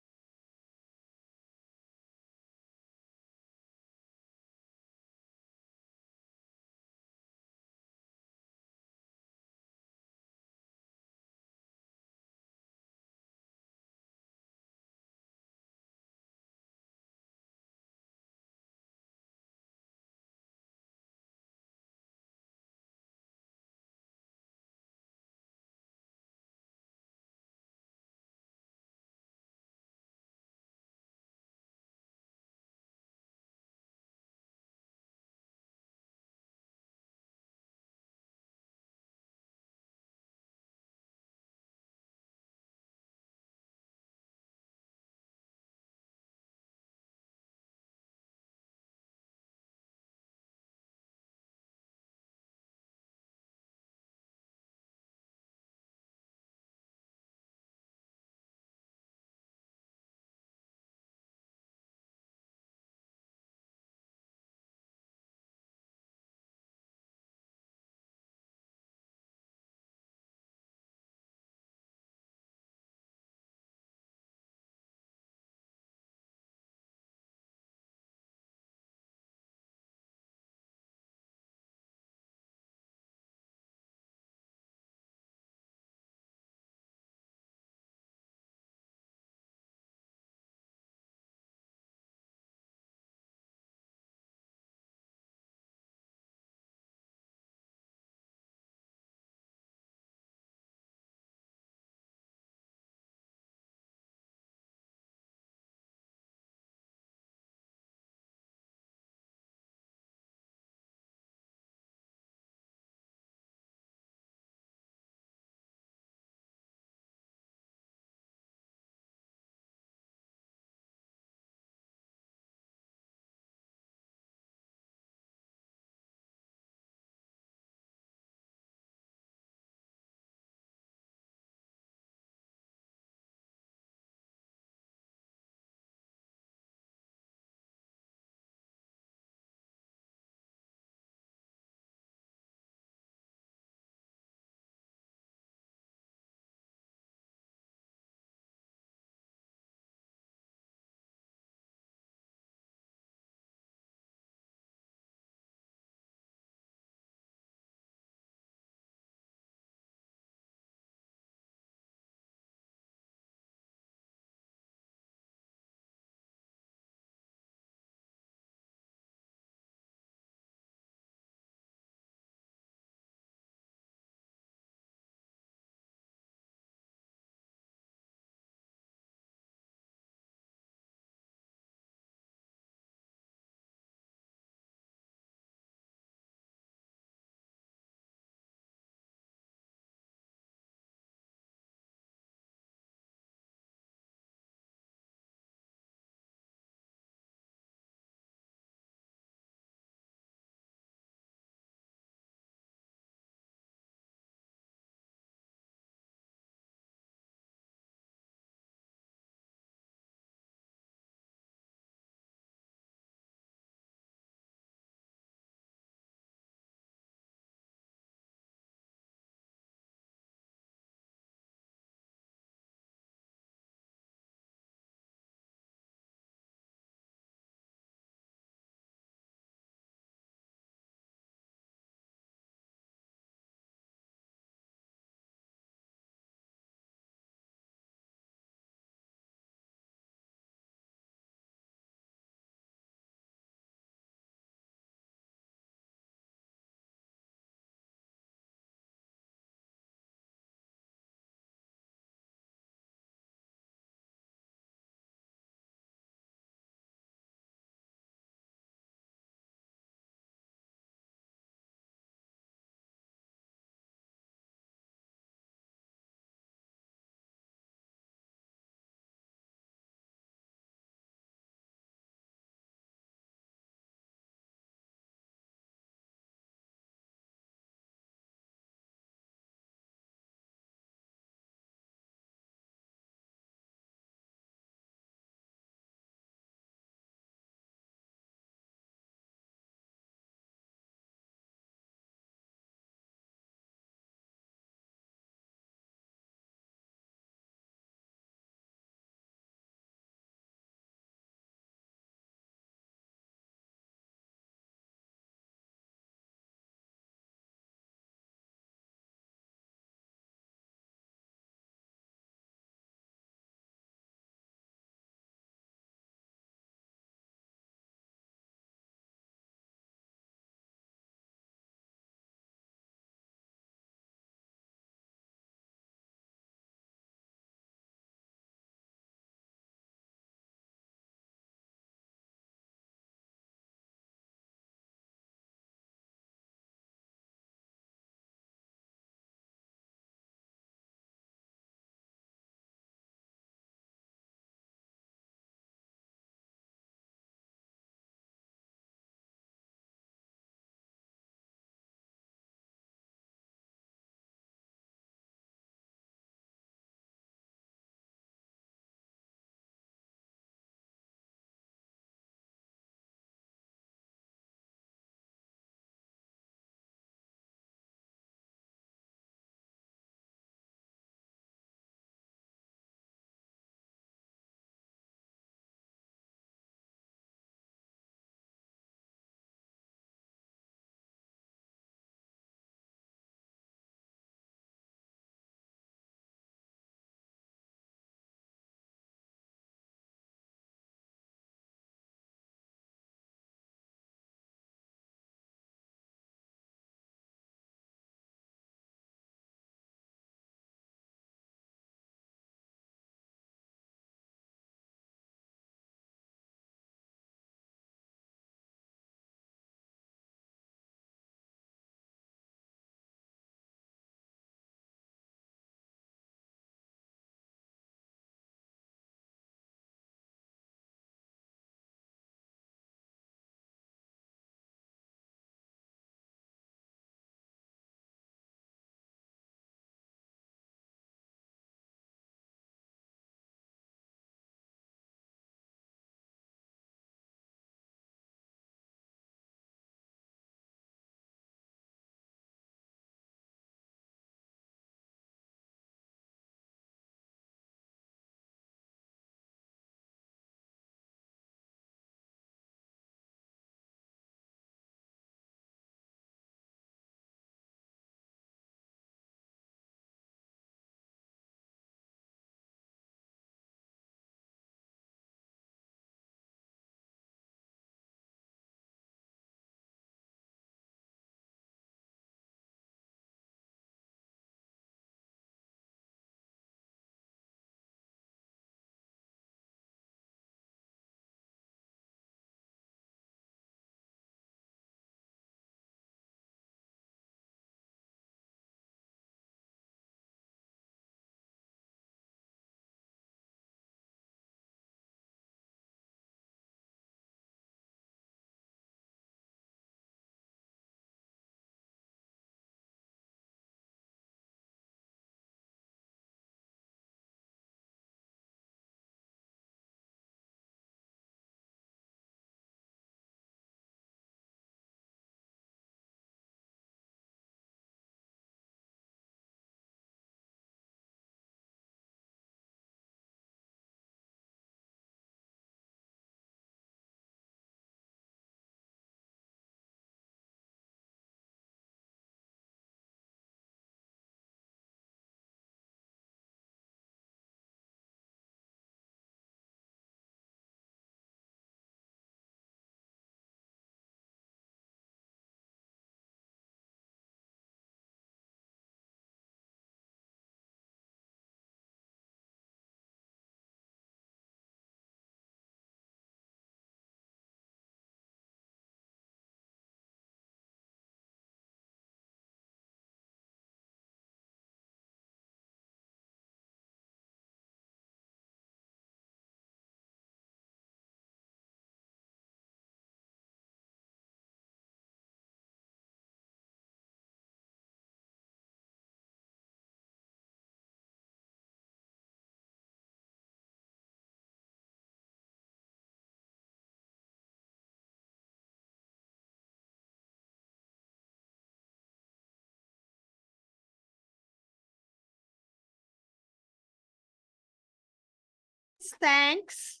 Thanks.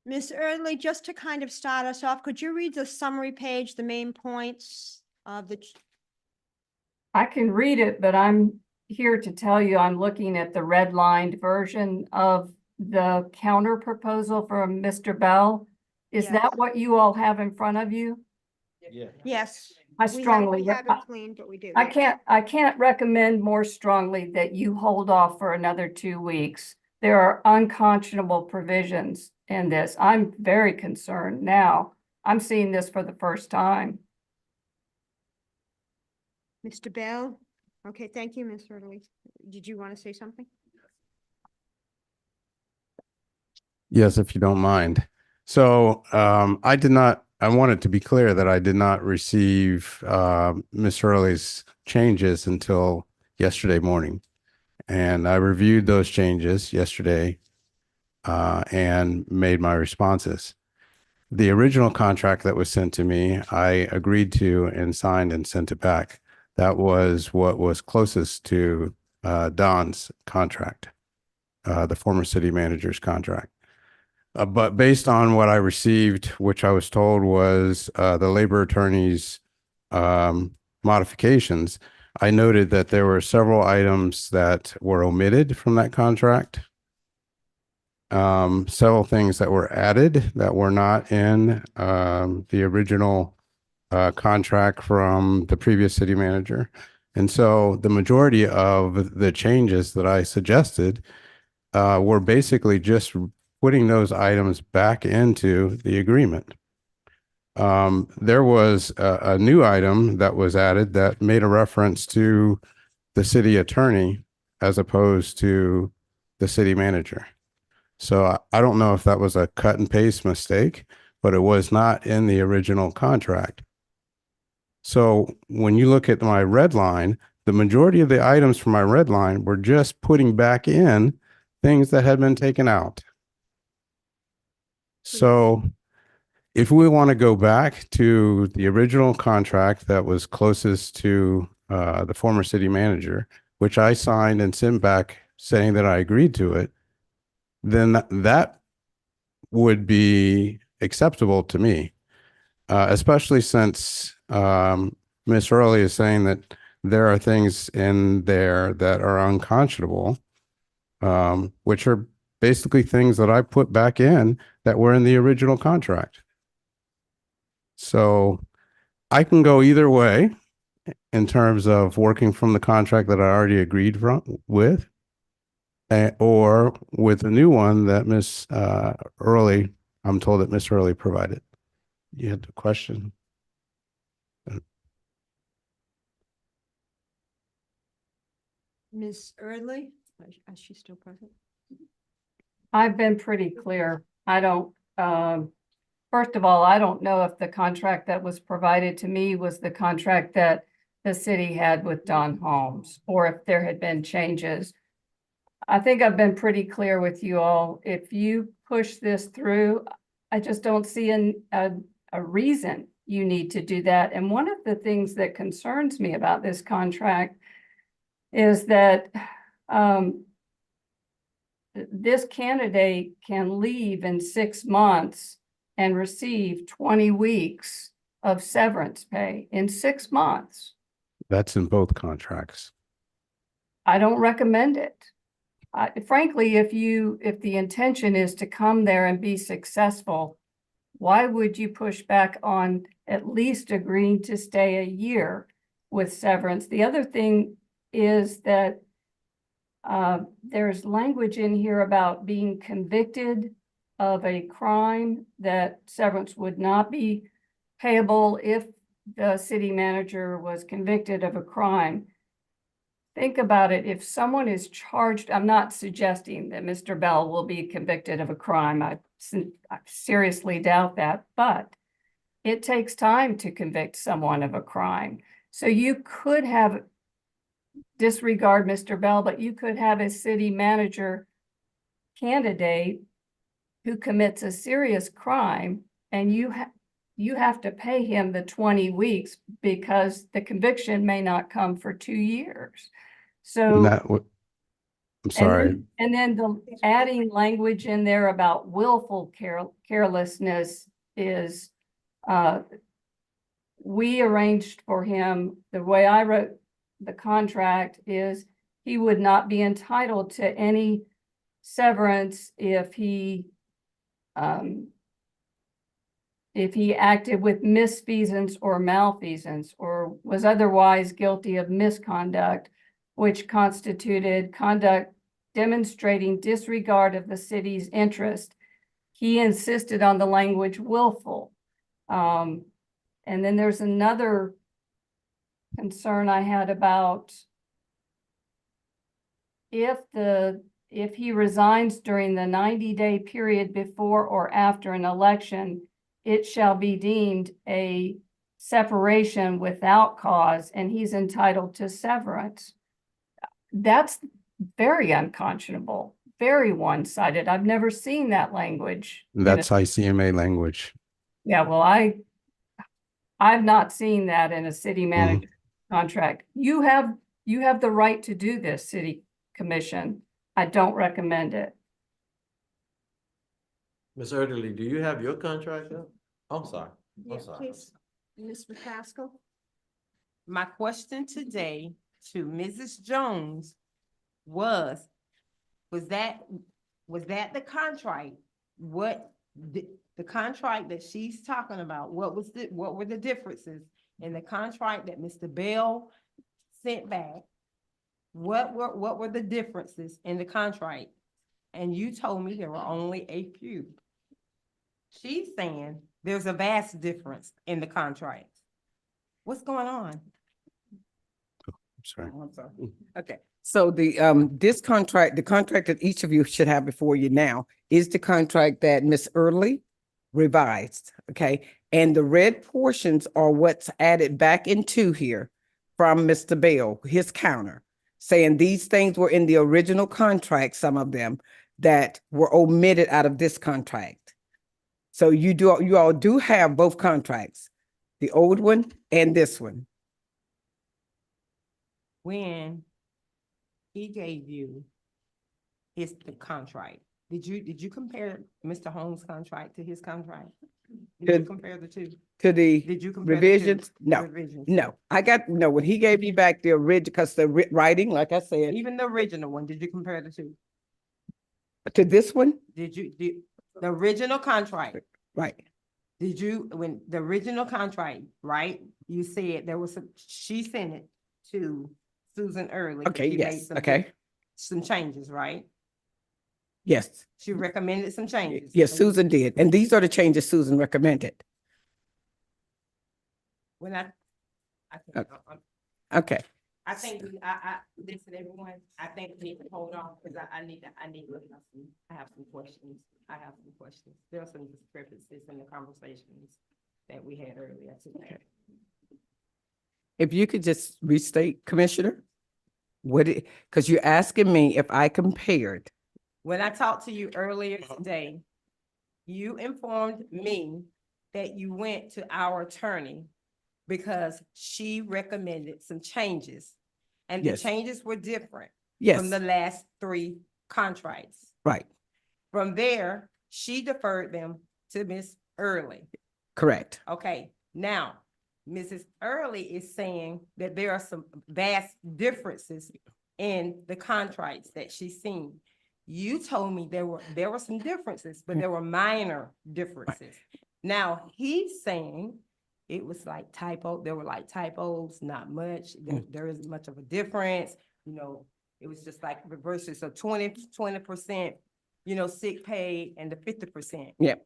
Ms. Early, just to kind of start us off, could you read the summary page, the main points of the? I can read it, but I'm here to tell you, I'm looking at the redlined version of the counter proposal from Mr. Bell. Is Yes. that what you all have in front of you? Yeah. Yes. I strongly, We have it cleaned, but we do. I can't recommend more strongly that you hold off for another 2 weeks. There are unconscionable provisions in this. I'm very concerned now. I'm seeing this for the first time. Mr. Bell? Okay, thank you, Ms. Early. Did you want to say something? Yes, if you don't mind. So I wanted to be clear that I did not receive Ms. Hurley's changes until yesterday morning. And I reviewed those changes yesterday and made my responses. The original contract that was sent to me, I agreed to and signed and sent it back. That was what was closest to Don's contract, the former city manager's contract. But based on what I received, which I was told was the labor attorney's modifications, I noted that there were several items that were omitted from that contract. Several things that were added that were not in the original contract from the previous city manager. And so the majority of the changes that I suggested were basically just putting those items back into the agreement. There was a new item that was added that made a reference to the city attorney as opposed to the city manager. So I don't know if that was a cut and paste mistake, but it was not in the original contract. So when you look at my red line, the majority of the items from my red line were just putting back in things that had been taken out. So if we want to go back to the original contract that was closest to the former city manager, which I signed and sent back saying that I agreed to it, then that would be acceptable to me, especially since Ms. Early is saying that there are things in there that are unconscionable, which are basically things that I put back in that were in the original contract. So I can go either way in terms of working from the contract that I already agreed with, or with the new one that Ms. Early, I'm told that Ms. Early provided. You had the question? Ms. Early, is she still present? I've been pretty clear. I don't, first of all, I don't know if the contract that was provided to me was the contract that the city had with Don Holmes, or if there had been changes. I think I've been pretty clear with you all. If you push this through, I just don't see a reason you need to do that. And one of the things that concerns me about this contract is that this candidate can leave in 6 months and receive 20 weeks of severance pay in 6 months. That's in both contracts. I don't recommend it. Frankly, if the intention is to come there and be successful, why would you push back on at least agreeing to stay a year with severance? The other thing is that there's language in here about being convicted of a crime, that severance would not be payable if the city manager was convicted of a crime. Think about it. If someone is charged, I'm not suggesting that Mr. Bell will be convicted of a crime. I seriously doubt that, but it takes time to convict someone of a crime. So you could have, disregard Mr. Bell, but you could have a city manager candidate who commits a serious crime, and you have to pay him the 20 weeks because the conviction may not come for 2 years. So. Not what, I'm sorry. And then the adding language in there about willful carelessness is, we arranged for him, the way I wrote the contract is he would not be entitled to any severance if he acted with misfeasance or malfeasance or was otherwise guilty of misconduct, which constituted conduct demonstrating disregard of the city's interest. He insisted on the language willful. And then there's another concern I had about if he resigns during the 90-day period before or after an election, it shall be deemed a separation without cause, and he's entitled to severance. That's very unconscionable, very one-sided. I've never seen that language. That's ICMA language. Yeah, well, I've not seen that in a city manager contract. You have the right to do this, city commission. I don't recommend it. Ms. Erdely, do you have your contract up? I'm sorry. Yeah, I'm sorry. please, Ms. McCaskill. My question today to Mrs. Jones was that the contract? What the contract that she's talking about? What were the differences in the contract that Mr. Bell sent back? What were the differences in the contract? And you told me there were only a few. She's saying there's a vast difference in the contracts. What's going on? Sorry. Oh, I'm sorry. Okay, so this contract, the contract that each of you should have before you now is the contract that Ms. Early revised, okay? And the red portions are what's added back into here from Mr. Bell, his counter, saying these things were in the original contract, some of them that were omitted out of this contract. So you all do have both contracts, the old one and this one. When he gave you the contract, did you compare Mr. Holmes' contract to his contract? Did you compare the two? To the Did you compare the two? revisions? No, Revisions. no, when he gave me back the original, because the writing, like I said, Even the original one, did you compare the two? to this one, The original contract, right? when the original contract, right? You said there was she sent it to Susan Early. Okay, She made yes, some okay, some changes, right? yes, She recommended some changes. yes, Susan did, and these are the changes Susan recommended. When I Okay, I think listen, everyone, I think we need to hold on because I need to look at some, I have some questions. There are some discrepancies in the conversations that we had earlier today. if you could just restate, Commissioner, because you're asking me if I compared. When I talked to you earlier today, you informed me that you went to our attorney because she recommended some changes. And the Yes. changes were different Yes. from the last 3 contracts. Right, From there, she deferred them to Ms. Early. correct, Okay, now, Mrs. Early is saying that there are some vast differences in the contracts that she's seen. You told me there were some differences, but there were minor differences. Now, he's saying it was like there were like typos, not much. There isn't much of a difference. It was just like reverses of 20%, sick pay and the 50%. Yep.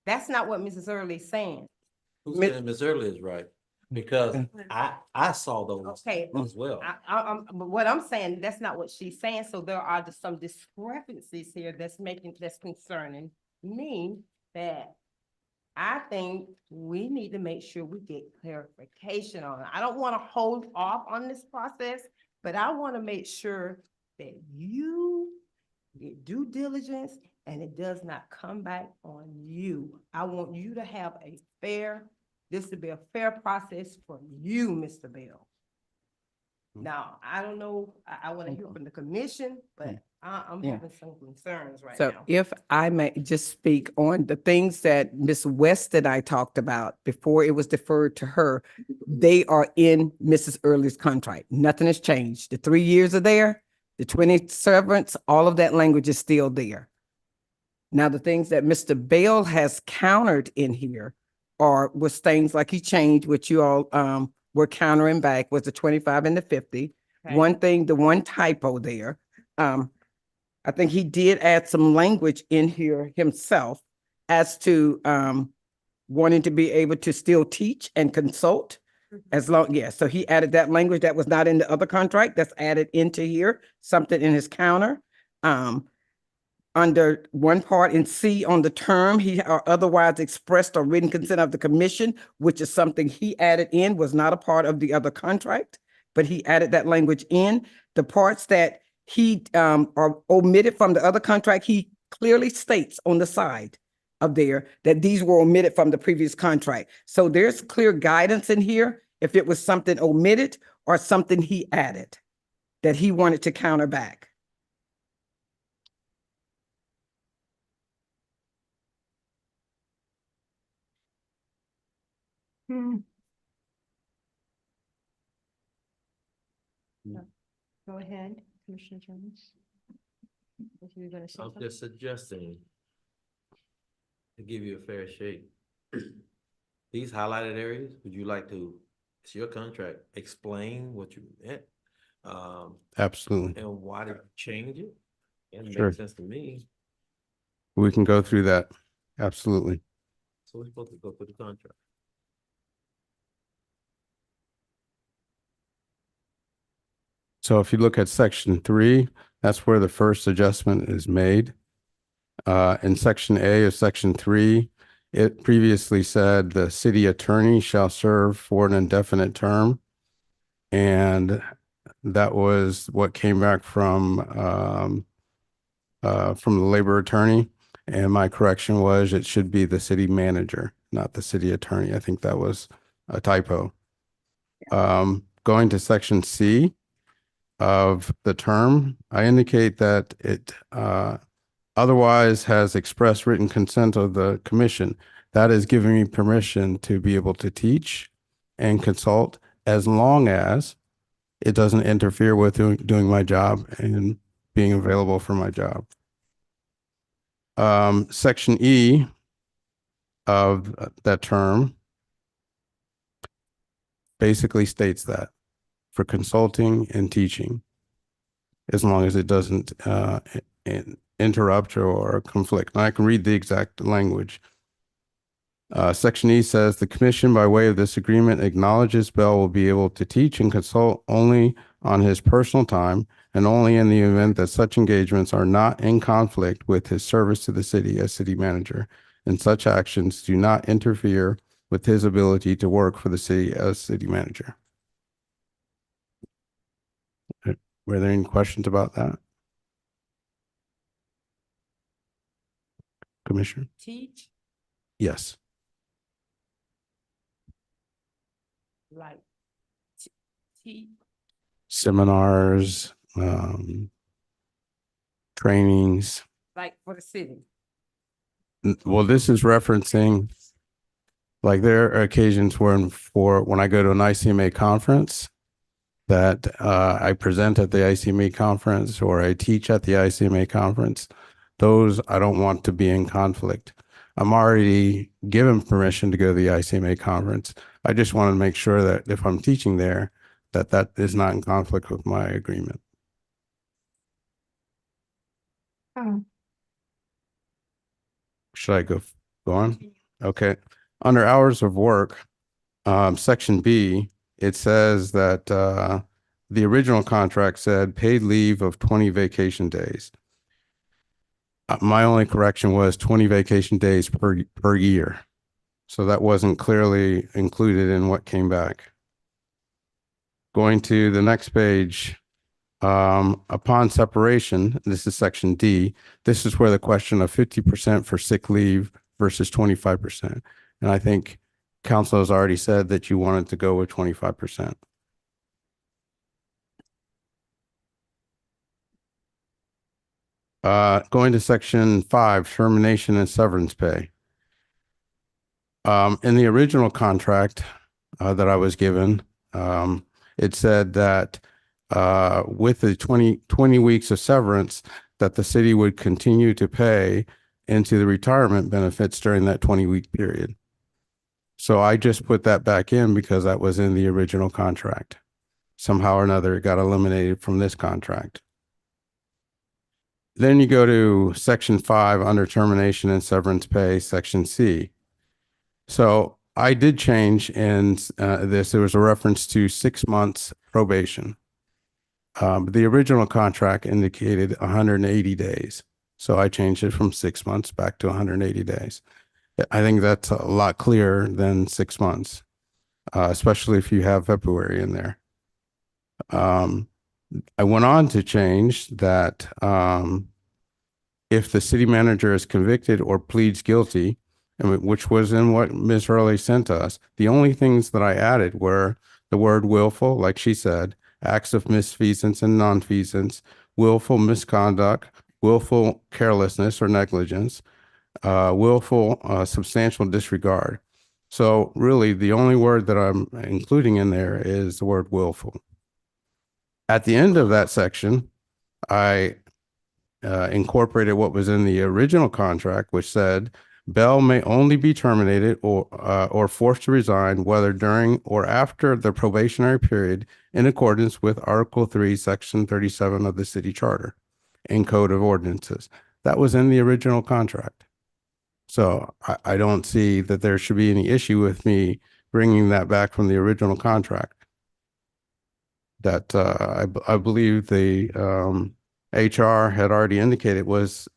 That's not what Mrs. Early is saying. Who's saying Ms. Early is right? Because I saw those Okay. as well. But what I'm saying, that's not what she's saying. So there are some discrepancies here that's concerning me, that I think we need to make sure we get clarification on. I don't want to hold off on this process, but I want to make sure that you get due diligence and it does not come back on you. I want you to have this to be a fair process for you, Mr. Bell. Now, I don't know, I want to hear from the commission, but I'm Yeah. having some concerns right So now. if I may just speak on the things that Ms. West and I talked about before it was deferred to her, they are in Mrs. Early's contract. Nothing has changed. The 3 years are there, the 20 servants, all of that language is still there. Now, the things that Mr. Bell has countered in here was things like he changed, which you all were countering back, was the 25 and the 50. Okay. One thing, the one typo there, I think he did add some language in here himself as to wanting to be able to still teach and consult as long, yeah. So he added that language that was not in the other contract, that's added into here, something in his counter. Under one part in C on the term, he or otherwise expressed or written consent of the commission, which is something he added in, was not a part of the other contract, but he added that language in. The parts that he are omitted from the other contract, he clearly states on the side of there that these were omitted from the previous contract. So there's clear guidance in here if it was something omitted or something he added that he wanted to counter back. Go ahead, Commissioner Jones. If you were going to say I'm something. just suggesting to give you a fair shake. These highlighted areas, would you like to, it's your contract, explain what you meant? Absolutely. And why did you change it? It Sure. makes sense to me. We can go through that. Absolutely. So we're supposed to go through the contract. So if you look at section 3, that's where the first adjustment is made. In section A of section 3, it previously said the city attorney shall serve for an indefinite term. And that was what came back from the labor attorney. And my correction was it should be the city manager, not the city attorney. I think that was a typo. Going to section C of the term, I indicate that it otherwise has express written consent of the commission. That is giving me permission to be able to teach and consult as long as it doesn't interfere with doing my job and being available for my job. Section E of that term basically states that for consulting and teaching, as long as it doesn't interrupt or conflict. And I can read the exact language. Section E says the commission, by way of this agreement, acknowledges Bell will be able to teach and consult only on his personal time and only in the event that such engagements are not in conflict with his service to the city as city manager, and such actions do not interfere with his ability to work for the city as city manager. Were there any questions about that? Commissioner? Teach, Yes. like, teach, Seminars, trainings. like for the city. Well, this is referencing, like there are occasions when I go to an ICMA conference that I present at the ICMA conference or I teach at the ICMA conference. Those I don't want to be in conflict. I'm already given permission to go to the ICMA conference. I just want to make sure that if I'm teaching there, that is not in conflict with my agreement. Should I go on? Okay. Under hours of work, section B, it says that the original contract said paid leave of 20 vacation days. My only correction was 20 vacation days per year. So that wasn't clearly included in what came back. Going to the next page, upon separation, this is section D, this is where the question of 50% for sick leave versus 25%. And I think council has already said that you wanted to go with 25%. Going to section 5, termination and severance pay. In the original contract that I was given, it said that with the 20 weeks of severance, that the city would continue to pay into the retirement benefits during that 20-week period. So I just put that back in because that was in the original contract. Somehow or another, it got eliminated from this contract. Then you go to section 5 under termination and severance pay, section C. So I did change in this. There was a reference to 6 months probation. The original contract indicated 180 days. So I changed it from 6 months back to 180 days. I think that's a lot clearer than 6 months, especially if you have February in there. I went on to change that if the city manager is convicted or pleads guilty, which was in what Ms. Hurley sent us, the only things that I added were the word willful, like she said, acts of misfeasance and nonfeasance, willful misconduct, willful carelessness or negligence, willful substantial disregard. So really, the only word that I'm including in there is the word willful. At the end of that section, I incorporated what was in the original contract, which said Bell may only be terminated or forced to resign, whether during or after the probationary period, in accordance with Article 3, Section 37 of the City Charter and Code of Ordinances. That was in the original contract. So I don't see that there should be any issue with me bringing that back from the original contract. That I believe the HR had already indicated was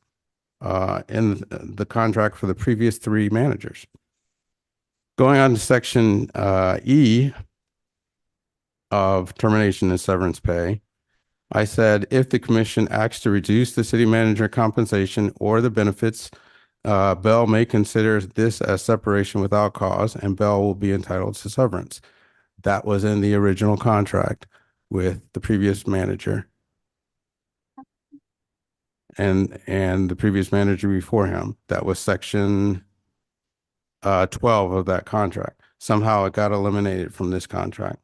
in the contract for the previous 3 managers. Going on to section E of termination and severance pay, I said if the commission acts to reduce the city manager compensation or the benefits, Bell may consider this as separation without cause, and Bell will be entitled to severance. That was in the original contract with the previous manager and the previous manager before him. That was section 12 of that contract. Somehow it got eliminated from this contract.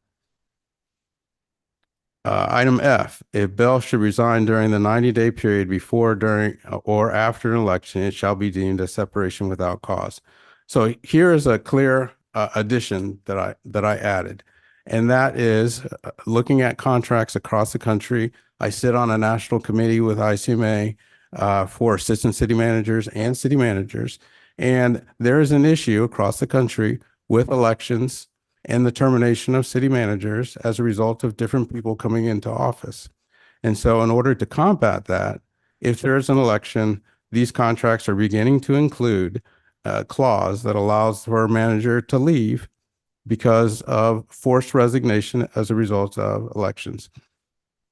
Item F, if Bell should resign during the 90-day period before, during, or after an election, it shall be deemed a separation without cause. So here is a clear addition that I added, and that is looking at contracts across the country. I sit on a national committee with ICMA for assistant city managers and city managers, and there is an issue across the country with elections and the termination of city managers as a result of different people coming into office. And so in order to combat that, if there's an election, these contracts are beginning to include a clause that allows for a manager to leave because of forced resignation as a result of elections.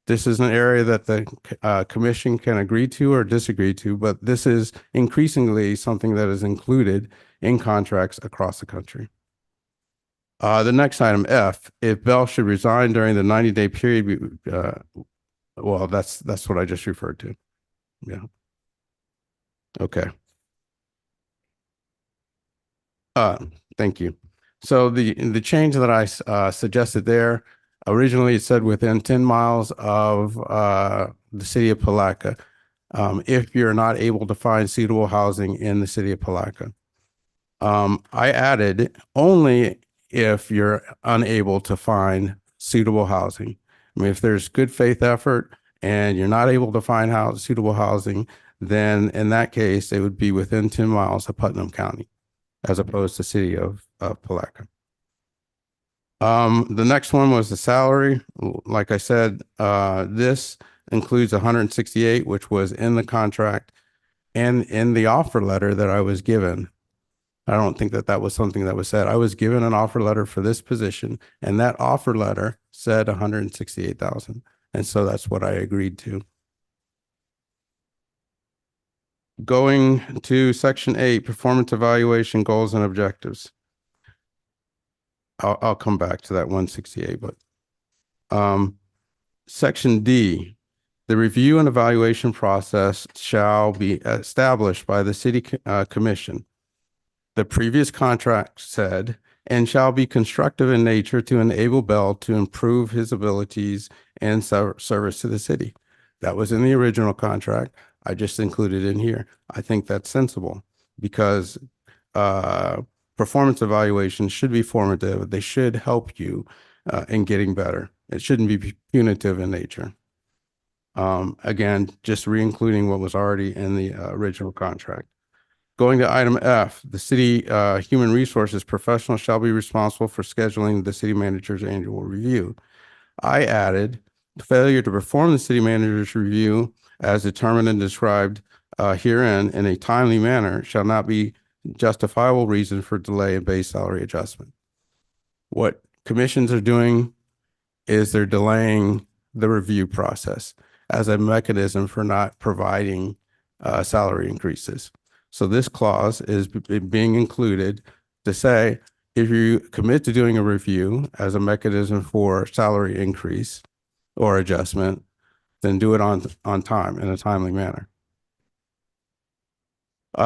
This is an area that the commission can agree to or disagree to, but this is increasingly something that is included in contracts across the country. The next item, F, if Bell should resign during the 90-day period, well, that's what I just referred to. Yeah. Okay. Thank you. So the change that I suggested there, originally it said within 10 miles of the city of Palatka, if you're not able to find suitable housing in the city of Palatka. I added only if you're unable to find suitable housing. I mean, if there's good faith effort and you're not able to find suitable housing, then in that case, it would be within 10 miles of Putnam County, as opposed to city of Palatka. The next one was the salary. Like I said, this includes 168, which was in the contract and in the offer letter that I was given. I don't think that was something that was said. I was given an offer letter for this position, and that offer letter said 168,000. And so that's what I agreed to. Going to section 8, performance evaluation goals and objectives. I'll come back to that 168, but section D, The review and evaluation process shall be established by the city commission. The previous contract said, and shall be constructive in nature to enable Bell to improve his abilities and service to the city. That was in the original contract. I just included in here. I think that's sensible because performance evaluations should be formative. They should help you in getting better. It shouldn't be punitive in nature. Again, just re-including what was already in the original contract. Going to item F, the city human resources professional shall be responsible for scheduling the city manager's annual review. I added failure to perform the city manager's review as determined and described herein in a timely manner shall not be justifiable reason for delay in base salary adjustment. What commissions are doing is they're delaying the review process as a mechanism for not providing salary increases. So this clause is being included to say, if you commit to doing a review as a mechanism for salary increase or adjustment, then do it on time in a timely manner.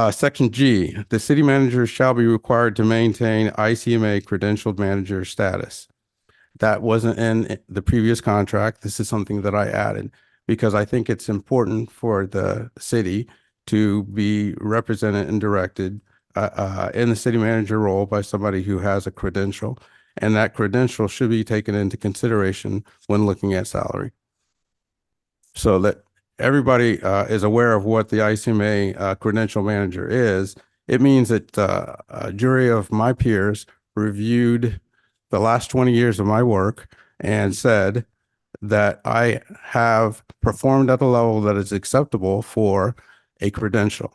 Section G, the city manager shall be required to maintain ICMA credentialed manager status. That wasn't in the previous contract. This is something that I added because I think it's important for the city to be represented and directed in the city manager role by somebody who has a credential, and that credential should be taken into consideration when looking at salary. So that everybody is aware of what the ICMA credential manager is. It means that a jury of my peers reviewed the last 20 years of my work and said that I have performed at a level that is acceptable for a credential.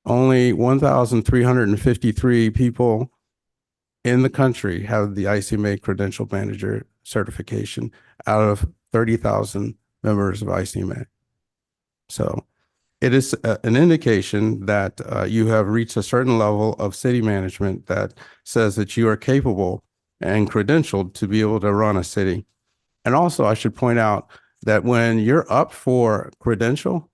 Only 1,353 people in the country have the ICMA credential manager certification out of 30,000 members of ICMA. So it is an indication that you have reached a certain level of city management that says that you are capable and credentialed to be able to run a city. And also I should point out that when you're up for credential,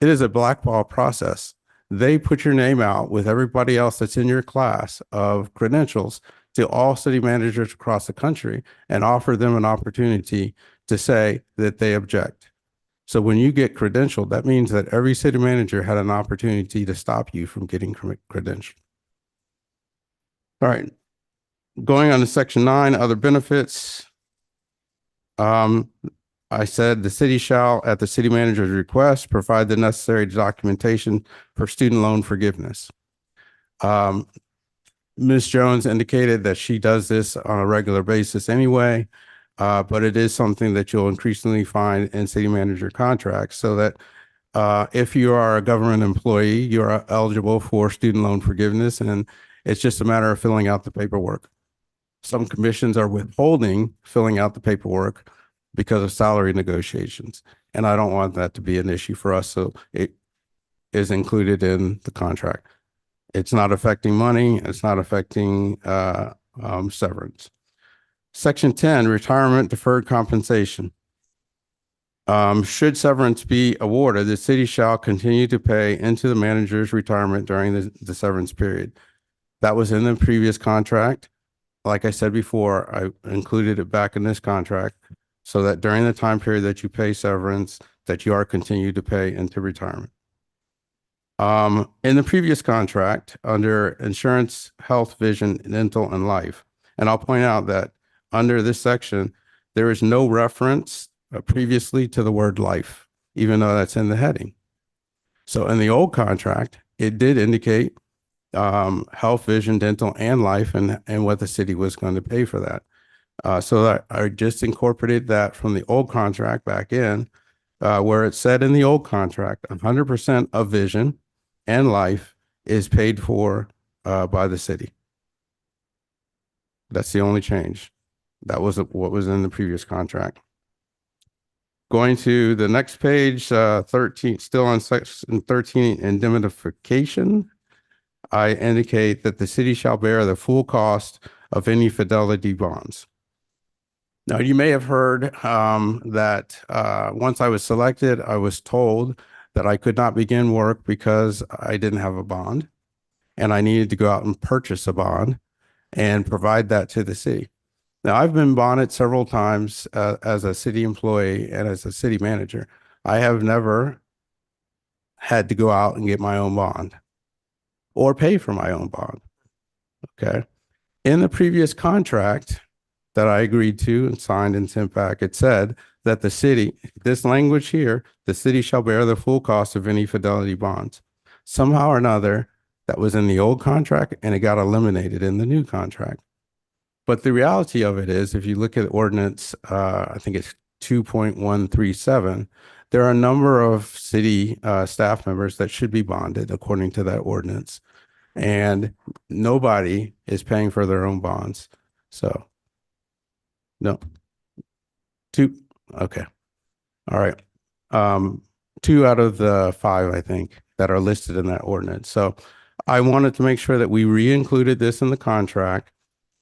it is a blackball process. They put your name out with everybody else that's in your class of credentials to all city managers across the country and offer them an opportunity to say that they object. So when you get credentialed, that means that every city manager had an opportunity to stop you from getting credentialed. All right. Going on to section 9, other benefits. I said the city shall, at the city manager's request, provide the necessary documentation for student loan forgiveness. Ms. Jones indicated that she does this on a regular basis anyway, but it is something that you'll increasingly find in city manager contracts so that if you are a government employee, you are eligible for student loan forgiveness, and it's just a matter of filling out the paperwork. Some commissions are withholding filling out the paperwork because of salary negotiations. And I don't want that to be an issue for us. So it is included in the contract. It's not affecting money. It's not affecting severance. Section 10, retirement deferred compensation. Should severance be awarded, the city shall continue to pay into the manager's retirement during the severance period. That was in the previous contract. Like I said before, I included it back in this contract so that during the time period that you pay severance, that you are continued to pay into retirement. In the previous contract under insurance, health, vision, dental, and life, and I'll point out that under this section, there is no reference previously to the word life, even though that's in the heading. So in the old contract, it did indicate health, vision, dental, and life, and what the city was going to pay for that. So that I just incorporated that from the old contract back in, where it said in the old contract, 100% of vision and life is paid for by the city. That's the only change. That was what was in the previous contract. Going to the next page, 13, still on section 13, indemnification. I indicate that the city shall bear the full cost of any fidelity bonds. Now, you may have heard that once I was selected, I was told that I could not begin work because I didn't have a bond, and I needed to go out and purchase a bond and provide that to the city. Now, I've been bonded several times as a city employee and as a city manager. I have never had to go out and get my own bond or pay for my own bond. Okay. In the previous contract that I agreed to and signed and sent back, it said that the city, this language here, the city shall bear the full cost of any fidelity bonds. Somehow or another, that was in the old contract and it got eliminated in the new contract. But the reality of it is, if you look at ordinance, I think it's 2.137, there are a number of city staff members that should be bonded according to that ordinance. And nobody is paying for their own bonds. So, no. Two, okay. All right. 2 out of the 5, I think, that are listed in that ordinance. So I wanted to make sure that we re-included this in the contract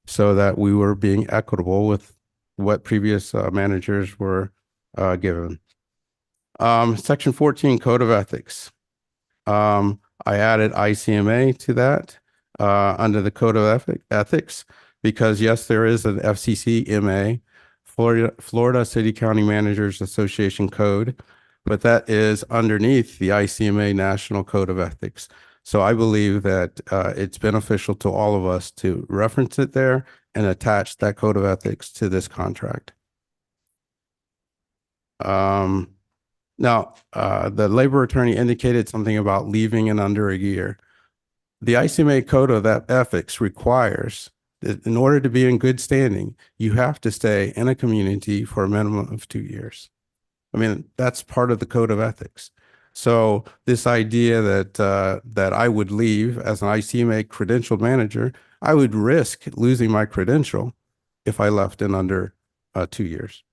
so that we were being equitable with what previous managers were given. Section 14, Code of Ethics. I added ICMA to that under the Code of Ethics because, yes, there is an FCCMA, Florida City County Managers Association Code, but that is underneath the ICMA National Code of Ethics. So I believe that it's beneficial to all of us to reference it there and attach that code of ethics to this contract. Now, the labor attorney indicated something about leaving in under a year. The ICMA code of ethics requires that in order to be in good standing, you have to stay in a community for a minimum of 2 years. I mean, that's part of the code of ethics. So this idea that I would leave as an ICMA credentialed manager, I would risk losing my credential if I left in under 2 years.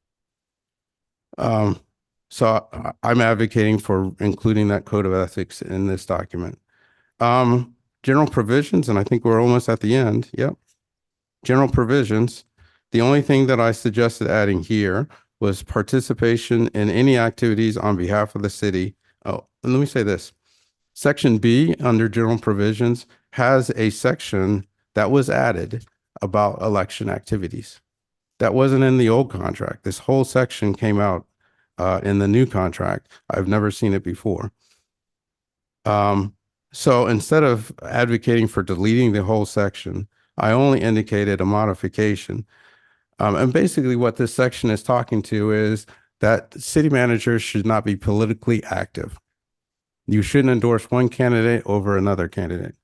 So I'm advocating for including that code of ethics in this document. General provisions, and I think we're almost at the end. Yep. General provisions. The only thing that I suggested adding here was participation in any activities on behalf of the city. Oh, and let me say this. Section B under general provisions has a section that was added about election activities. That wasn't in the old contract. This whole section came out in the new contract. I've never seen it before. So instead of advocating for deleting the whole section, I only indicated a modification. And basically what this section is talking to is that city managers should not be politically active. You shouldn't endorse one candidate over another candidate.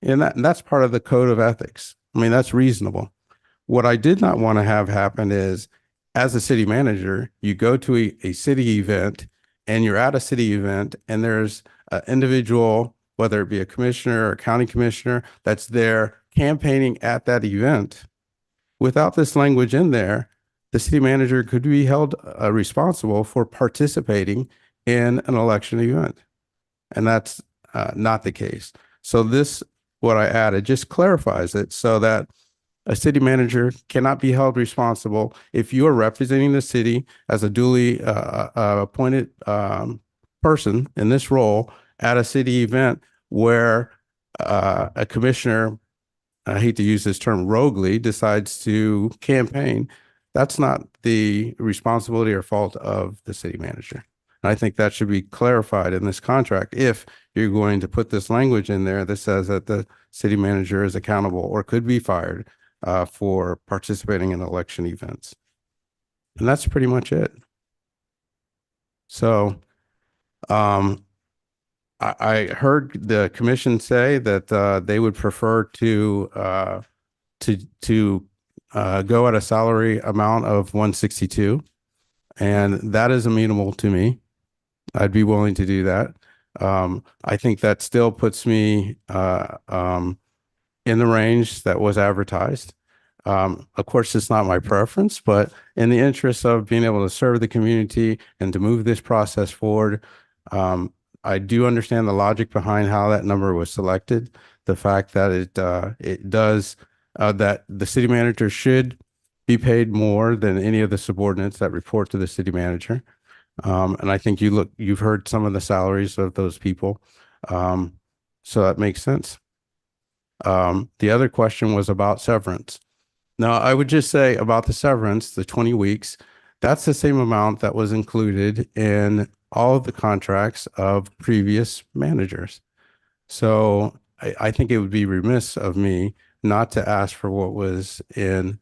And that's part of the code of ethics. I mean, that's reasonable. What I did not want to have happen is, as a city manager, you go to a city event and you're at a city event and there's an individual, whether it be a commissioner or a county commissioner, that's there campaigning at that event. Without this language in there, the city manager could be held responsible for participating in an election event. And that's not the case. So this, what I added, just clarifies it so that a city manager cannot be held responsible if you are representing the city as a duly appointed person in this role at a city event where a commissioner, I hate to use this term, roguely decides to campaign. That's not the responsibility or fault of the city manager. And I think that should be clarified in this contract if you're going to put this language in there that says that the city manager is accountable or could be fired for participating in election events. And that's pretty much it. So I heard the commission say that they would prefer to go at a salary amount of 162, and that is amenable to me. I'd be willing to do that. I think that still puts me in the range that was advertised. Of course, it's not my preference, but in the interest of being able to serve the community and to move this process forward, I do understand the logic behind how that number was selected. The fact that it does that the city manager should be paid more than any of the subordinates that report to the city manager. And I think you've heard some of the salaries of those people. So that makes sense. The other question was about severance. Now, I would just say about the severance, the 20 weeks, that's the same amount that was included in all of the contracts of previous managers. So I think it would be remiss of me not to ask for what was in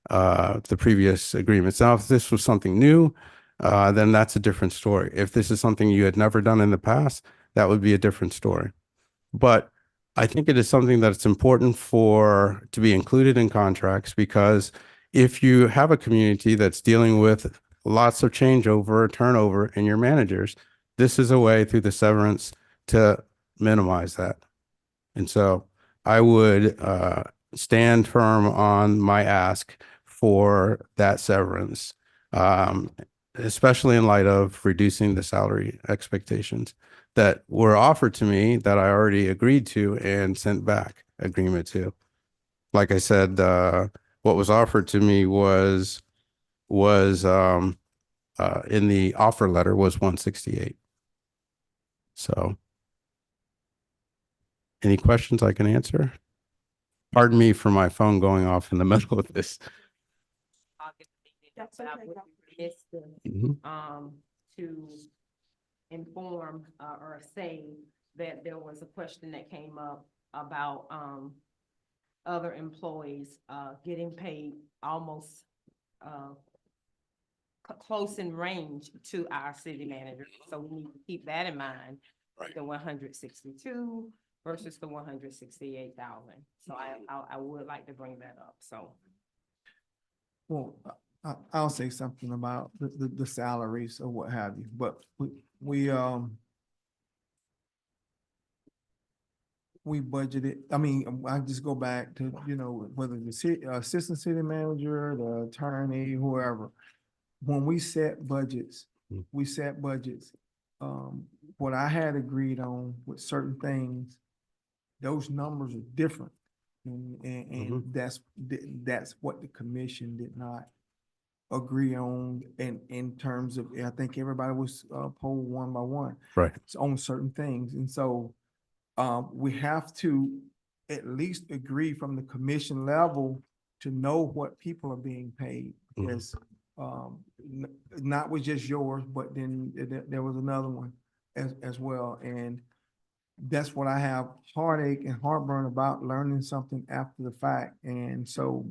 the previous agreements. Now, if this was something new, then that's a different story. If this is something you had never done in the past, that would be a different story. But I think it is something that's important to be included in contracts, because if you have a community that's dealing with lots of changeover, turnover in your managers, this is a way through the severance to minimize that. And so I would stand firm on my ask for that severance, especially in light of reducing the salary expectations that were offered to me that I already agreed to and sent back agreement to. Like I said, what was offered to me was in the offer letter was 168. So any questions I can answer? Pardon me for my phone going off in the middle of this. That's okay. Missed Mhm. to inform or say that there was a question that came up about other employees getting paid almost close in range to our city manager. So we need to keep that in mind. Right. The 162 versus the 168,000. So I would like to bring that up. So. Well, I'll say something about the salaries or what have you, but we budgeted, I mean, I just go back to, whether the assistant city manager, the attorney, whoever, when we set budgets, what I had agreed on with certain things, those numbers are different. And that's what the commission did not agree on in terms of, I think everybody was polled one by one. Right. On certain things. And so we have to at least agree from the commission level to know what people are being paid. Because not with just yours, but then there was another one as well. And that's what I have heartache and heartburn about, learning something after the fact. And so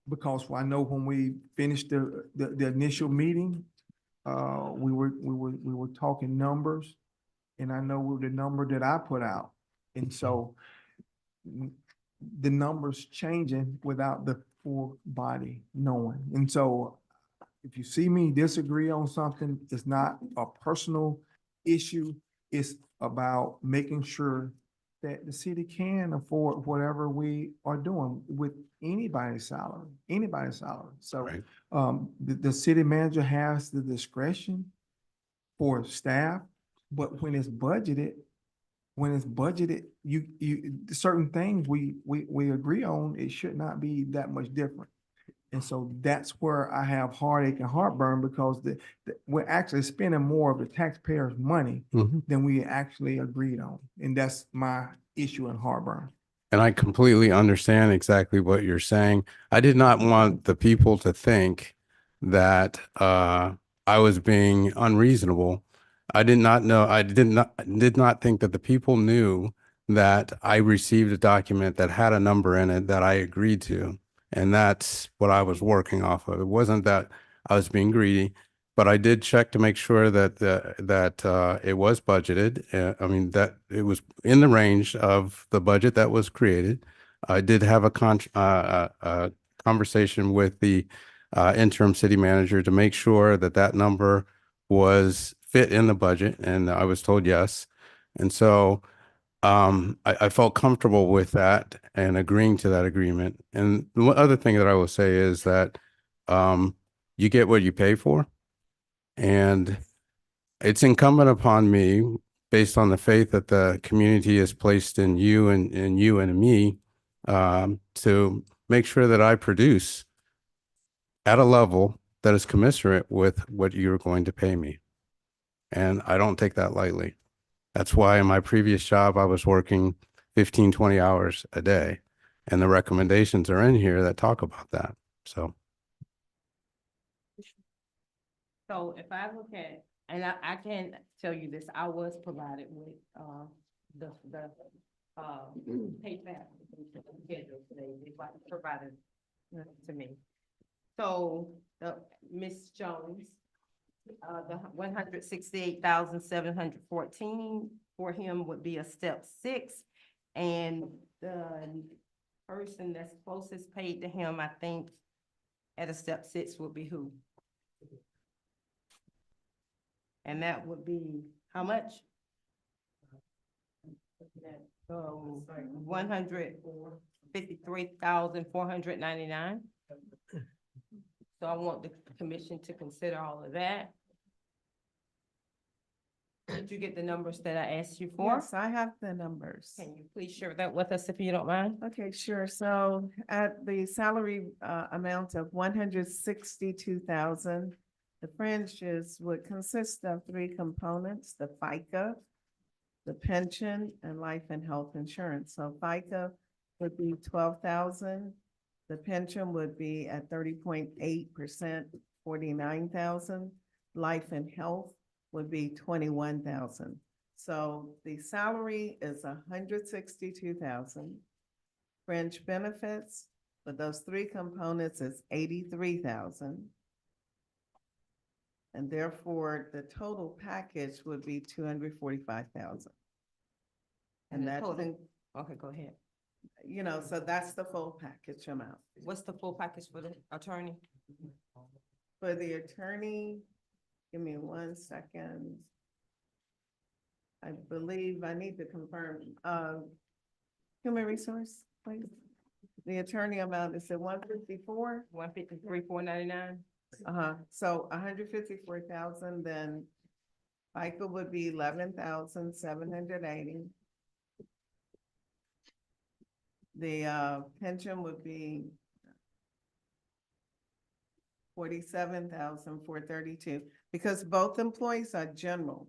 because I know when we finished the initial meeting, we were talking numbers, and I know the number that I put out. And so the numbers changing without the full body knowing. And so if you see me disagree on something, it's not a personal issue. It's about making sure that the city can afford whatever we are doing with anybody's salary. So Right. the city manager has the discretion for staff, but when it's budgeted, you certain things we agree on, it should not be that much different. And so that's where I have heartache and heartburn, because we're actually spending more of the taxpayers' money than we actually agreed on. And that's my issue and heartburn. And I completely understand exactly what you're saying. I did not want the people to think that I was being unreasonable. I did not think that the people knew that I received a document that had a number in it that I agreed to. And that's what I was working off of. It wasn't that I was being greedy, but I did check to make sure that it was budgeted. I mean, that it was in the range of the budget that was created. I did have a conversation with the interim city manager to make sure that that number was fit in the budget, and I was told yes. And so I felt comfortable with that and agreeing to that agreement. And the other thing that I will say is that you get what you pay for. And it's incumbent upon me, based on the faith that the community has placed in you and me, to make sure that I produce at a level that is commensurate with what you're going to pay me. And I don't take that lightly. That's why in my previous job, I was working 15, 20 hours a day. And the recommendations are in here that talk about that. So So if I look at, and I can tell you this, I was provided with, the pay back schedule today, they provided to me. So, Ms. Jones, the 168,714 for him would be a step 6. And the person that's closest paid to him, I think, at a step 6 would be who? And that would be how much? So 153,499. So I want the commission to consider all of that. Did you get the numbers that I asked you for? Yes, I have the numbers. Can you please share that with us if you don't mind? Okay, sure. So at the salary amount of 162,000, the fringes would consist of 3 components: the FICA, the pension, and life and health insurance. So FICA would be 12,000. The pension would be at 30.8%, 49,000. Life and health would be 21,000. So the salary is 162,000. Fringe benefits with those 3 components is 83,000. And therefore, the total package would be 245,000. And that's, Okay, go ahead. you know, so that's the full package amount. What's the full package for the attorney? For the attorney, give me 1 second. I believe I need to confirm, human resource, please. The attorney amount is at 154? 153,499. So 154,000, then FICA would be 11,780. The pension would be 47,432, because both employees are general.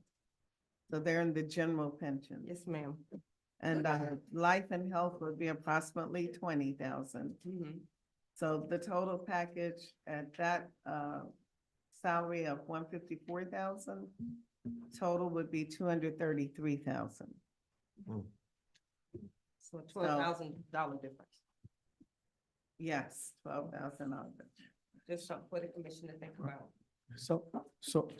So they're in the general pension. Yes, ma'am. And life and health would be approximately 20,000. So the total package at that salary of 154,000, total would be 233,000. So $12,000 difference. Yes, $12,000. Just something for the commission to think about. So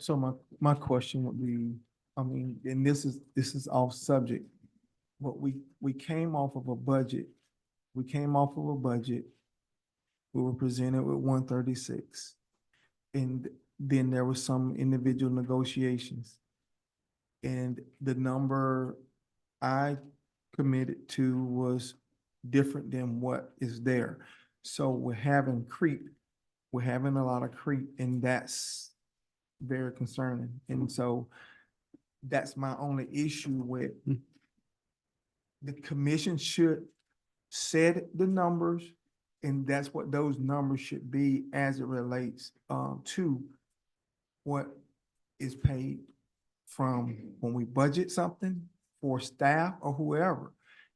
my question would be, I mean, and this is off subject, but we came off of a budget. We were presented with 136. And then there was some individual negotiations. And the number I committed to was different than what is there. So we're having creep. We're having a lot of creep, and that's very concerning. And so that's my only issue with the commission should set the numbers, and that's what those numbers should be as it relates to what is paid from when we budget something for staff or whoever.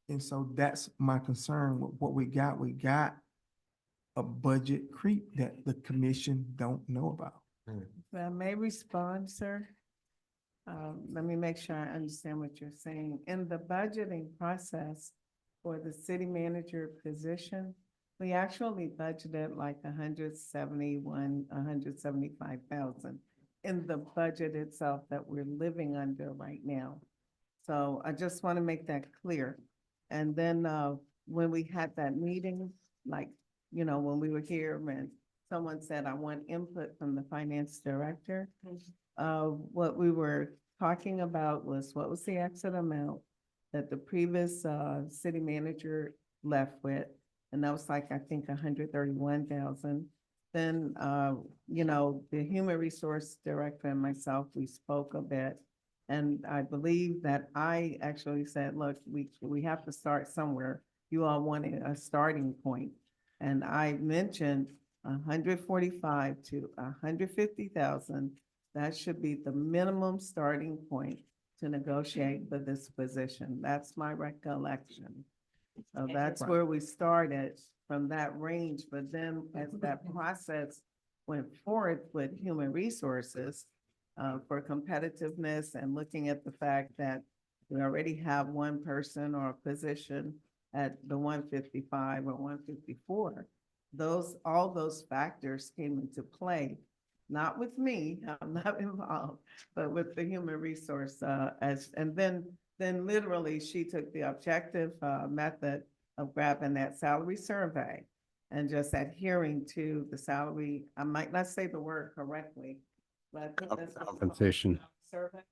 And so that's my concern with what we got. We got a budget creep that the commission don't know about. If I may respond, sir. Let me make sure I understand what you're saying. In the budgeting process for the city manager position, we actually budgeted like 175,000 in the budget itself that we're living under right now. So I just want to make that clear. And then when we had that meeting, like, you know, when we were here and someone said, I want input from the finance director. What we were talking about was what was the exit amount that the previous city manager left with. And that was like, I think 131,000. Then, you know, the human resource director and myself, we spoke a bit. And I believe that I actually said, look, we have to start somewhere. You all wanted a starting point. And I mentioned 145 to 150,000. That should be the minimum starting point to negotiate for this position. That's my recollection. So that's where we started, from that range, but then as that process went forward with human resources for competitiveness and looking at the fact that we already have one person or a position at the 155 or 154, all those factors came into play. Not with me, I'm not involved, but with the human resource and then literally she took the objective method of grabbing that salary survey and just adhering to the salary. I might not say the word correctly, but I think that's what it's called. Compensation. Survey,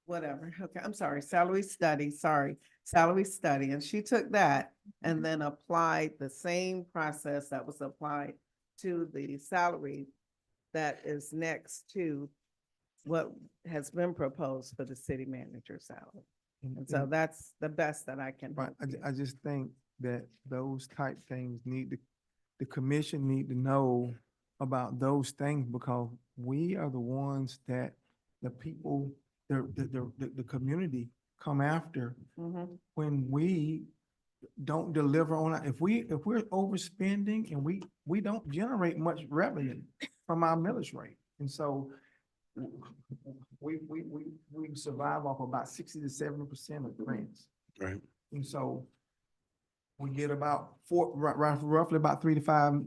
Whatever. okay, I'm sorry, salary study, and she took that and then applied the same process that was applied to the salary that is next to what has been proposed for the city manager salary. And so that's the best that I can. Right, help you. I just think that those type things the commission need to know about those things because we are the ones that the people, the community come after Mhm. when we don't deliver on, if we're overspending and we don't generate much revenue from our millage rate. And so we survive off about 60 to 70% of grants. Right. And so we get about roughly about 3.5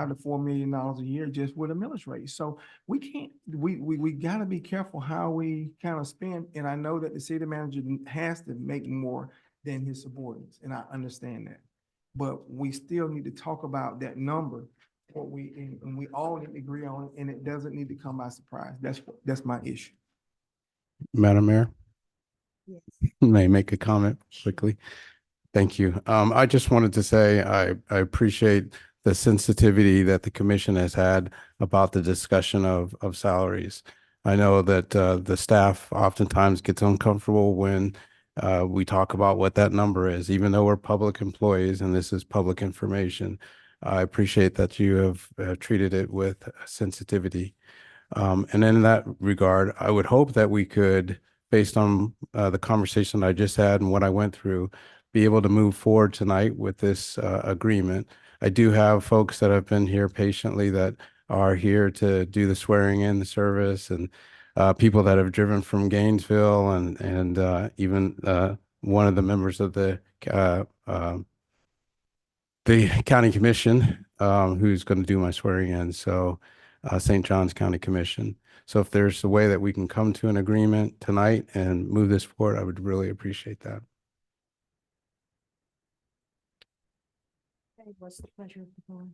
to $4 million a year just with a millage rate. So we can't, we gotta be careful how we kind of spend. And I know that the city manager has to make more than his subordinates, and I understand that. But we still need to talk about that number, and we all need to agree on it, and it doesn't need to come by surprise. That's my issue. Madam Mayor? May I make a comment quickly? Thank you. I just wanted to say I appreciate the sensitivity that the commission has had about the discussion of salaries. I know that the staff oftentimes gets uncomfortable when we talk about what that number is, even though we're public employees and this is public information. I appreciate that you have treated it with sensitivity. And in that regard, I would hope that we could, based on the conversation I just had and what I went through, be able to move forward tonight with this agreement. I do have folks that have been here patiently that are here to do the swearing in the service, and people that have driven from Gainesville, and even one of the members of the county commission who's going to do my swearing in. So St. John's County Commission. So if there's a way that we can come to an agreement tonight and move this forward, I would really appreciate that. What's the pleasure of the board?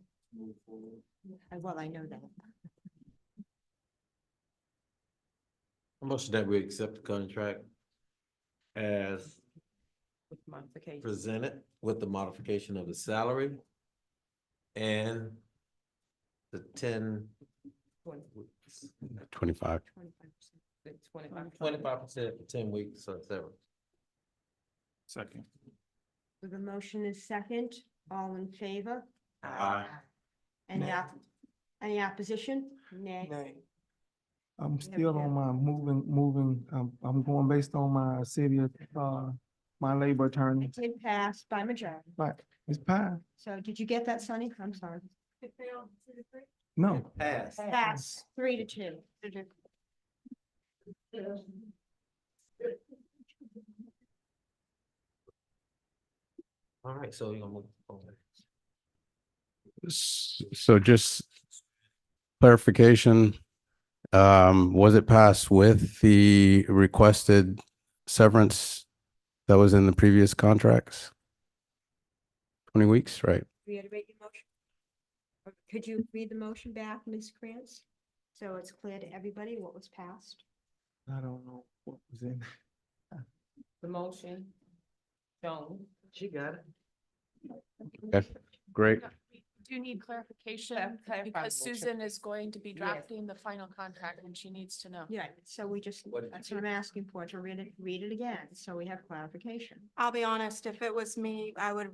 Well, I know that. How much that we accept the contract as presented with the modification of the salary and the 25. 25% for 10 weeks or so. Second. The motion is second. All in favor? Aye. Any opposition? Nay. Nay. I'm still on my moving, I'm going based on my city, my labor attorney. It did pass by majority. Right, it's passed. So did you get that, Sonny? I'm sorry. No. Pass. Pass 3-2. All right, so you're gonna move forward. So just clarification, was it passed with the requested severance that was in the previous contracts? 20 weeks, right? Reiterate your motion. Or could you read the motion back, Ms. Krantz? So it's clear to everybody what was passed. I don't know what was in. The motion. Joan. She got it. Okay, great. Do you need clarification? clarify Because the motion, Susan is going to be Yes. drafting the final contract and she needs to know. Yeah, so we just, that's what I'm asking for, to read it again, so we have clarification. I'll be honest, if it was me, I would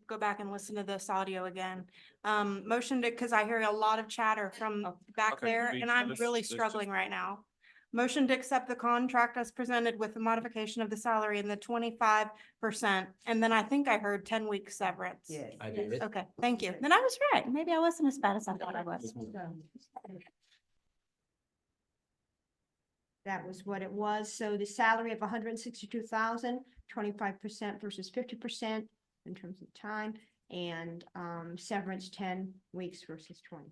go back and listen to this audio again. Motion to, because I hear a lot of chatter from back Okay, there, and I'm really let's just- struggling right now. Motion to accept the contract as presented with the modification of the salary and the 25%. And then I think I heard 10-week severance. Yes. I did it. Okay, thank you. Then I was right. Maybe I wasn't as bad as I thought I was. That was what it was. So the salary of 162,000, 25% versus 50% in terms of time, and severance 10 weeks versus 20.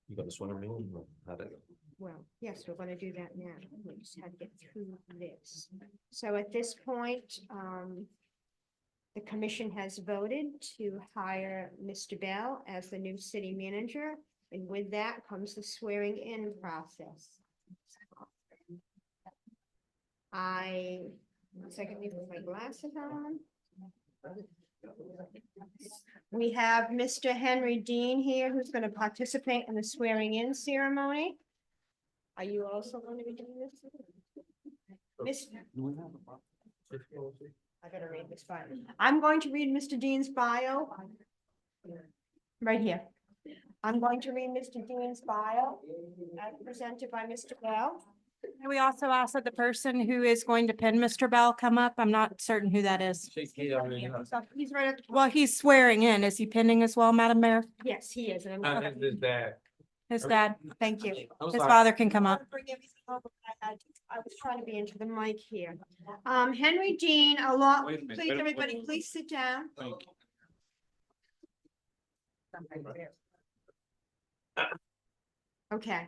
You got to swear me in? Or how did it? Well, yes, we're going to do that now. We just had to get through this. So at this point, the commission has voted to hire Mr. Bell as the new city manager. And with that comes the swearing in process. One second, let me put my glasses on. We have Mr. Henry Dean here, who's going to participate in the swearing in ceremony. Are you also going to be doing this? I gotta read this bio. I'm going to read Mr. Dean's bio. Right here. I'm going to read Mr. Dean's bio as presented by Mr. Bell. And we also asked that the person who is going to pin Mr. Bell come up. I'm not certain who that is. So he's right at, Well, he's swearing in. Is he pinning as well, Madam Mayor? yes, he is. And I'm His dad. His dad, thank you. I'm His sorry. father can come up. Bring everything over, but I was trying to be into the mic here. Henry Dean, Wait a minute, please, wait a- everybody, please sit down. Thank you. Okay.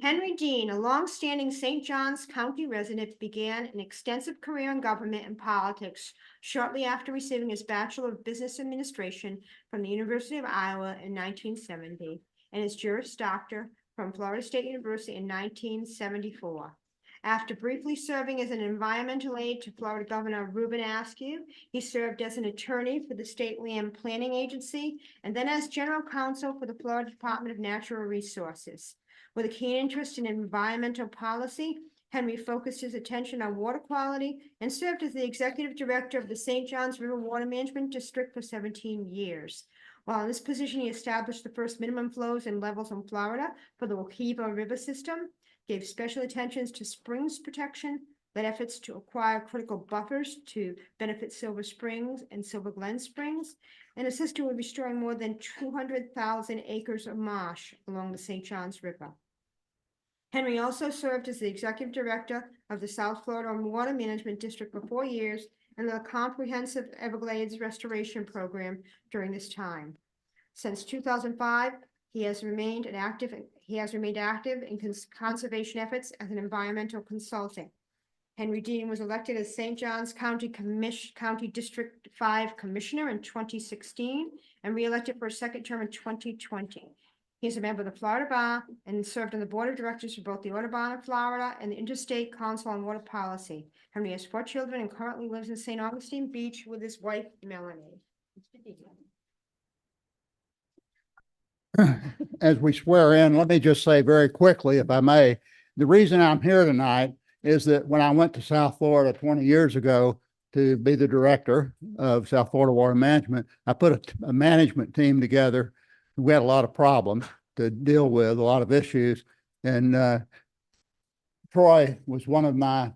Henry Dean, a longstanding St. Johns County resident, began an extensive career in government and politics shortly after receiving his Bachelor of Business Administration from the University of Iowa in 1970 and his Juris Doctor from Florida State University in 1974. After briefly serving as an environmental aide to Florida Governor Reuben Askew, he served as an attorney for the State Land Planning Agency and then as general counsel for the Florida Department of Natural Resources. With a keen interest in environmental policy, Henry focused his attention on water quality and served as the executive director of the St. Johns River Water Management District for 17 years. While in this position, he established the first minimum flows and levels in Florida for the Wakiba River system, gave special attention to springs protection, led efforts to acquire critical buffers to benefit Silver Springs and Silver Glen Springs, and assisted with restoring more than 200,000 acres of marsh along the St. Johns River. Henry also served as the executive director of the South Florida Water Management District for 4 years and the Comprehensive Everglades Restoration Program during this time. Since 2005, he has remained active in conservation efforts as an environmental consultant. Henry Dean was elected as St. Johns County District 5 Commissioner in 2016 and reelected for a second term in 2020. He is a member of the Florida Bar and served on the board of directors for both the Audubon of Florida and the Interstate Council on Water Policy. Henry has 4 children and currently lives in St. Augustine Beach with his wife, Melanie. Mr. Dean. As we swear in, let me just say very quickly, if I may, the reason I'm here tonight is that when I went to South Florida 20 years ago to be the director of South Florida Water Management, I put a management team together. We had a lot of problems to deal with, a lot of issues. And Troy was one of my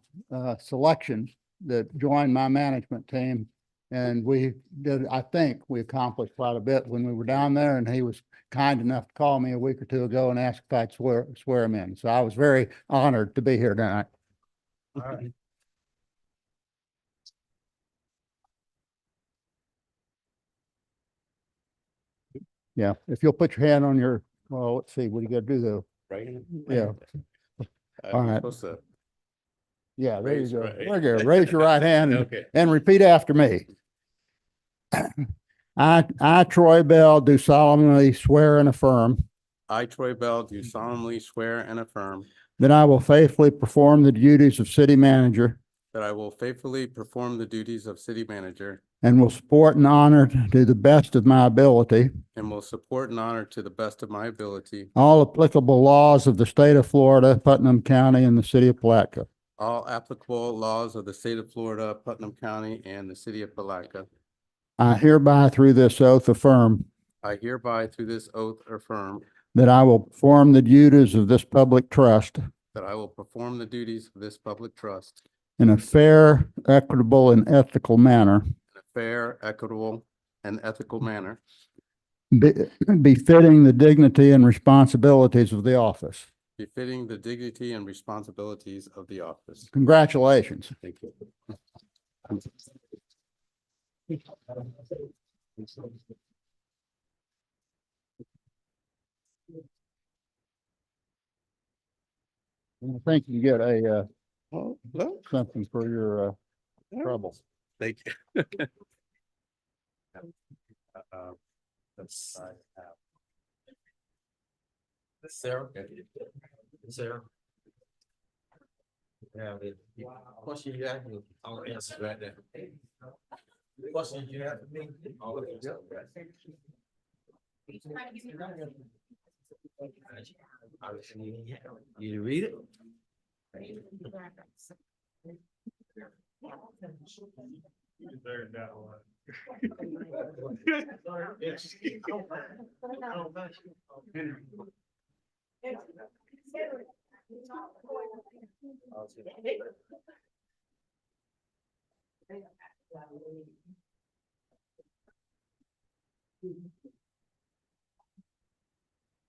selections that joined my management team. And we did, I think we accomplished quite a bit when we were down there, and he was kind enough to call me a week or two ago and ask if I'd swear him in. So I was very honored to be here tonight. All right. Yeah, if you'll put your hand on your, well, let's see, what do you gotta do though? Right hand? Yeah. All right. Supposed to Yeah, there you raise go. right- There you go. Raise your right hand Okay. and repeat after me. I, Troy Bell, do solemnly swear and affirm I, Troy Bell, do solemnly swear and affirm that I will faithfully perform the duties of city manager that I will faithfully perform the duties of city manager and will support and honor to the best of my ability and will support and honor to the best of my ability all applicable laws of the state of Florida, Putnam County, and the city of Palatka. all applicable laws of the state of Florida, Putnam County, and the city of Palatka. I hereby, through this oath, affirm I hereby, through this oath, affirm that I will perform the duties of this public trust that I will perform the duties of this public trust in a fair, equitable, and ethical manner, in a fair, equitable, and ethical manner, befitting the dignity and responsibilities of the office. befitting the dignity and responsibilities of the office. Congratulations. Thank you. I think you get a, Oh, look. something for your, trouble. Thank you. Sarah? Sarah? Yeah, the question you asked me, I'll answer right there. Question you have for me? I'll answer right there. You read it?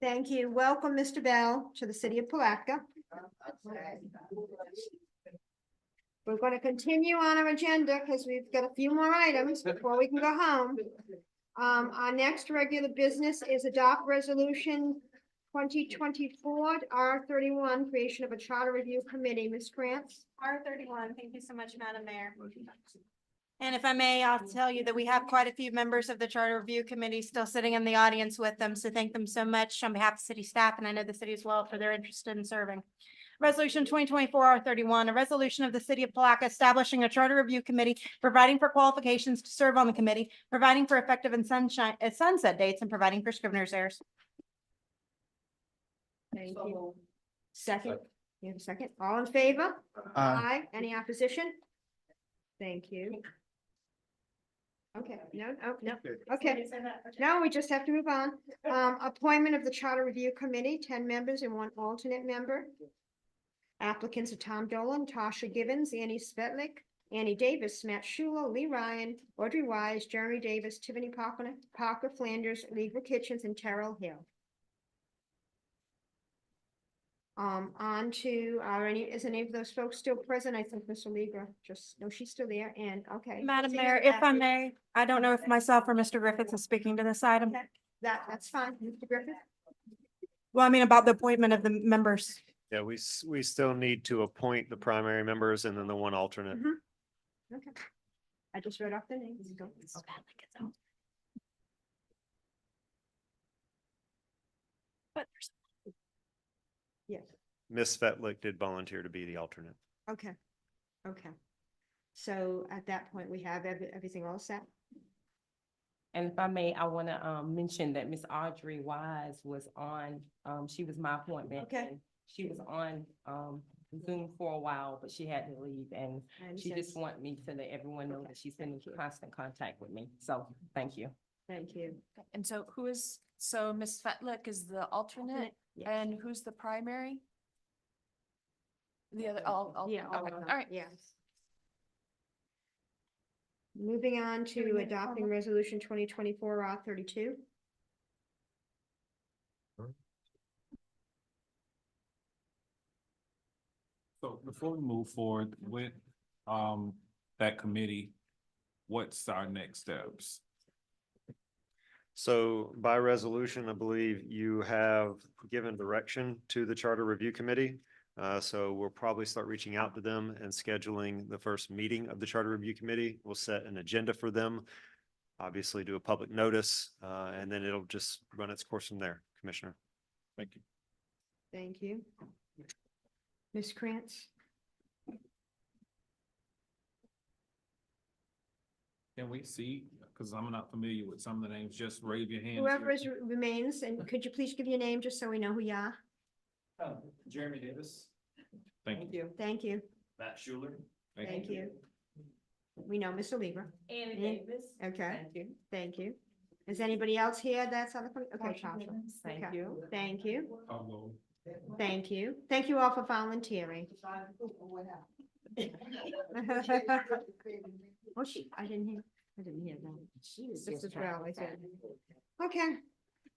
Thank you. Welcome, Mr. Bell, to the city of Palatka. We're going to continue on our agenda because we've got a few more items before we can go home. Our next regular business is adopt resolution 2024 R31, creation of a charter review committee. Ms. Krantz? R31, thank you so much, Madam Mayor. And if I may, I'll tell you that we have quite a few members of the Charter Review Committee still sitting in the audience with them. So thank them so much on behalf of city staff, and I know the city as well, for their interest in serving. Resolution 2024 R31, a resolution of the city of Palatka establishing a Charter Review Committee, providing for qualifications to serve on the committee, providing for effective and sunset dates, and providing for scrivener's errors. Thank you. Second, you have a second? All in favor? Aye. Any opposition? Thank you. Okay, no, okay. Now we just have to move on. Appointment of the Charter Review Committee, 10 members and 1 alternate member. Applicants are Tom Dolan, Tasha Gibbons, Annie Svetlik, Annie Davis, Matt Schuler, Lee Ryan, Audrey Wise, Jeremy Davis, Tiffany Parker Flanders, Leaver Kitchens, and Terrell Hill. On to, is any of those folks still present? I think Mr. Leaver, no, she's still there, and okay. Madam Mayor, if I may, I don't know if myself or Mr. Griffiths is speaking to this item. That's fine, Mr. Griffith. Well, I mean, about the appointment of the members. Yeah, we still need to appoint the primary members and then the 1 alternate. Okay. I just wrote off the names. But yes. Ms. Svetlik did volunteer to be the alternate. Okay. Okay. So at that point, we have everything all set. And if I may, I want to mention that Miss Audrey Wise was on, she was my appointment. Okay. And she was on Zoom for a while, but she had to leave, and she just wanted me to let everyone know that she's been in constant contact with me. So thank you. Thank you. And so so Ms. Fetlick is the alternate, Yes. and who's the primary? The other, all, Yeah, all okay, of them, all right. yes. Moving on to adopting resolution 2024 R32. So before we move forward with that committee, what's our next steps? So by resolution, I believe you have given direction to the Charter Review Committee. So we'll probably start reaching out to them and scheduling the first meeting of the Charter Review Committee. We'll set an agenda for them, obviously do a public notice, and then it'll just run its course from there, Commissioner. Thank you. Thank you. Ms. Krantz? Can we see, because I'm not familiar with some of the names, just raise your hand. if Whoever you're- remains, and could you please give your name just so we know who you are? Jeremy Davis. Thank you. Thank you, Matt Schuler. thank you. We know Mr. Lieber. Anna Davis. Okay. Thank you. Is anybody else here that's on the, okay, Tasha. Thank Okay. you. Thank you. Hello. Thank you. Thank you all for volunteering. Oh, I didn't hear that. This is well, I said. Okay,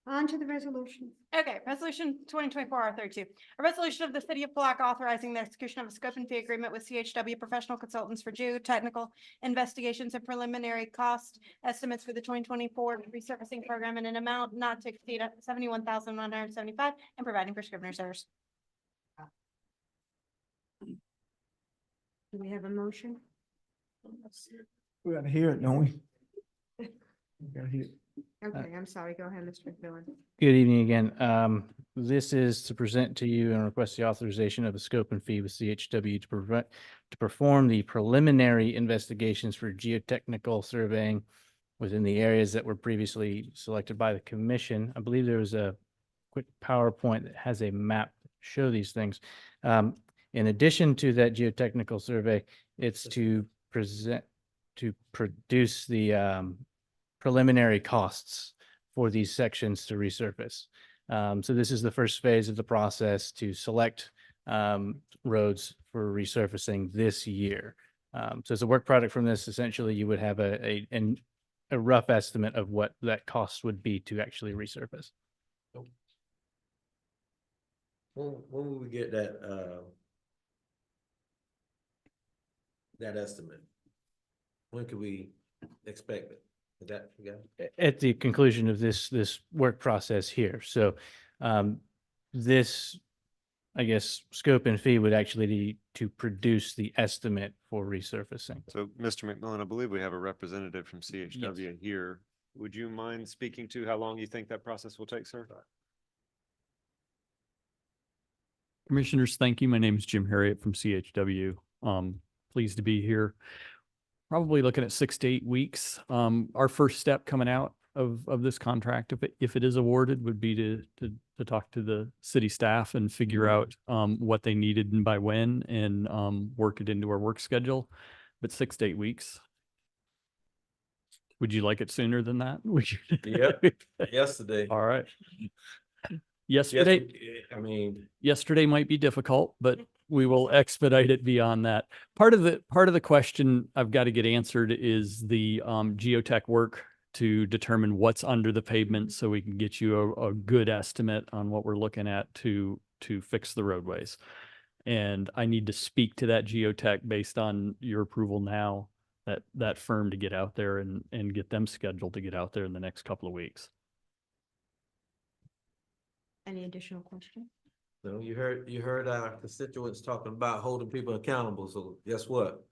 on to the resolution. Okay, resolution 2024-R32. A resolution of the city of Palatka authorizing the execution of a scope and fee agreement with CHW Professional Consultants for geotechnical investigations and preliminary cost estimates for the 2024 resurfacing program in an amount not to exceed 71,175 and providing for scrivener's errors. Do we have a motion? We gotta hear it, don't we? We gotta hear it. Okay, I'm sorry. Go ahead, Mr. McMillan. Good evening again. This is to present to you and request the authorization of a scope and fee with CHW to perform the preliminary investigations for geotechnical surveying within the areas that were previously selected by the commission. I believe there was a quick PowerPoint that has a map to show these things. In addition to that geotechnical survey, it's to produce the preliminary costs for these sections to resurface. So this is the first phase of the process to select roads for resurfacing this year. So as a work product from this, essentially you would have a rough estimate of what that cost would be to actually resurface. When will we get that estimate? When could we expect it? Is that, yeah? At the conclusion of this work process here. So this, I guess, scope and fee would actually be to produce the estimate for resurfacing. So, Mr. McMillan, I believe we have a representative from CHW here. Would you mind speaking to how long you think that process will take, sir? Commissioners, thank you. My name is Jim Harriet from CHW. Pleased to be here. Probably looking at 6 to 8 weeks. Our first step coming out of this contract, if it is awarded, would be to talk to the city staff and figure out what they needed and by when, and work it into our work schedule. But 6 to 8 weeks. Would you like it sooner than that? Yep. Yesterday. All right. Yesterday, Yesterday might be difficult, but we will expedite it beyond that. Part of the question I've got to get answered is the geotech work to determine what's under the pavement, so we can get you a good estimate on what we're looking at to fix the roadways. And I need to speak to that geotech based on your approval now, that firm, to get out there and get them scheduled to get out there in the next couple of weeks. Any additional question? No, you heard our constituents talking about holding people accountable, so guess what?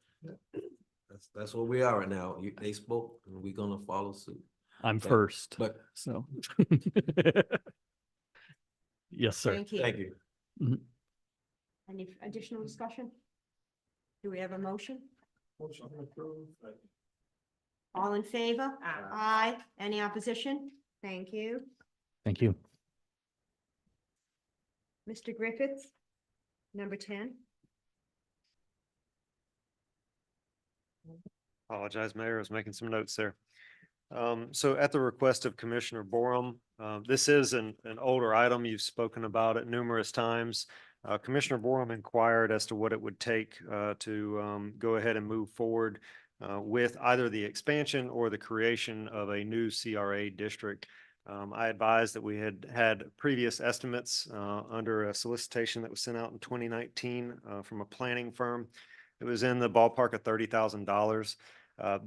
That's where we are right now. They spoke, and we're gonna follow suit. I'm first, But so. Yes, sir. Thank you. thank you. Mhm. Any additional discussion? Do we have a motion? Motion approved. All in favor? Aye. Any opposition? Thank you. Thank you. Mr. Griffiths, number 10. Apologize, Mayor, I was making some notes there. So at the request of Commissioner Borum, this is an older item. You've spoken about it numerous times. Commissioner Borum inquired as to what it would take to go ahead and move forward with either the expansion or the creation of a new CRA district. I advised that we had previous estimates under a solicitation that was sent out in 2019 from a planning firm. It was in the ballpark of $30,000.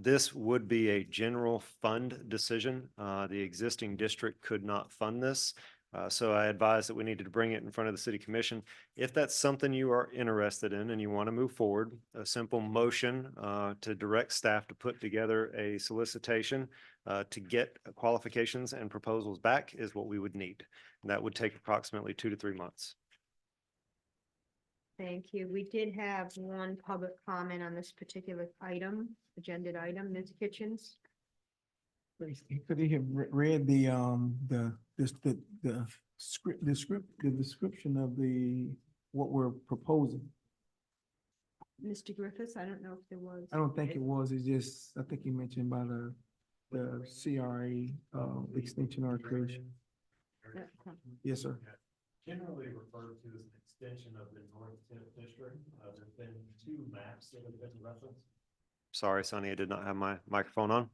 This would be a general fund decision. The existing district could not fund this. So I advised that we needed to bring it in front of the city commission. If that's something you are interested in and you want to move forward, a simple motion to direct staff to put together a solicitation to get qualifications and proposals back is what we would need. And that would take approximately 2 to 3 months. Thank you. We did have one public comment on this particular item, agenda item, Ms. Kitchens. Could he have read the description of what we're proposing? Mr. Griffiths, I don't know if there was. I don't think it was, it's just, I think you mentioned about the CRA, extension or creation. Yes, sir. Generally referred to as an extension of the North Tenth District. There's been 2 maps that have been referenced. Sorry, Sonny, I did not have my microphone on.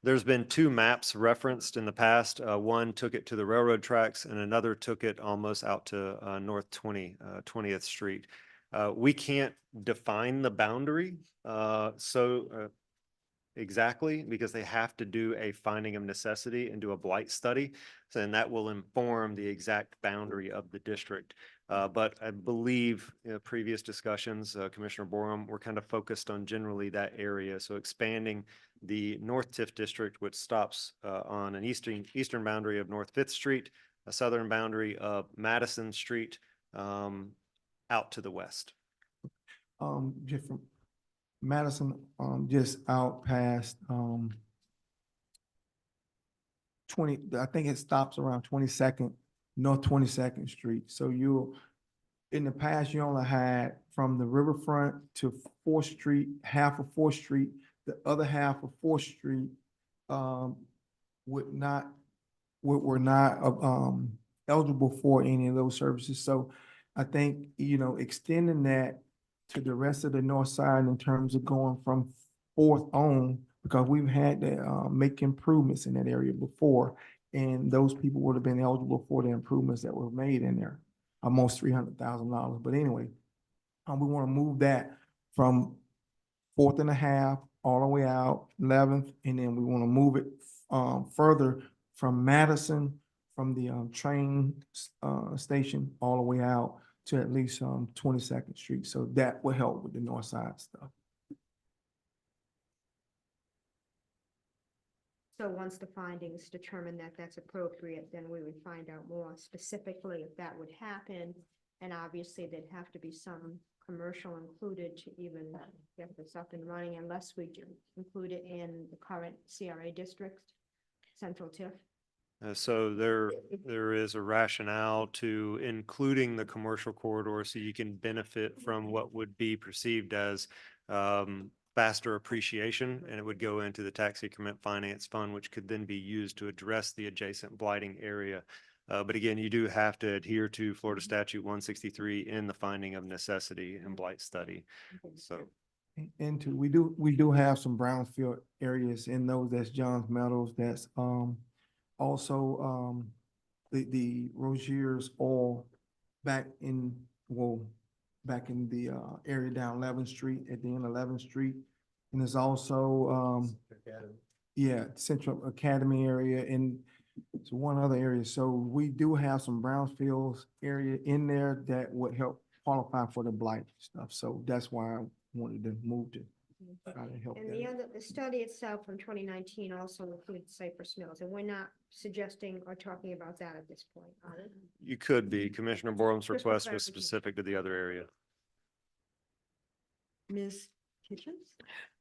There's been 2 maps referenced in the past. One took it to the railroad tracks and another took it almost out to North 20th Street. We can't define the boundary exactly because they have to do a finding of necessity and do a blight study. So, and that will inform the exact boundary of the district. But I believe previous discussions, Commissioner Borum, were kind of focused on generally that area. So expanding the North TIF district, which stops on an eastern boundary of North 5th Street, a southern boundary of Madison Street, out to the west. Just from Madison, just out past, 20, I think it stops around 22nd, North 22nd Street. So in the past, you only had from the riverfront to 4th Street, half of 4th Street, the other half of 4th Street, were not eligible for any of those services. So I think, extending that to the rest of the north side in terms of going from 4th on, because we've had to make improvements in that area before, and those people would have been eligible for the improvements that were made in there, almost $300,000. But anyway, we want to move that from 4th and a half all the way out 11th, and then we want to move it further from Madison, from the train station all the way out to at least 22nd Street. So that will help with the north side stuff. So once the findings determine that that's appropriate, then we would find out more specifically if that would happen. And obviously there'd have to be some commercial included to even get this up and running, unless we do include it in the current CRA district, Central TIF. So there is a rationale to including the commercial corridor so you can benefit from what would be perceived as faster appreciation, and it would go into the tax increment finance fund, which could then be used to address the adjacent blighting area. But again, you do have to adhere to Florida Statute 163 in the finding of necessity and blight study. So. And we do have some brownfield areas in those. That's Johns Meadows. That's also the Rogier's oil back in the area down 11th Street, at the end of 11th Street. And there's also Central Academy area, and it's one other area. So we do have some brownfields area in there that would help qualify for the blight stuff. So that's why I wanted to move to try to help And that. the study itself from 2019 also includes Cypress Mills, and we're not suggesting or talking about that at this point, are we? You could be. Commissioner Borum's for request was clarification. specific to the other area. Ms. Kitchens?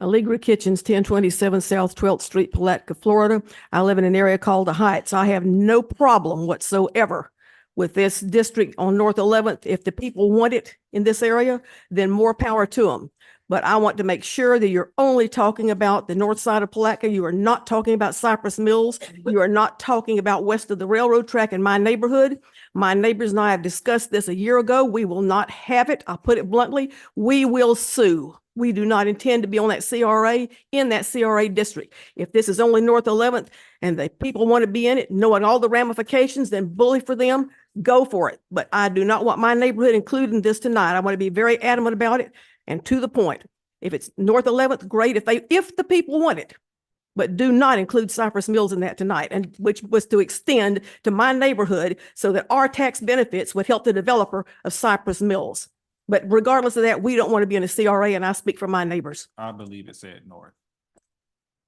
Allegra Kitchens, 1027 South 12th Street, Palatka, Florida. I live in an area called the Heights. I have no problem whatsoever with this district on North 11th. If the people want it in this area, then more power to them. But I want to make sure that you're only talking about the north side of Palatka. You are not talking about Cypress Mills. You are not talking about west of the railroad track in my neighborhood. My neighbors and I have discussed this a year ago. We will not have it. I'll put it bluntly. We will sue. We do not intend to be on that CRA, in that CRA district. If this is only North 11th and the people want to be in it, knowing all the ramifications, then bully for them, go for it. But I do not want my neighborhood included in this tonight. I want to be very adamant about it and to the point. If it's North 11th, great. If the people want it, but do not include Cypress Mills in that tonight, and which was to extend to my neighborhood so that our tax benefits would help the developer of Cypress Mills. But regardless of that, we don't want to be in a CRA, and I speak for my neighbors. I believe it said north.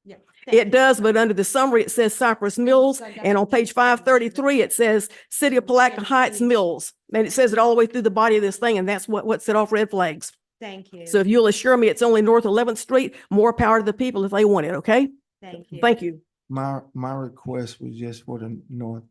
Yeah, It does, but under the summary, it says Cypress Mills, and on page 533, it says City of Palatka Heights Mills. And it says it all the way through the body of this thing, and that's what set off red flags. Thank you. So if you'll assure me it's only North 11th Street, more power to the people if they want it, okay? Thank you. Thank you. My request was just for the North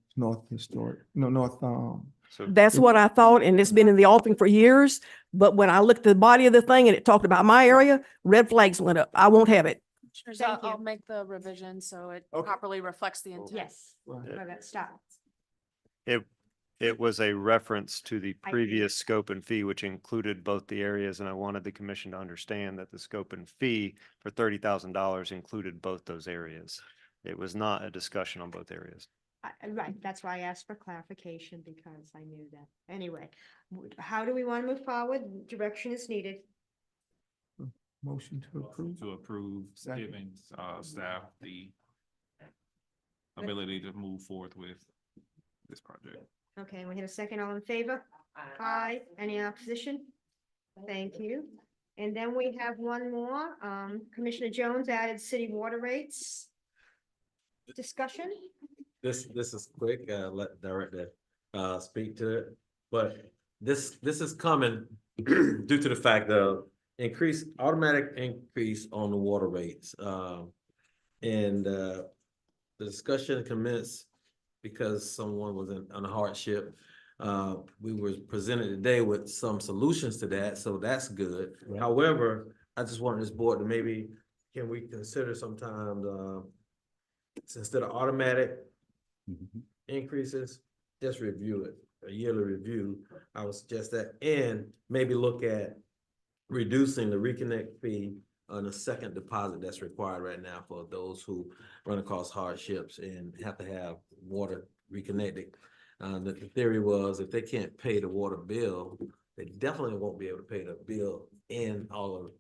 Historic, So That's what I thought, and it's been in the offing for years. But when I looked at the body of the thing and it talked about my area, red flags went up. I won't have it. Thank I'll you. make the revision so it Okay. properly reflects the intent. Yes. Stop. it was a reference to the I- previous scope and fee, which included both the areas, and I wanted the commission to understand that the scope and fee for $30,000 included both those areas. It was not a discussion on both areas. Right, that's why I asked for clarification because I knew that. Anyway, how do we want to move forward? Direction is needed. Motion to approve. To approve, Second. giving, staff the ability to move forward with this project. Okay, we hit a second. All in favor? Aye. Any opposition? Thank you. And then we have one more. Commissioner Jones added city water rates. Discussion? This is quick, let Director, speak to it, but this is coming due to the fact of automatic increase on the water rates. And the discussion commenced because someone was on a hardship. We were presented today with some solutions to that, so that's good. Right. However, I just want this board to can we consider sometimes, instead of automatic increases, just review it, a yearly review. I would suggest that, and maybe look at reducing the reconnect fee on the second deposit that's required right now for those who run across hardships and have to have water reconnected. The theory was if they can't pay the water bill, they definitely won't be able to pay the bill and all of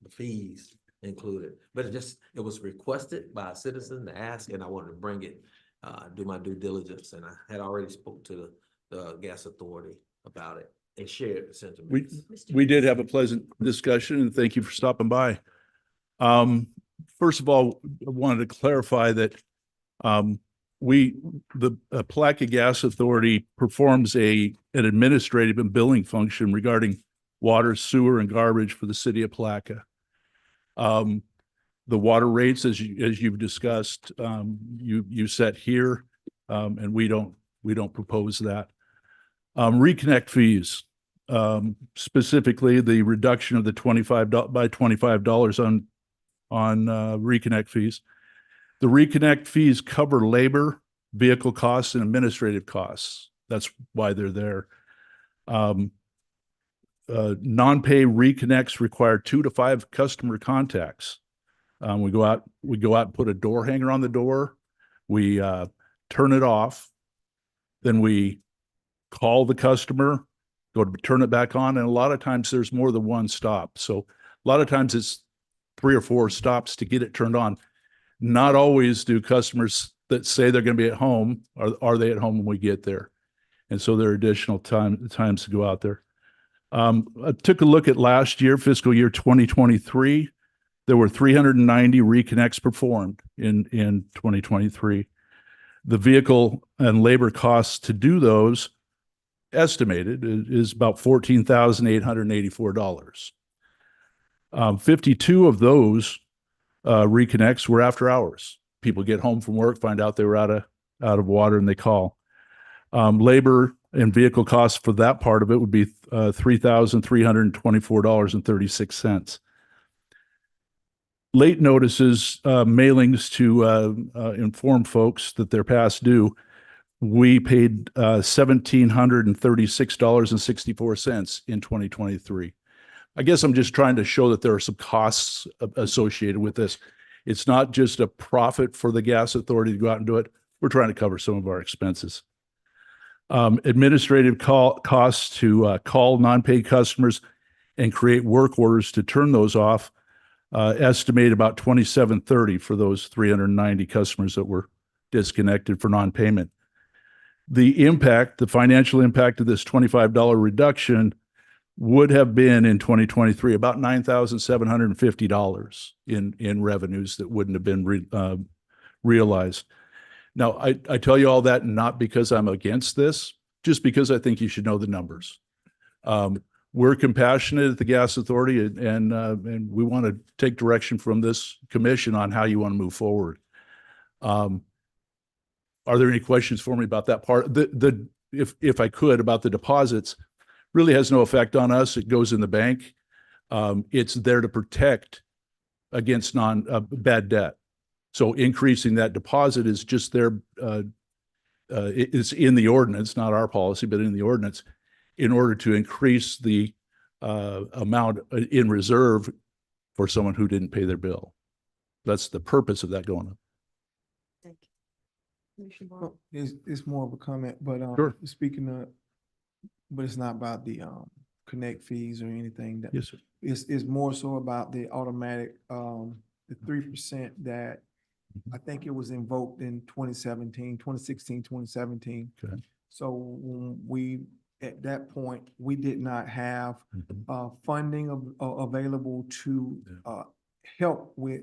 the fees included. But it was requested by a citizen to ask, and I wanted to bring it, do my due diligence, and I had already spoke to the gas authority about it and shared the sentiments. We did have a pleasant discussion, and thank you for stopping by. First of all, I wanted to clarify that the Palatka Gas Authority performs an administrative and billing function regarding water, sewer, and garbage for the city of Palatka. The water rates, as you've discussed, you set here, and we don't propose that. Reconnect fees, specifically the reduction of the $25 on reconnect fees. The reconnect fees cover labor, vehicle costs, and administrative costs. That's why they're there. Non-pay reconnects require 2 to 5 customer contacts. We go out and put a door hanger on the door. We turn it off. Then we call the customer, go to turn it back on. And a lot of times there's more than one stop. So a lot of times it's 3 or 4 stops to get it turned on. Not always do customers that say they're going to be at home, are they at home when we get there? And so there are additional times to go out there. I took a look at last year, fiscal year 2023. There were 390 reconnects performed in 2023. The vehicle and labor costs to do those estimated is about $14,884. 52 of those reconnects were after hours. People get home from work, find out they were out of water, and they call. Labor and vehicle costs for that part of it would be $3,324.36. Late notices, mailings to inform folks that they're past due, we paid $1,736.64 in 2023. I guess I'm just trying to show that there are some costs associated with this. It's not just a profit for the gas authority to go out and do it. We're trying to cover some of our expenses. Administrative costs to call non-paid customers and create work orders to turn those off, estimate about $27.30 for those 390 customers that were disconnected for non-payment. The financial impact of this $25 reduction would have been in 2023 about $9,750 in revenues that wouldn't have been realized. Now, I tell you all that not because I'm against this, just because I think you should know the numbers. We're compassionate at the Gas Authority, and we want to take direction from this commission on how you want to move forward. Are there any questions for me about that part? If I could, about the deposits, really has no effect on us. It goes in the bank. It's there to protect against bad debt. So increasing that deposit is just there. It's in the ordinance, not our policy, but in the ordinance, in order to increase the amount in reserve for someone who didn't pay their bill. That's the purpose of that going up. Thank you. Commissioner Barr. Well, it's more of a comment, but Sure. speaking of, but it's not about the connect fees or anything that. Yes, sir. It's more so about the automatic the 3% that I think it was invoked in 2017, 2016, 2017. Okay. So when we, at that point, we did not have funding available to help with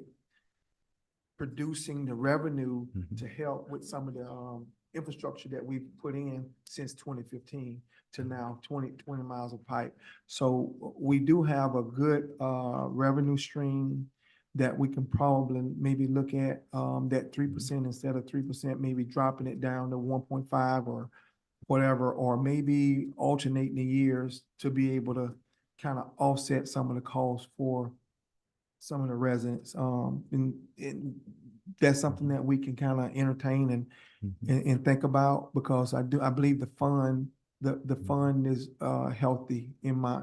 producing the revenue to help with some of the infrastructure that we've put in since 2015 to now 20 miles of pipe. So we do have a good revenue stream that we can probably maybe look at that 3% instead of 3%, maybe dropping it down to 1.5 or whatever, or maybe alternating the years to be able to kind of offset some of the costs for some of the residents. And that's something that we can kind of entertain and think about, because I believe the fund is healthy in my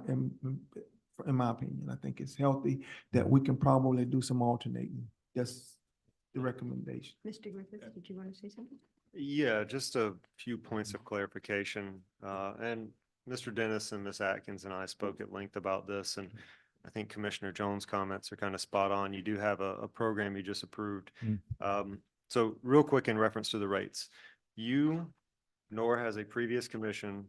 opinion. I think it's healthy that we can probably do some alternating. That's the recommendation. Mr. Griffith, did you want to say something? Yeah, just a few points of clarification. And Mr. Dennis and Ms. Atkins and I spoke at length about this, and I think Commissioner Jones' comments are kind of spot on. You do have a program you just approved. So real quick in reference to the rates, you nor has a previous commission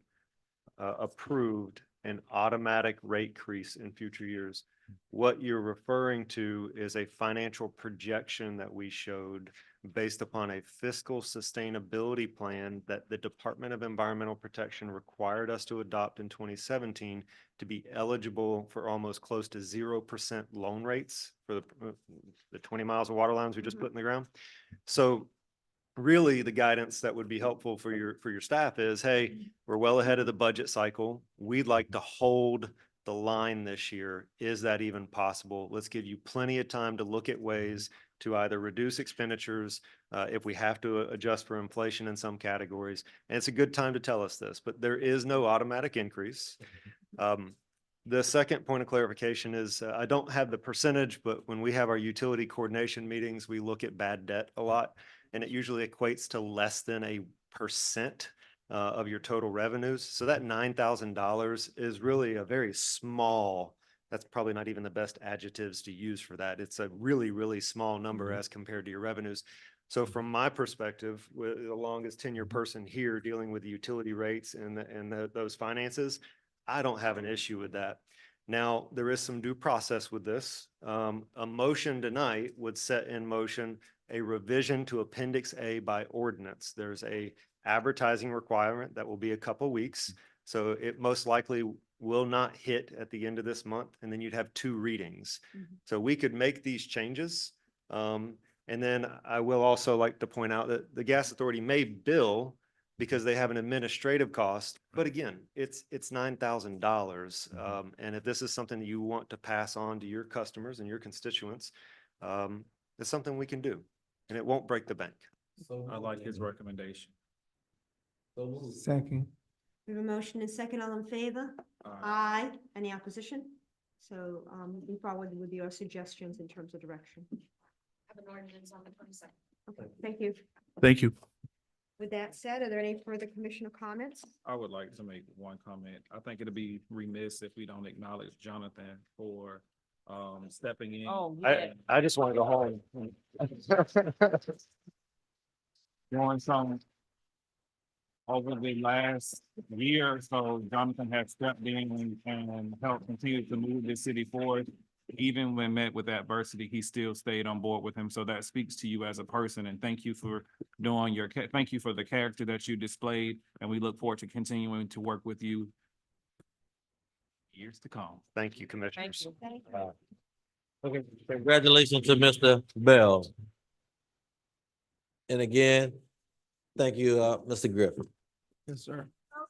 approved an automatic rate increase in future years. What you're referring to is a financial projection that we showed based upon a fiscal sustainability plan that the Department of Environmental Protection required us to adopt in 2017 to be eligible for almost close to 0% loan rates for the 20 miles of water lines we just put in the ground. So really the guidance that would be helpful for your staff is, hey, we're well ahead of the budget cycle. We'd like to hold the line this year. Is that even possible? Let's give you plenty of time to look at ways to either reduce expenditures if we have to adjust for inflation in some categories. And it's a good time to tell us this, but there is no automatic increase. The second point of clarification is I don't have the percentage, but when we have our utility coordination meetings, we look at bad debt a lot, and it usually equates to less than 1% of your total revenues. So that $9,000 is really a very small, that's probably not even the best adjectives to use for that. It's a really, really small number as compared to your revenues. So from my perspective, with the longest tenure person here dealing with the utility rates and those finances, I don't have an issue with that. Now, there is some due process with this. A motion tonight would set in motion a revision to Appendix A by ordinance. There's a advertising requirement that will be a couple weeks. So it most likely will not hit at the end of this month, and then you'd have 2 readings. So we could make these changes. And then I will also like to point out that the Gas Authority may bill because they have an administrative cost. But again, it's $9,000. And if this is something that you want to pass on to your customers and your constituents, it's something we can do, and it won't break the bank. So I like his recommendation. Second. We have a motion and second. All in favor? Aye. Any opposition? So move forward with your suggestions in terms of direction. Have an ordinance on the 22nd. Okay, thank you. Thank you. With that said, are there any further commissioner comments? I would like to make one comment. I think it'd be remiss if we don't acknowledge Jonathan for stepping in. Oh, yeah. I just want to go home. You want some? over the last year or so, Jonathan has stepped in and helped continue to move the city forward. Even when met with adversity, he still stayed on board with him. So that speaks to you as a person, and thank you for doing thank you for the character that you displayed, and we look forward to continuing to work with you years to come. Thank you, Commissioners. Okay, congratulations to Mr. Bell. And again, thank you, Mr. Griffin. Yes, sir.